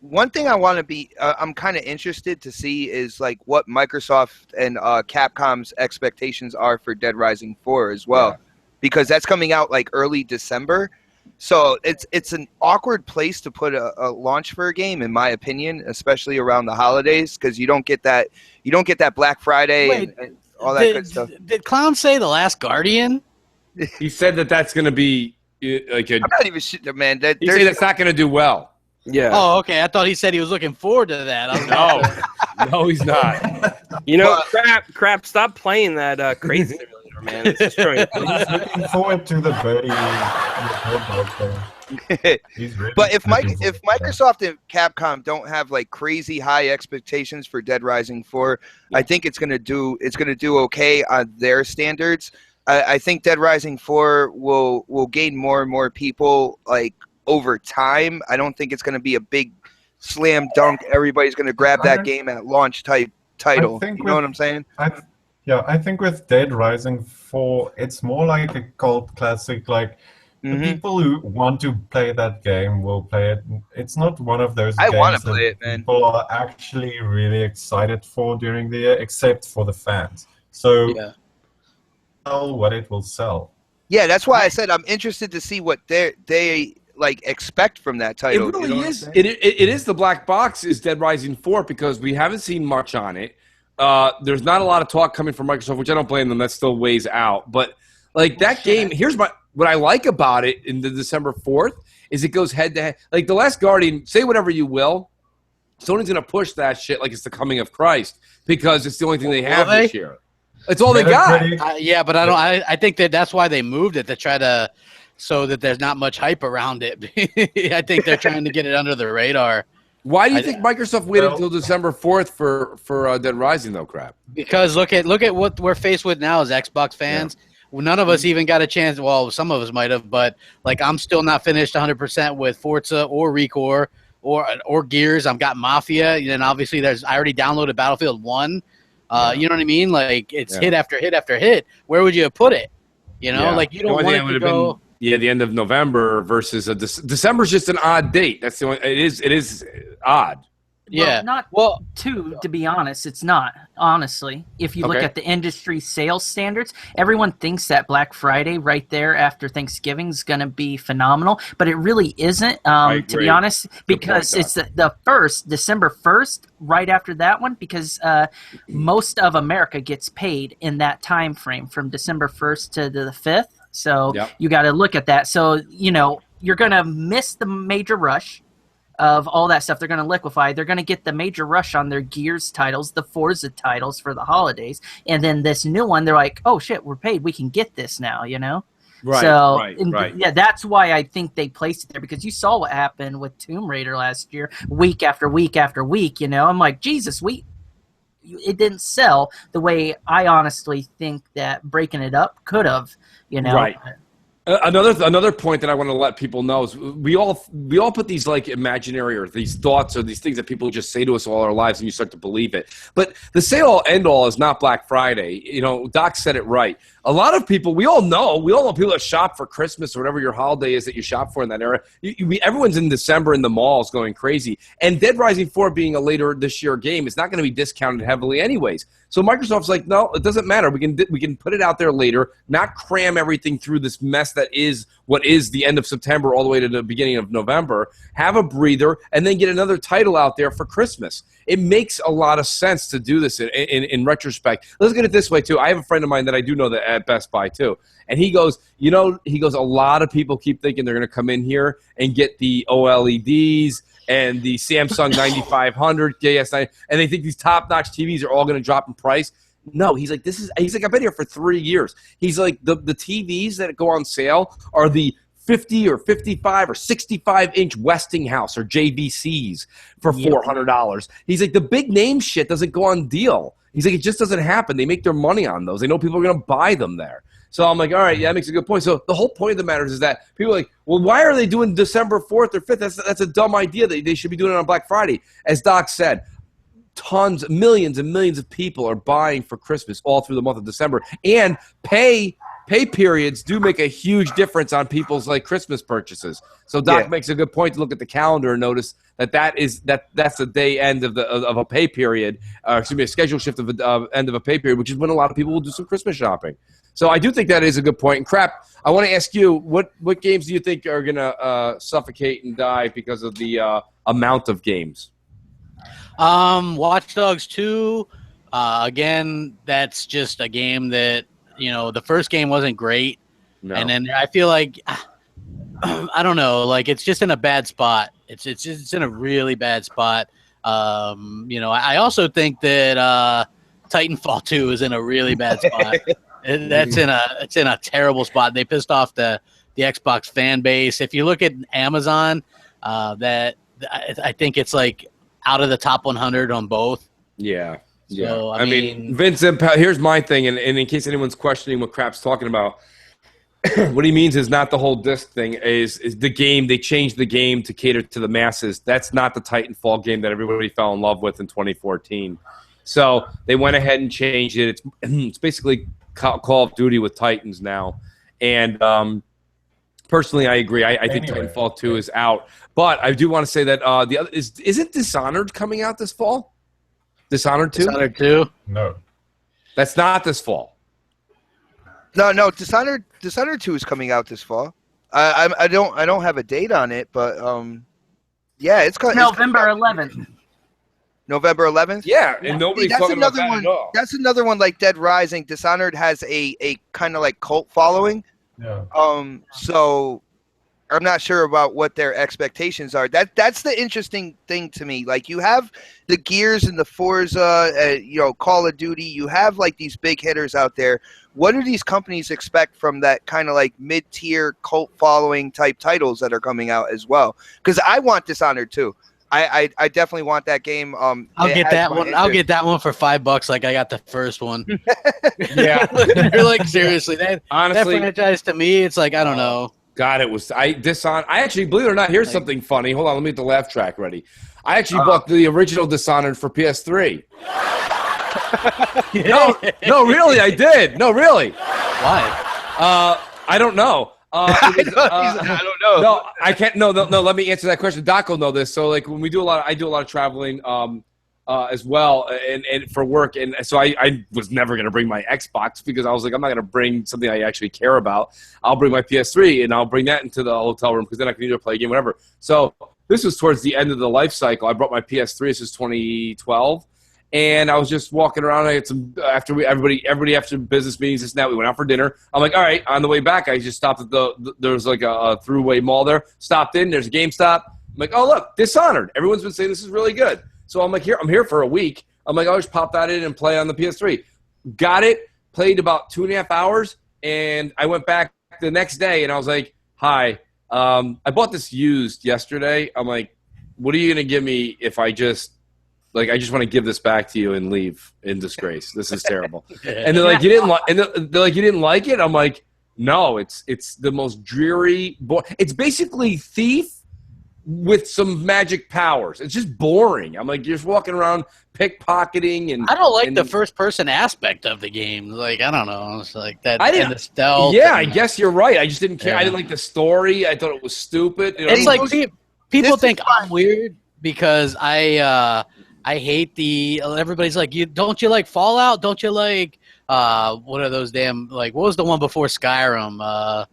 One thing I want to be, I'm kind of interested to see is like what Microsoft and Capcom's expectations are for Dead Rising 4 as well, because that's coming out like early December. So it's an awkward place to put a launch for a game, in my opinion, especially around the holidays, because you don't get that Black Friday and all that good stuff. Did Clown say The Last Guardian? He said that's going to be like a. I'm not even shit, man. He said that's not going to do well. Yeah. Oh, okay. I thought he said he was looking forward to that. I was No, he's not. You know, crap, stop playing that Crate Simulator, man. It's destroying. Looking forward to the birdie. He's really But if looking forward to that. Microsoft and Capcom don't have like crazy high expectations for Dead Rising 4, I think it's gonna do okay on their standards. I think Dead Rising 4 will gain more and more people like over time. I don't think it's gonna be a big slam dunk. Everybody's gonna grab that game at launch type title. You know what I'm saying? I think with Dead Rising 4, it's more like a cult classic. Like the people who want to play that game will play it. It's not one of those games wanna that play it, man. people are actually really excited for during the year, except for the fans. So sell what it will sell. Yeah, that's why I said I'm interested to see what they like expect from that title. It really you know is. It is the black box is Dead Rising 4 because we haven't seen much on it. There's not a lot of talk coming from Microsoft, which I don't blame them. That still weighs out. But like that game, here's what I like about it in the December 4th is it goes head to head. Like The Last Guardian, say whatever you will, Sony's going to push that shit like it's the coming of Christ because it's the only thing they have this year. It's all they got. yeah, but I don't. I think that's why they moved it to try to, so that there's not much hype around it. I think they're trying to get it under the radar. Why do you think Microsoft waited until December 4th for Dead Rising though? Crap. Because look at what we're faced with now as Xbox fans. Yeah. None of us even got a chance. Well, some of us might have, but like I'm still not finished 100% with Forza or Recore or Gears. I've got Mafia, and then obviously I already downloaded Battlefield 1. You know what I me? Like it's hit after hit after hit. Where would you have put it? You know, like you don't want it to go. The end of November versus December's just an odd date. That's the only. It is odd. Yeah. To be honest, it's not. Honestly, if you look at the industry sales standards, everyone thinks that Black Friday right there after Thanksgiving is going to be phenomenal, but it really isn't, to be honest, because it's the first, December 1st, right after that one, because most of America gets paid in that time frame from December 1st to the 5th. So you got to look at that. So, you know, you're going to miss the major rush of all that stuff. They're going to liquefy. They're going to get the major rush on their Gears titles, the Forza titles for the holidays, and then this new one, they're like, oh shit, we're paid. We can get this now, you know? Right, so, right. Yeah, that's why I think they placed it there, because you saw what happened with Tomb Raider last year, week after week after week, you know? I'm like, Jesus, it didn't sell the way I honestly think that breaking it up could have, you know? Right. Another point that I want to let people know is we all put these like imaginary or these thoughts or these things that people just say to us all our lives, and you start to believe it. But the say-all end-all is not Black Friday. You know, Doc said it right. A lot of people, we all know people that shop for Christmas or whatever your holiday is that you shop for in that era. Everyone's in December in the malls going crazy. And Dead Rising 4 being a later this year game is not going to be discounted heavily anyways. So Microsoft's like, no, it doesn't matter. We can put it out there later, not cram everything through this mess that is what is the end of September all the way to the beginning of November. Have a breather, and then get another title out there for Christmas. It makes a lot of sense to do this in retrospect. Let's get it this way, too. I have a friend of mine that I do know that at Best Buy, too. And he goes, a lot of people keep thinking they're going to come in here and get the OLEDs and the Samsung 9500 JS9, and they think these top-notch TVs are all going to drop in price. No, he's like, I've been here for 3 years. He's like, the TVs that go on sale are the 50 or 55 or 65-inch Westinghouse or JVCs for $400. He's like, the big name shit doesn't go on deal. He's like, it just doesn't happen. They make their money on those. They know people are going to buy them there. So I'm like, all right, yeah, that makes a good point. So the whole point of the matter is that people are like, well, why are they doing December 4th or 5th? That's a dumb idea. They should be doing it on Black Friday. As Doc said, millions and millions of people are buying for Christmas all through the month of December. And pay periods do make a huge difference on people's like Christmas purchases. So Doc makes a good point to look at the calendar and notice that's the day end of a pay period, a schedule shift of end of a pay period, which is when a lot of people will do some Christmas shopping. So I do think that is a good point. And Crap, I want to ask you, what games do you think are going to suffocate and die because of the amount of games? Watch Dogs 2, again, that's just a game that, the first game wasn't great. No. And then I feel like, I don't know, like it's just in a bad spot. It's in a really bad spot. I also think that Titanfall 2 is in a really bad spot. It's in a terrible spot. They pissed off the Xbox fan base. If you look at Amazon, I think it's like out of the top 100 on both. Yeah. So, I mean, Vince, here's my thing, and in case anyone's questioning what Crap's talking about, what he means is not the whole disc thing, is the game. They changed the game to cater to the masses. That's not the Titanfall game that everybody fell in love with in 2014. So they went ahead and changed it. It's basically Call of Duty with Titans now. And personally, I agree. I think Titanfall 2 is out. But I do want to say that isn't Dishonored coming out this fall? Dishonored 2? Dishonored 2? No. That's not this fall. No. Dishonored 2 is coming out this fall. I don't have a date on it, but it's coming. November 11th. November 11th? Yeah, and nobody's talking about that at all. That's another one like Dead Rising. Dishonored has a kind of like cult following. Yeah. So I'm not sure about what their expectations are. That's the interesting thing to me. Like you have the Gears and the Forza, Call of Duty. You have like these big hitters out there. What do these companies expect from that kind of like mid-tier cult following type titles that are coming out as well? Because I want Dishonored too. I definitely want that game. I'll get that one. I'll get that one for $5, like I got the first one. Yeah, you're like seriously. Honestly, that franchise to me, it's like I don't know. God, it was Dishonored. I actually, believe it or not, here's something funny. Hold on, let me get the laugh track ready. I actually bought the original Dishonored for PS3. No, really, I did. No, really. Why? I don't know. I don't know. No, I can't. No. Let me answer that question. Doc will know this. So, like, when I do a lot of traveling, as well, and for work, and so I was never going to bring my Xbox because I was like, I'm not going to bring something I actually care about. I'll bring my PS3 and I'll bring that into the hotel room because then I can either play a game, whatever. So this was towards the end of the life cycle. I brought my PS3. This is 2012. And I was just walking around. I had some everybody after business meetings. This and that. We went out for dinner. I'm like, all right. On the way back, I just stopped at there was like a throughway mall there. Stopped in. There's a GameStop. I'm like, oh, look, Dishonored. Everyone's been saying this is really good. So I'm like, I'm here for a week. I'm like, I'll just pop that in and play on the PS3. Got it, played about 2.5 hours, and I went back the next day, and I was like, hi, I bought this used yesterday. I'm like, what are you going to give me if I just want to give this back to you and leave in disgrace? This is terrible. And they're like, you didn't like, and they're like, you didn't like it? I'm like, no, it's the most dreary. It's basically Thief with some magic powers. It's just boring. I'm like, you're just walking around pickpocketing, and I don't like the first person aspect of the game. Like, I don't know, it's like that. And the stealth. Yeah, I guess you're right. I just didn't care. I didn't like the story. I thought it was stupid. You know, it's like people think I'm weird because I hate everybody's like, don't you like Fallout? Don't you like what are those damn, like, what was the one before Skyrim?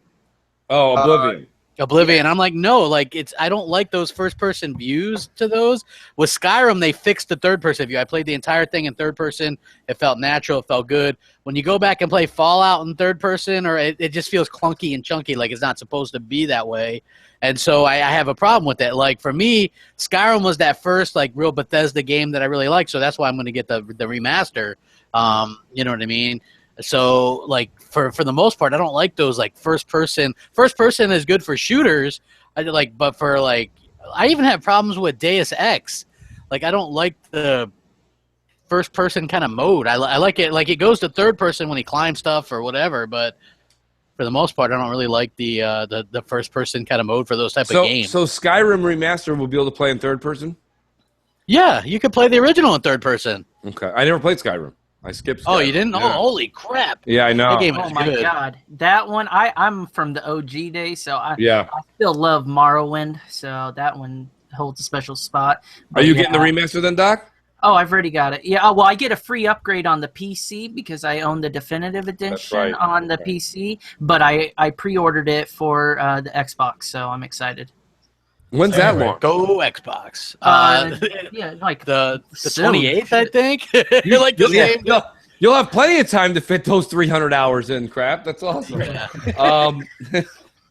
Oblivion. Oblivion. I'm like, no, like, I don't like those first person views to those. With Skyrim, they fixed the third person view. I played the entire thing in third person. It felt natural. It felt good. When you go back and play Fallout in third person, or it just feels clunky and chunky, like it's not supposed to be that way. And so I have a problem with it. Like, for me, Skyrim was that first, like, real Bethesda game that I really liked, so that's why I'm going to get the remaster. You know what I mean? So, like, for the most part, I don't like those, like, first person. First person is good for shooters, but for, like, I even have problems with Deus Ex. Like, I don't like the first person kind of mode. I like it, like, it goes to third person when he climbs stuff or whatever, but for the most part, I don't really like the first person kind of mode for those type of games. So Skyrim Remaster will be able to play in third person? Yeah, you could play the original in third person. Okay. I never played Skyrim. I skipped Skyrim. Oh, you didn't? Yeah. Oh, holy crap. Yeah, I know. That game Oh, my good. God. That one, I'm from the OG days, so I still love Morrowind, so that one holds a special spot. But are you getting the remaster then, Doc? Oh, I've already got it. Yeah, well, I get a free upgrade on the PC because I own the Definitive Edition on the PC, but I pre-ordered it for the Xbox, so I'm excited. When's that launch? Go Xbox. Yeah, like the 28th, I think. You like the same. You'll have plenty of time to fit those 300 hours in, crap. That's awesome. Yeah.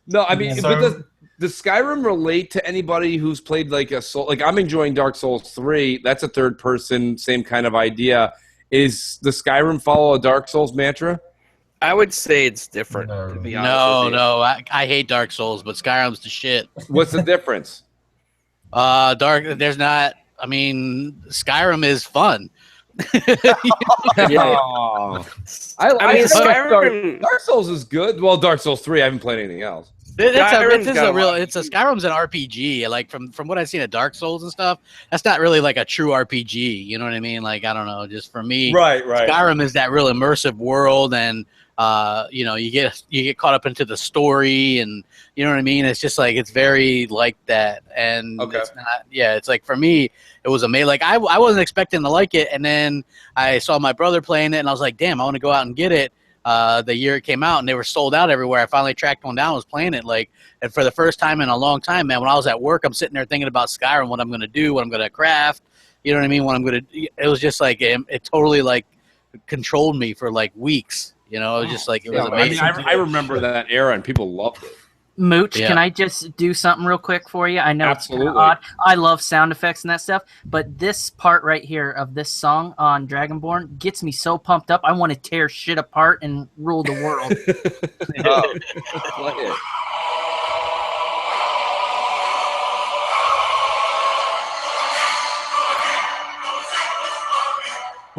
No, I mean, but does Skyrim relate to anybody who's played like a Soul? Like, I'm enjoying Dark Souls 3. That's a third person, same kind of idea. Is the Skyrim follow a Dark Souls mantra? I would say it's different. To be honest with you. No. I hate Dark Souls, but Skyrim's the shit. What's the difference? There's not. I mean, Skyrim is fun. Skyrim. Dark Souls is good. Well, Dark Souls 3. I haven't played anything else. Skyrim's an RPG. Like from what I've seen of Dark Souls and stuff, that's not really like a true RPG. You know what I mean? Like, I don't know. Just for me, right. Skyrim is that real immersive world, and you get caught up into the story, and you know what I mean. It's just like it's very like that, and it's not. Yeah, it's like for me, it was amazing. Like I wasn't expecting to like it, and then I saw my brother playing it, and I was like, damn, I want to go out and get it. The year it came out, and they were sold out everywhere. I finally tracked one down, was playing it, and for the first time in a long time, man, when I was at work, I'm sitting there thinking about Skyrim, what I'm going to do, what I'm going to craft, you know what I mean? It was just like, it totally like controlled me for like weeks, you know, it was just like, it was amazing. I mean, I remember that era, and people loved it. Mooch, can I just do something real quick for you? I know Absolutely. It's kind of odd. I love sound effects and that stuff, but this part right here of this song on Dragonborn gets me so pumped up. I want to tear shit apart and rule the world. Play it.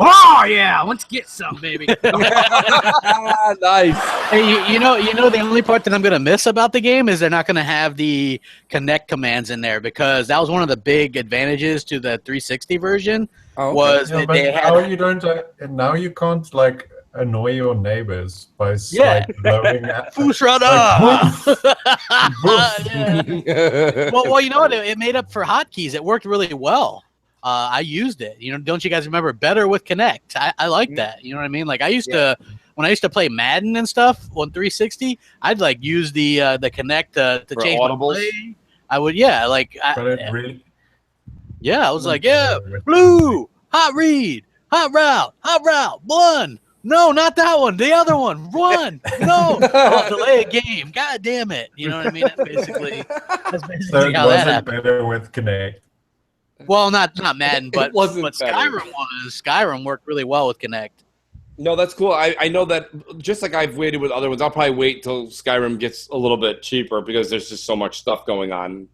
Oh yeah, let's get some, baby. Nice. Hey, you know, the only part that I'm gonna miss about the game is they're not gonna have the connect commands in there, because that was one of the big advantages to the 360 version. Was that they had. Now you can't like annoy your neighbors by blowing at Well, you know what? It made up for hotkeys. It worked really well. I used it. You know, don't you guys remember Better with Connect? I like that. You know what I mean? Like when I used to play Madden and stuff on 360, I'd like use the Connect to change my play. I would, I was like, blue, hot read, hot route, blonde, No, not that one. The other one. Run. No. Oh, delay a game. God damn it. You know what I mean? That's basically So it how that wasn't happened. better with Kinect. Well, not Madden, but wasn't Skyrim worked really well with Kinect. No, that's cool. I know that just like I've waited with other ones, I'll probably wait till Skyrim gets a little bit cheaper because there's just so much stuff going on.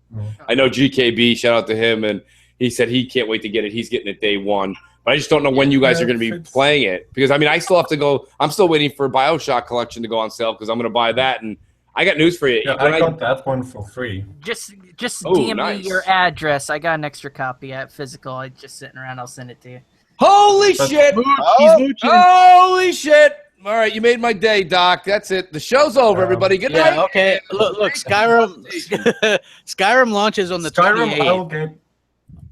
I know GKB, shout out to him, and he said he can't wait to get it. He's getting it day one. But I just don't know when you guys are going to be playing it because, I mean, I still have to go. I'm still waiting for BioShock Collection to go on sale because I'm going to buy that. And I got news for you. Yeah, I got that one for free. Just DM me your address. I got an extra copy at physical. It's just sitting around. I'll send it to you. Holy shit! He's mooching. Holy shit! All right, you made my day, Doc. That's it. The show's over, everybody. Good night. Yeah, okay. Look, Skyrim launches on the 28th.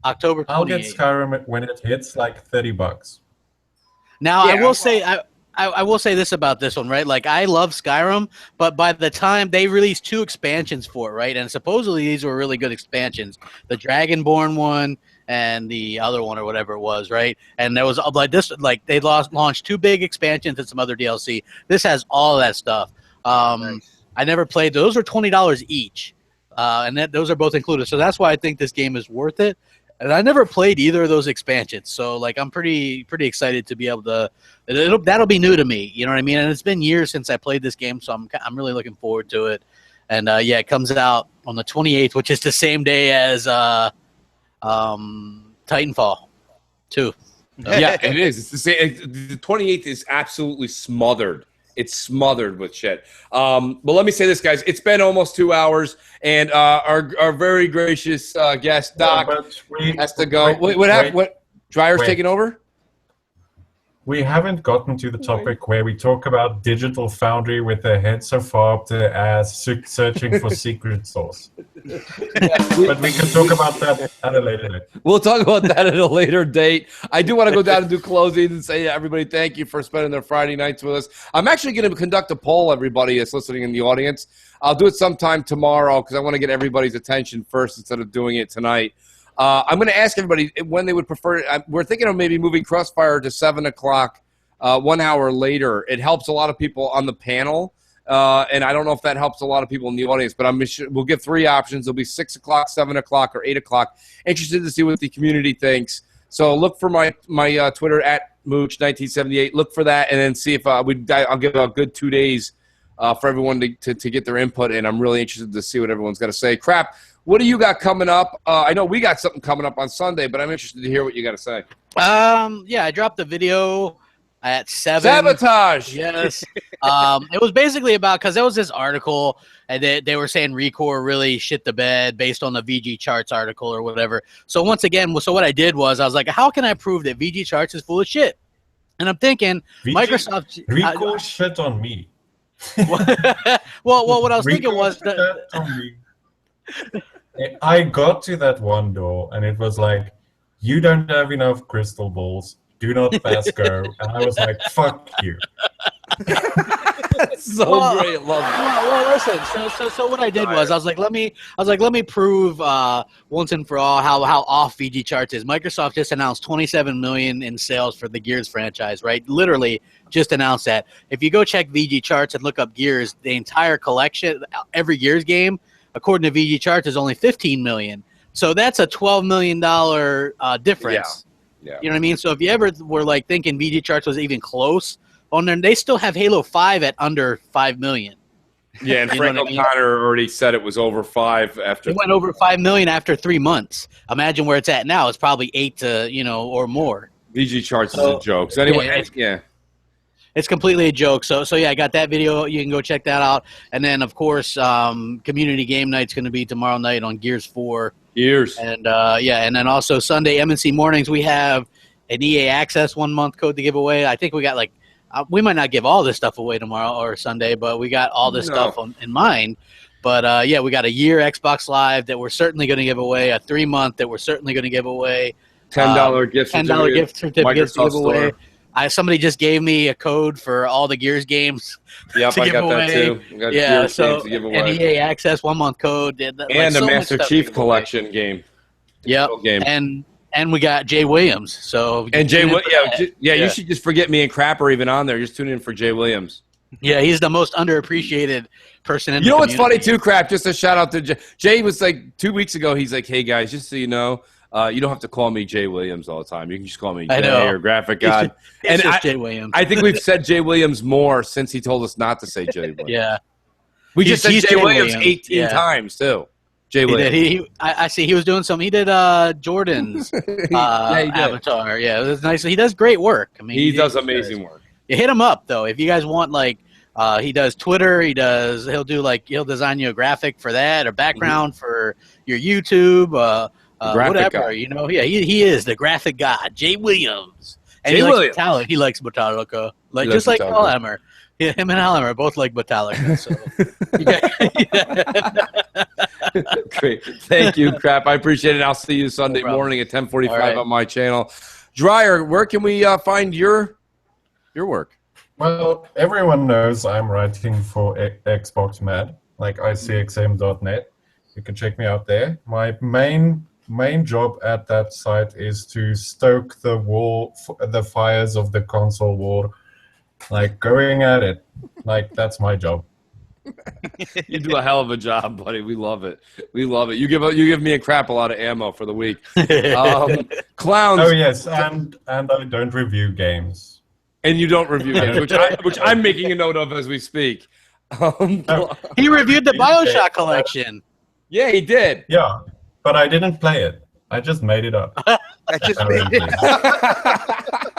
October 28th. I'll get Skyrim when it hits like $30. Now, I will say I will say this about this one, right? Like, I love Skyrim, but by the time they released 2 expansions for it, right? And supposedly these were really good expansions. The Dragonborn one and the other one or whatever it was, right? And there was like this, like they launched 2 big expansions and some other DLC. This has all of that stuff. Nice. I never played those. Are $20 each, and those are both included. So that's why I think this game is worth it. And I never played either of those expansions, so like I'm pretty excited to be able to. That'll be new to me, you know what I mean? And it's been years since I played this game, so I'm really looking forward to it. And yeah, it comes out on the 28th, which is the same day as Titanfall 2. Yeah, it is. It's the same. The 28th is absolutely smothered. It's smothered with shit. But let me say this, guys. It's been almost 2 hours, and our very gracious guest, Doc, has to go. What happened? What? Dryer's taking over? We haven't gotten to the topic where we talk about Digital Foundry with their head so far up their ass searching for secret sauce. But we can talk about that at a later date. We'll talk about that at a later date. I do want to go down and do closings and say, everybody, thank you for spending their Friday nights with us. I'm actually going to conduct a poll, everybody that's listening in the audience. I'll do it sometime tomorrow because I want to get everybody's attention first instead of doing it tonight. I'm going to ask everybody when they would prefer it. We're thinking of maybe moving CrossFire to 7 o'clock, 1 hour later. It helps a lot of people on the panel, and I don't know if that helps a lot of people in the audience, but we'll give 3 options. It'll be 6 o'clock, 7 o'clock, or 8 o'clock. Interested to see what the community thinks. So look for my Twitter at Mooch1978. Look for that, and then see if I'll give a good 2 days for everyone to get their input, and I'm really interested to see what everyone's got to say. Crap. What do you got coming up? I know we got something coming up on Sunday, but I'm interested to hear what you got to say. Yeah, I dropped the video at 7. Sabotage! Yes. It was basically about, because there was this article, and they were saying Recore really shit the bed based on the VG Charts article or whatever. So once again, what I did was, I was like, how can I prove that VG Charts is full of shit? And I'm thinking, Microsoft... Recore shit on me. well, what I was thinking was... I got to that one door, and it was like, you don't have enough crystal balls. Do not pass go. And I was like, fuck you. So great. Love it. Well, listen. So what I did was I was like, let me prove once and for all how off VG Charts is. Microsoft just announced 27 million in sales for the Gears franchise, right? Literally just announced that. If you go check VG Charts and look up Gears, the entire collection, every Gears game, according to VG Charts, is only 15 million. So that's a $12 million difference. Yeah. You know what I mean? So if you ever were like thinking VG Charts was even close on there, they still have Halo 5 at under 5 million. Yeah, and Frank O'Connor already said it was over 5 after. It went over 5 million after 3 months. Imagine where it's at now. It's probably 8 to or more. VG Charts is a joke. So anyway, yeah. It's completely a joke. So yeah, I got that video. You can go check that out. And then, of course, Community Game Night's going to be tomorrow night on Gears 4. Gears. And, and then also Sunday, MNC Mornings, we have an EA Access 1-month code to give away. I think we got we might not give all this stuff away tomorrow or Sunday, but we got all this stuff in mind. But, we got a year Xbox Live that we're certainly going to give away, a 3-month that we're certainly going to give away. $10 gift certificate. $10 gift certificates to give away. Somebody just gave me a code for all the Gears games. Yep, I got that too. Got Gears games to give away. An EA Access 1-month code. And a Master Chief Collection game. Yep. Game. And And we got Jay Williams. So and Jay, you should just forget me and Crap are even on there. Just tune in for Jay Williams. Yeah, he's the most underappreciated person in You the know what's funny community. too, Crap? Just a shout out to Jay. Jay was like 2 weeks ago. He's like, "Hey guys, just so you know, you don't have to call me Jay Williams all the time. You can just call me Jay or Graphic God." It's just Jay Williams. I think we've said Jay Williams more since he told us not to say Jay Williams. Yeah, we just said he's Jay Williams 18 Yeah. times too. Jay Williams. He did. I see. He was doing some. He did Jordan's he did. avatar. Yeah, it was nice. He does great work. I mean, He does amazing work. You hit him up though if you guys want like. He does Twitter. He'll design you a graphic for that or background for your YouTube. Whatever, guy. you know. Yeah, he is the graphic god, Jay Williams. And Jay he Williams. likes Metallica. He likes Metallica. Like He just likes like Metallica. Paul Hammer. Yeah, him and Hammer both like Metallica. So Great. Thank you, Crap. I appreciate it. I'll see you Sunday problem. morning at 10:45 All right. on my channel. Dryer, where can we find your work? Well, everyone knows I'm writing for Xbox Mad, like icxm.net. You can check me out there. My main job at that site is to stoke the fires of the console war, like going at it. Like that's my job. You do a hell of a job, buddy. We love it. We love it. You give me and Crap a lot of ammo for the week. Clowns. Oh yes, and I don't review games. And you don't review games, which I'm making a note of as we speak. he reviewed the BioShock collection. Yeah, he did. Yeah, but I didn't play it. I just made it up. I just made it.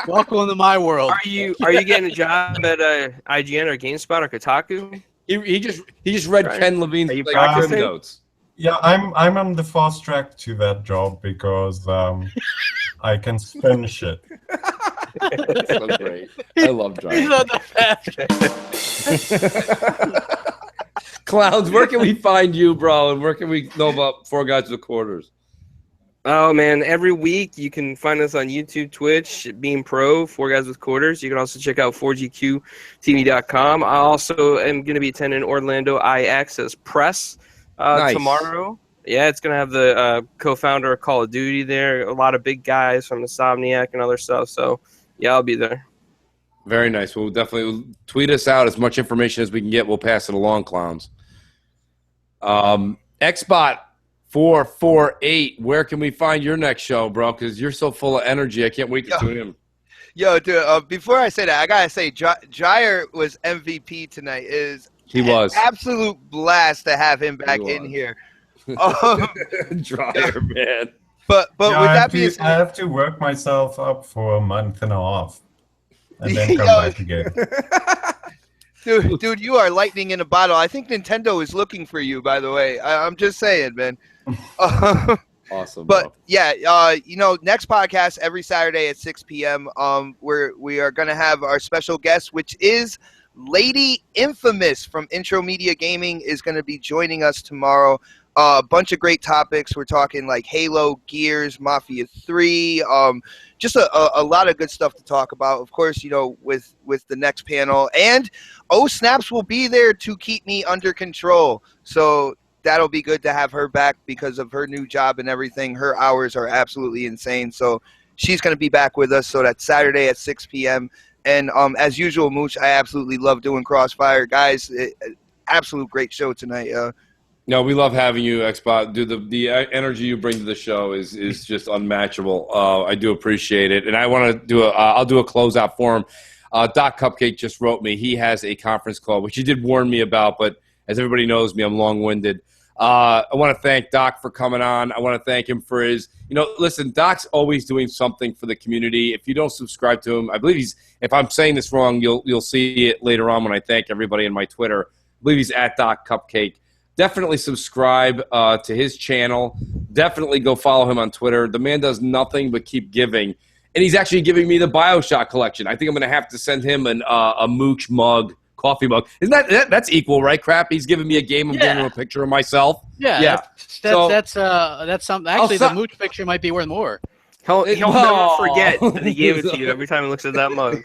Welcome to my world. Are you getting a job at IGN or GameSpot or Kotaku? He just read Right. Ken Levine's Are you like, practicing? notes. Yeah, I'm on the fast track to that job because I can spin shit. That's so great. I love He's Dryer. on the fast. Clowns, where can we find you, bro? And where can we know about Four Guys with Quarters? Oh man, every week you can find us on YouTube, Twitch, Beam Pro, 4 Guys with Quarters. You can also check out 4GQTV.com. I also am going to be attending Orlando iAccess Press Nice. tomorrow. Yeah, it's going to have the co-founder of Call of Duty there, a lot of big guys from Insomniac and other stuff. So, yeah, I'll be there. Very nice. We'll definitely tweet us out as much information as we can get. We'll pass it along, Clowns. Xbot 448, where can we find your next show, bro? Because you're so full of energy. I can't wait to tune in. Yo, dude, before I say that, I gotta say, Dryer was MVP tonight. He was. Absolute blast to have him back in here. Dryer, man. But Yeah, with I that being I said, have to work myself up for a month and a half, and then come Yo. back again. dude, you are lightning in a bottle. I think Nintendo is looking for you. By the way, I'm just saying, man. Awesome. But bro. yeah, next podcast every Saturday at 6 p.m. We are gonna have our special guest, which is Lady Infamous from Intro Media Gaming, is gonna be joining us tomorrow. A bunch of great topics. We're talking like Halo, Gears, Mafia 3, just a lot of good stuff to talk about. Of course, with the next panel, and Snaps will be there to keep me under control. So that'll be good to have her back because of her new job and everything. Her hours are absolutely insane. So she's going to be back with us. So that's Saturday at 6 p.m. And as usual, Mooch, I absolutely love doing Crossfire. Guys, absolute great show tonight. No, we love having you, Xbot. Dude, the energy you bring to the show is just unmatchable. I do appreciate it. And I want to do I'll do a closeout for him. Doc Cupcake just wrote me. He has a conference call, which he did warn me about, but as everybody knows me, I'm long-winded. I want to thank Doc for coming on. I want to thank him for his, listen, Doc's always doing something for the community. If you don't subscribe to him, I believe if I'm saying this wrong, you'll see it later on when I thank everybody in my Twitter. I believe he's at Doc Cupcake. Definitely subscribe to his channel. Definitely go follow him on Twitter. The man does nothing but keep giving. And he's actually giving me the BioShock collection. I think I'm going to have to send him a Mooch mug. Coffee mug. Isn't that's equal, right? Crap. He's giving me a game. I'm giving him a picture of myself. Yeah. That's something. Actually, the Mooch picture might be worth more. He'll never forget that he gave it to you every time he looks at that mug.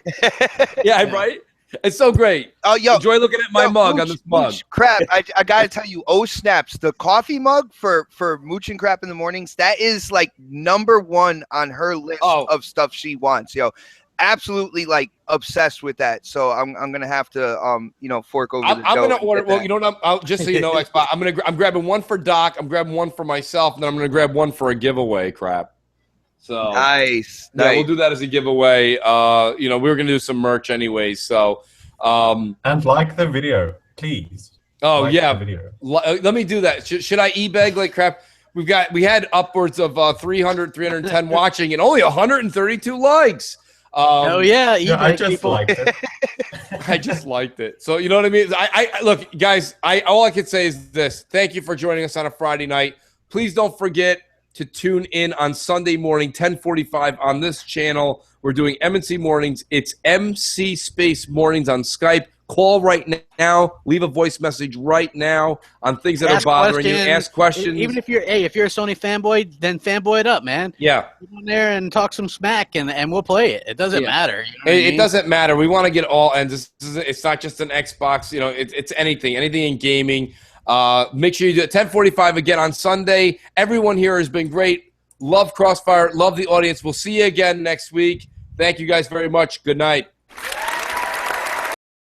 Yeah, right. It's so great. Oh, yo, enjoy looking at my mug on this mug. Crap, I gotta tell you, oh snaps, the coffee mug for Mooch and Crap in the mornings, that is like #1 on her list of stuff she wants. Yo, absolutely like obsessed with that. So I'm gonna have to fork over. I'm gonna order. Well, you know what? I'll just so you know, Xbox. I'm grabbing one for Doc. I'm grabbing one for myself, and then I'm gonna grab one for a giveaway. Crap. So nice. Yeah, we'll do that as a giveaway. We were gonna do some merch anyways. So and like the video, please. Oh like yeah, the video. Let me do that. Should I e-beg like crap? We had upwards of 310 watching and only 132 likes. Oh yeah, I just liked it. I just liked it. So you know what I mean? I look, guys. All I can say is this: thank you for joining us on a Friday night. Please don't forget to tune in on Sunday morning, 10:45 on this channel. We're doing MC Mornings. It's MC Space Mornings on Skype. Call right now. Leave a voice message right now on things that are bothering you. Ask questions. Even if you're a Sony fanboy, then fanboy it up, man. Yeah. Get on there and talk some smack, and we'll play it. It doesn't matter. You know it doesn't matter. We want to get all ends. It's not just an Xbox. It's anything in gaming. Make sure you do it 10:45 again on Sunday. Everyone here has been great. Love Crossfire. Love the audience. We'll see you again next week. Thank you guys very much. Good night.